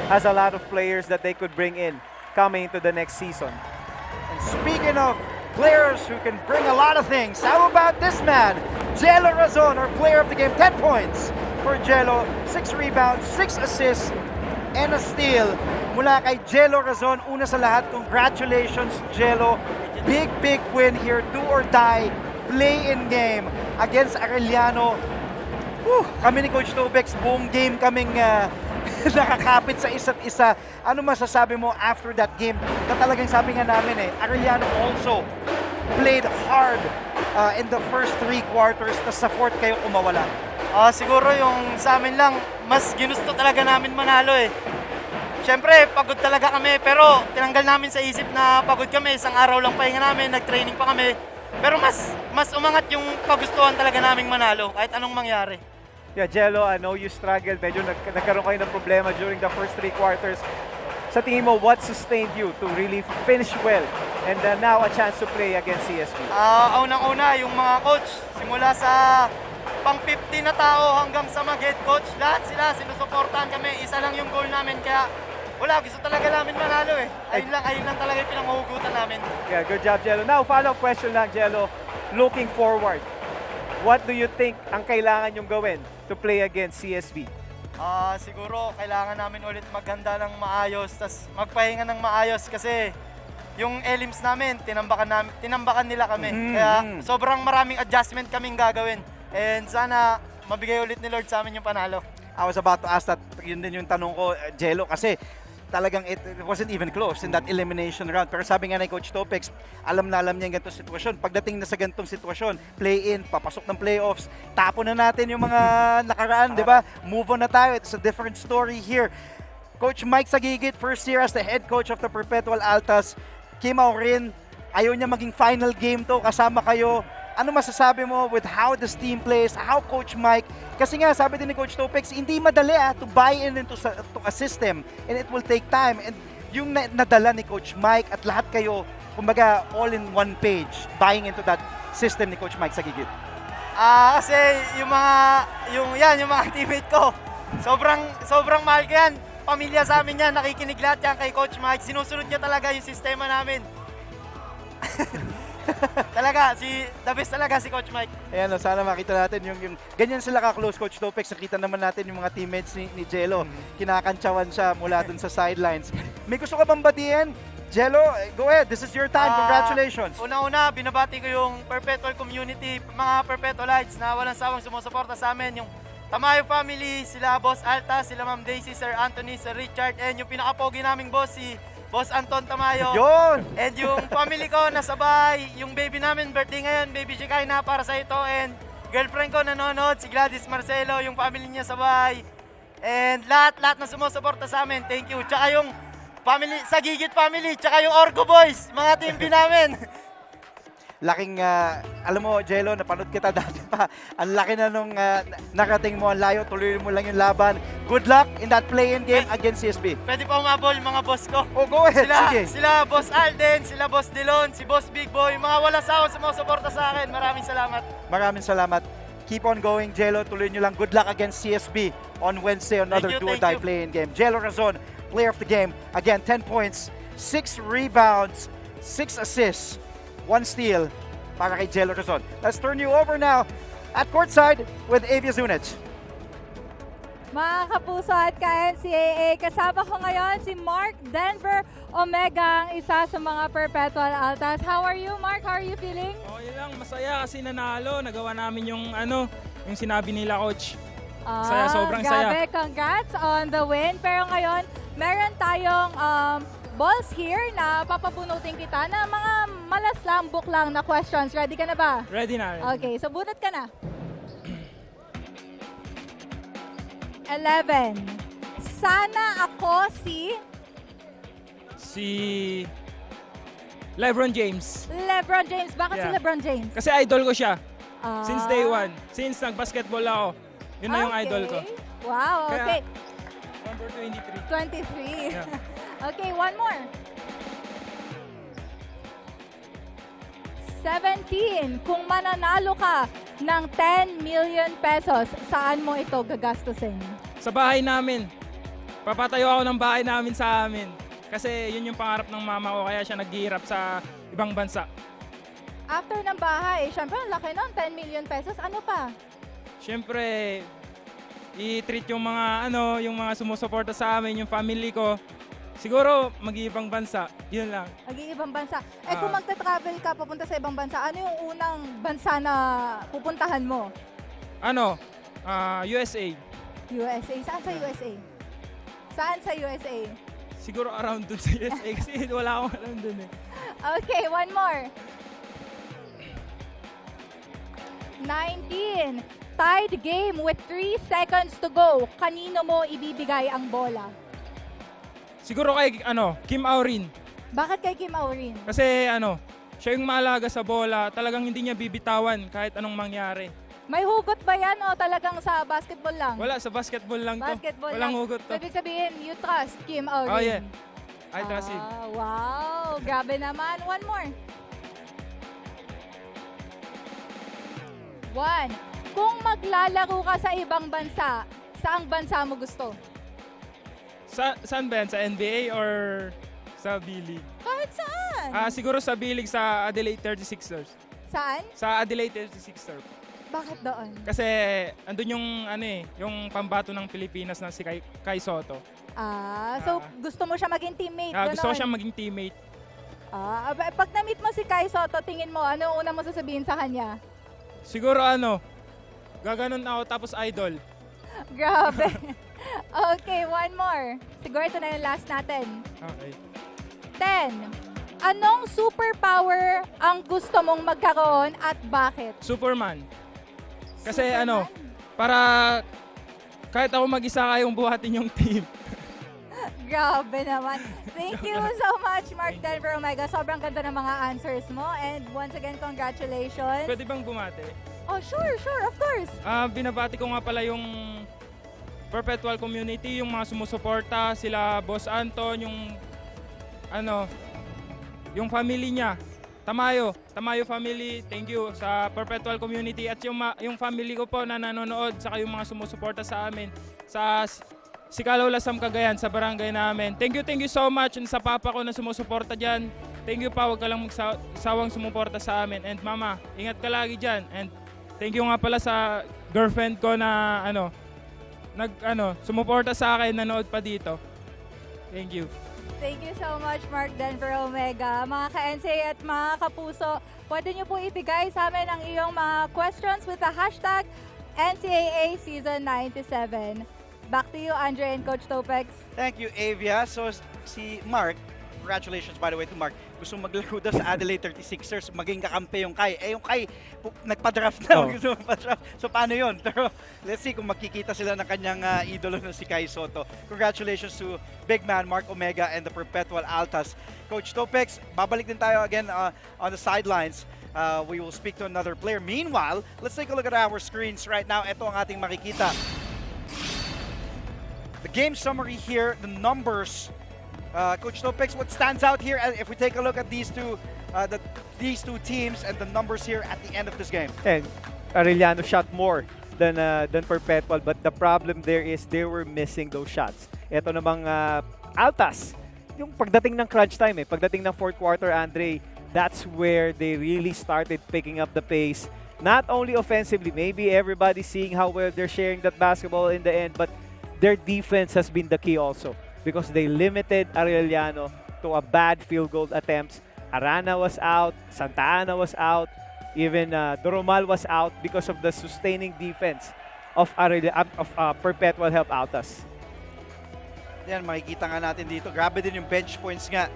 has a lot of players that they could bring in coming into the next season. And speaking of players who can bring a lot of things, how about this man, Jello Razon, our player of the game, 10 points for Jello, 6 rebounds, 6 assists, and a steal mula kay Jello Razon. Una sa lahat, congratulations, Jello. Big win here, do or die play-in game against Arellano. Kami ni Coach Tobex, buong game kaming nakakapit sa isa't isa. Ano masasabi mo after that game? Na talagang sabi nga namin Arellano also played hard in the first 3 quarters, tas sa fourth kayo kumawala. Siguro yung sa amin lang, mas ginusto talaga namin manalo Siyempre, pagod talaga kami, pero tinanggal namin sa isip na pagod kami. Isang araw lang pahinga namin, nag-training pa kami. Pero mas umangat yung kagustuhan talaga naming manalo, kahit anong mangyari. Yeah, Jello, I know you struggled. Medyo nagkaroon kayo ng problema during the first 3 quarters. Sa tingin mo, what sustained you to really finish well and now a chance to play against CSB? Unang-una, yung mga coach, simula sa pang 50 na tao hanggang sa mag-head coach, lahat sila sinusuportahan kami. Isa lang yung goal namin, kaya wala, gusto talaga namin manalo Ayun lang talaga yung pinanghuhugutan namin. Yeah, good job, Jello. Now, follow-up question lang, Jello. Looking forward, what do you think ang kailangan yung gawin to play against CSB? Siguro, kailangan namin ulit maghanda ng maayos, tas magpahinga ng maayos kasi yung elims namin, tinambakan nila kami. Kaya sobrang maraming adjustment kaming gagawin. And sana mabigay ulit ni Lord sa amin yung panalo. I was about to ask that, yun din yung tanong ko, Jello, kasi talagang it wasn't even close in that elimination round. Pero sabi nga ni Coach Topex, alam niya yung ganitong sitwasyon. Pagdating na sa ganitong sitwasyon, play-in, papasok ng playoffs, tapo na natin yung mga nakaraan, di ba? Move on na tayo. It's a different story here. Coach Mike Sagigit, first year as the head coach of the Perpetual Altas, Kimau rin, ayaw niya maging final game to, kasama kayo. Ano masasabi mo with how this team plays, how Coach Mike, kasi nga sabi din ni Coach Topex, hindi madali to buy in into a system and it will take time. And yung nadala ni Coach Mike at lahat kayo, kumbaga all in one page, buying into that system ni Coach Mike Sagigit. Kasi yung mga teammate ko, sobrang mahal ko yan. Pamilya sa amin yan, nakikinig lahat yan kay Coach Mike. Sinusunod niya talaga yung sistema namin. Talaga, the best talaga si Coach Mike. Ayan, sana makita natin yung ganyan sila ka-close, Coach Topex. Nakita naman natin yung mga teammates ni Jello. Kinakantsawan siya mula dun sa sidelines. May gusto ka bang batiin? Jello, go ahead. This is your time. Congratulations. Una-una, binabati ko yung Perpetual community, mga Perpetualites na walang sawang sumusuporta sa amin. Yung Tamayo family, sila Boss Alta, sila Ma'am Daisy, Sir Anthony, Sir Richard, and yung pinaka-pogi naming boss, si Boss Anton Tamayo. Yun! And yung family ko nasabay, yung baby namin, birthday ngayon, baby Jikay na para sa ito. And girlfriend ko nanonood, si Gladys Marcelo, yung family niya sabay. And lahat na sumusuporta sa amin, thank you. Tsaka yung family, Sagigit family, tsaka yung Orgo Boys, mga team B namin. Laking, alam mo, Jello, napanood kita dati pa. Ang laki na nung narating mo, ang layo, tuloy mo lang yung laban. Good luck in that play-in game against CSB. Pwede pa umabol mga boss ko. Oh, go ahead, sige. Sila Boss Alden, sila Boss Dilon, si Boss Big Boy, mga wala sawang sumusuporta sa akin. Maraming salamat. Maraming salamat. Keep on going, Jello. Tuloy nyo lang. Good luck against CSB on Wednesday, another do-or-die play-in game. Jello Razon, player of the game. Again, 10 points, 6 rebounds, 6 assists, 1 steal para kay Jello Rizon. Let's turn you over now at courtside with Avia Zunich. Mga kapuso at ka-NCAA, kasama ko ngayon si Mark Denver Omega, ang isa sa mga Perpetual Altas. How are you, Mark? How are you feeling? Okay lang, masaya kasi nanalo. Nagawa namin yung yung sinabi nila, coach. Saya, sobrang grabe, saya. congrats on the win. Pero ngayon, meron tayong balls here na papabunutin kita na mga malaslambok lang na questions. Ready ka na ba? Ready na. Okay, so bunot ka na. 11. Sana ako si LeBron James. LeBron James. Bakit si Yeah. LeBron James? Kasi idol ko siya. Ah. Since day one. Since nag-basketball ako. Yun na yung idol ko. Wow, Kaya, okay. Number 23. 23. Yeah. Okay, one more. 17. Kung mananalo ka ng 10 million pesos, saan mo ito gagastusin? Sa bahay namin. Papatayo ako ng bahay namin sa amin. Kasi yun yung pangarap ng mama ko, kaya siya naghihirap sa ibang bansa. After ng bahay, syempre ang laki nun, 10 million pesos. Ano pa? Siyempre, i-treat yung mga yung mga sumusuporta sa amin, yung family ko. Siguro mag-iibang bansa. Yun lang. Mag-iibang bansa. Kung magta-travel ka papunta sa ibang bansa, ano yung unang bansa na pupuntahan mo? USA. USA. Saan sa USA? Saan sa USA? Siguro around dun sa USA kasi wala akong alam dun eh. Okay, one more. 19. Tied game with 3 seconds to go. Kanino mo ibibigay ang bola? Siguro kay Kim Aurin. Bakit kay Kim Aurin? Kasi siya yung maalaga sa bola. Talagang hindi niya bibitawan kahit anong mangyari. May hugot ba yan o talagang sa basketball lang? Wala, sa basketball lang to. Basketball Walang lang. hugot to. So, ibig sabihin, you trust Kim Aurin? Oh yeah. I trust him. Wow, grabe naman. One more. 1. Kung maglalaro ka sa ibang bansa, saang bansa mo gusto? Saan ba yan? Sa NBA or sa B-League? Kahit saan. Siguro sa B-League sa Adelaide 36ers. Saan? Sa Adelaide 36ers. Bakit doon? Kasi andun yung yung pambato ng Pilipinas na si Kai Soto. So gusto mo siya maging teammate? Gusto ko ganon? siyang maging teammate. Pag na-meet mo si Kai Soto, tingin mo, ano una mo sasabihin sa kanya? Siguro gaganon ako tapos idol. Grabe. Okay, one more. Siguro ito na yung last natin. Okay. 10. Anong superpower ang gusto mong magkaroon at bakit? Superman. Kasi para kahit ako mag-isa kayong buhatin yung team. Grabe naman. Thank you so much, Mark Denver Omega. Sobrang ganda ng mga answers mo. And once again, congratulations. Pwede bang bumate? Oh, sure, of course. Binabati ko nga pala yung Perpetual Community, yung mga sumusuporta, sila Boss Anton, yung family niya. Tamayo family, thank you sa Perpetual Community at yung family ko po na nanonood, saka yung mga sumusuporta sa amin sa Sikalaw Lasam Cagayan sa barangay namin. Thank you so much, and sa papa ko na sumusuporta diyan. Thank you pa, wag ka lang magsawang sumuporta sa amin. And mama, ingat ka lagi diyan. And thank you nga pala sa girlfriend ko na sumuporta sa akin, nanood pa dito. Thank you. Thank you so much, Mark Denver Omega. Mga ka-NCAA at mga kapuso, pwede nyo po ibigay sa amin ang iyong mga questions with the hashtag NCAA Season 97. Back to you, Andre and Coach Topex. Thank you, Avia. So, si Mark, congratulations by the way to Mark. Gusto maglaro daw sa Adelaide 36ers, maging kakampi yung Kai. Yung Kai, nagpa-draft na. Gusto magpa-draft. So, paano yun? Pero, let's see kung makikita sila ng kanyang idolo na si Kai Soto. Congratulations to big man Mark Omega and the Perpetual Altas. Coach Topex, babalik din tayo again on the sidelines. We will speak to another player. Meanwhile, let's take a look at our screens right now. Ito ang ating makikita. The game summary here, the numbers. Coach Topex, what stands out here if we take a look at these two teams and the numbers here at the end of this game? And Arellano shot more than Perpetual, but the problem there is they were missing those shots. Ito namang Altas, yung pagdating ng crunch time, pagdating ng fourth quarter, Andre, that's where they really started picking up the pace. Not only offensively, maybe everybody seeing how well they're sharing that basketball in the end, but their defense has been the key also because they limited Arellano to a bad field goal attempts. Arana was out, Santa Ana was out, even Doromal was out because of the sustaining defense of Perpetual Help Altas. Yan, makikita nga natin dito. Grabe din yung bench points nga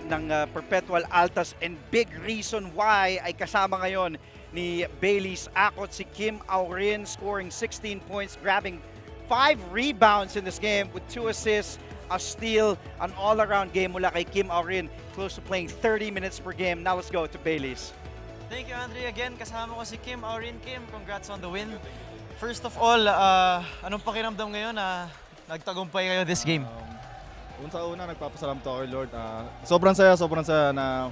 ng Perpetual Altas, and big reason why ay kasama ngayon ni Bailey's Akot si Kim Aurin, scoring 16 points, grabbing 5 rebounds in this game with 2 assists, a steal, an all-around game mula kay Kim Aurin, close to playing 30 minutes per game. Now let's go to Bailey's. Thank you, Andre. Again, kasama ko si Kim Aurin. Kim, congrats on the win. First of all, anong pakiramdam ngayon na nagtagumpay kayo this game? Una, nagpapasalamat ako kay Lord. Sobrang saya na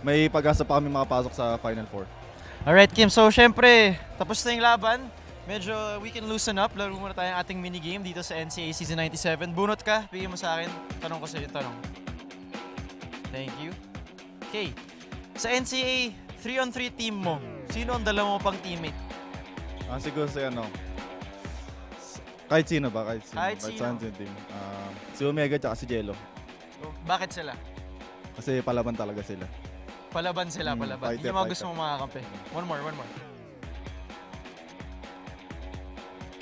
may pag-asa pa kami makapasok sa Final Four. Alright, Kim. So, syempre, tapos na yung laban. Medyo we can loosen up. Laro muna tayong ating minigame dito sa NCAA Season 97. Bunot ka, bigyan mo sa akin. Tanong ko sa iyo, tanong. Thank you. Okay. Sa NCAA 3-on-3 team mo, sino ang dalawa mo pang teammate? Siguro si kahit sino ba? Kahit sino. Team. Si Omega at si Jello. Oh, bakit sila? Kasi palaban talaga sila. Palaban sila, palaban. Yung mga gusto mong makakampi. One more.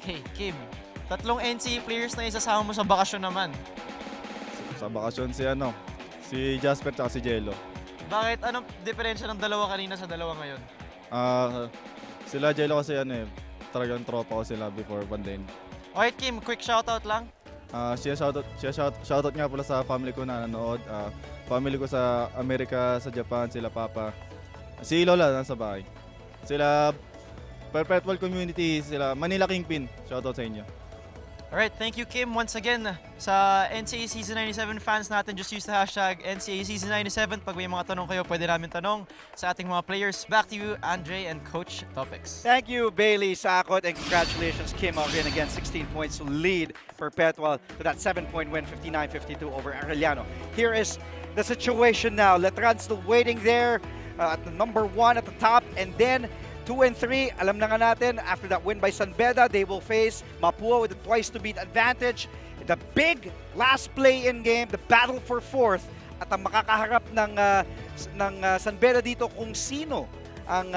Okay, Kim. 3 NCAA players na isasama mo sa bakasyon naman. Sa bakasyon si Jasper at si Jello. Bakit? Anong diferensya ng dalawa kanina sa dalawa ngayon? Sila Jello kasi talagang tropa ko sila before bandain. Okay, Kim, quick shoutout lang. Shoutout nga pala sa family ko na nanood. Family ko sa Amerika, sa Japan, sila Papa. Si Lola nasa bahay. Sila Perpetual Community, sila Manila Kingpin. Shoutout sa inyo. Alright, thank you, Kim. Once again, sa NCAA Season 97 fans natin, just use the hashtag NCAA Season 97. Pag may mga tanong kayo, pwede namin tanong sa ating mga players. Back to you, Andre and Coach Topics. Thank you, Bailey Sakot, and congratulations, Kim Aurin, again 16 points to lead Perpetual to that 7-point win, 59-52 over Arellano. Here is the situation now. Letran still waiting there at the number 1 at the top, and then 2 and 3, alam na nga natin, after that win by San Beda, they will face Mapua with a twice-to-beat advantage. The big last play-in game, the battle for 4th, at ang makakaharap ng San Beda dito kung sino ang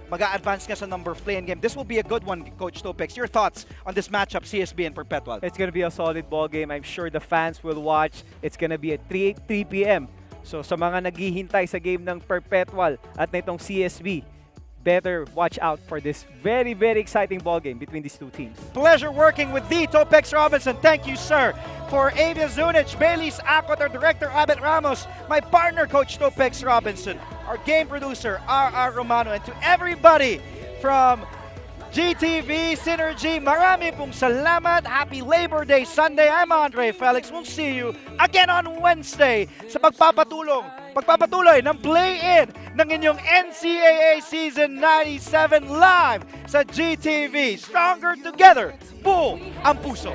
mag-a-advance nga sa number play-in game. This will be a good one, Coach Topex. Your thoughts on this matchup, CSB and Perpetual? It's going to be a solid ball game. I'm sure the fans will watch. It's going to be at 3 p.m. So sa mga naghihintay sa game ng Perpetual at nitong CSB, better watch out for this very, very exciting ball game between these two teams. Pleasure working with the Topex Robinson. Thank you, sir. For Avia Zunich, Bailey's Akot, our director, Abet Ramos, my partner, Coach Topex Robinson, our game producer, R.R. Romano, and to everybody from GTV Synergy, marami pong salamat. Happy Labor Day Sunday. I'm Andre Felix. We'll see you again on Wednesday sa pagpapatuloy ng play-in ng inyong NCAA Season 97 live sa GTV. Stronger together. Buo ang puso.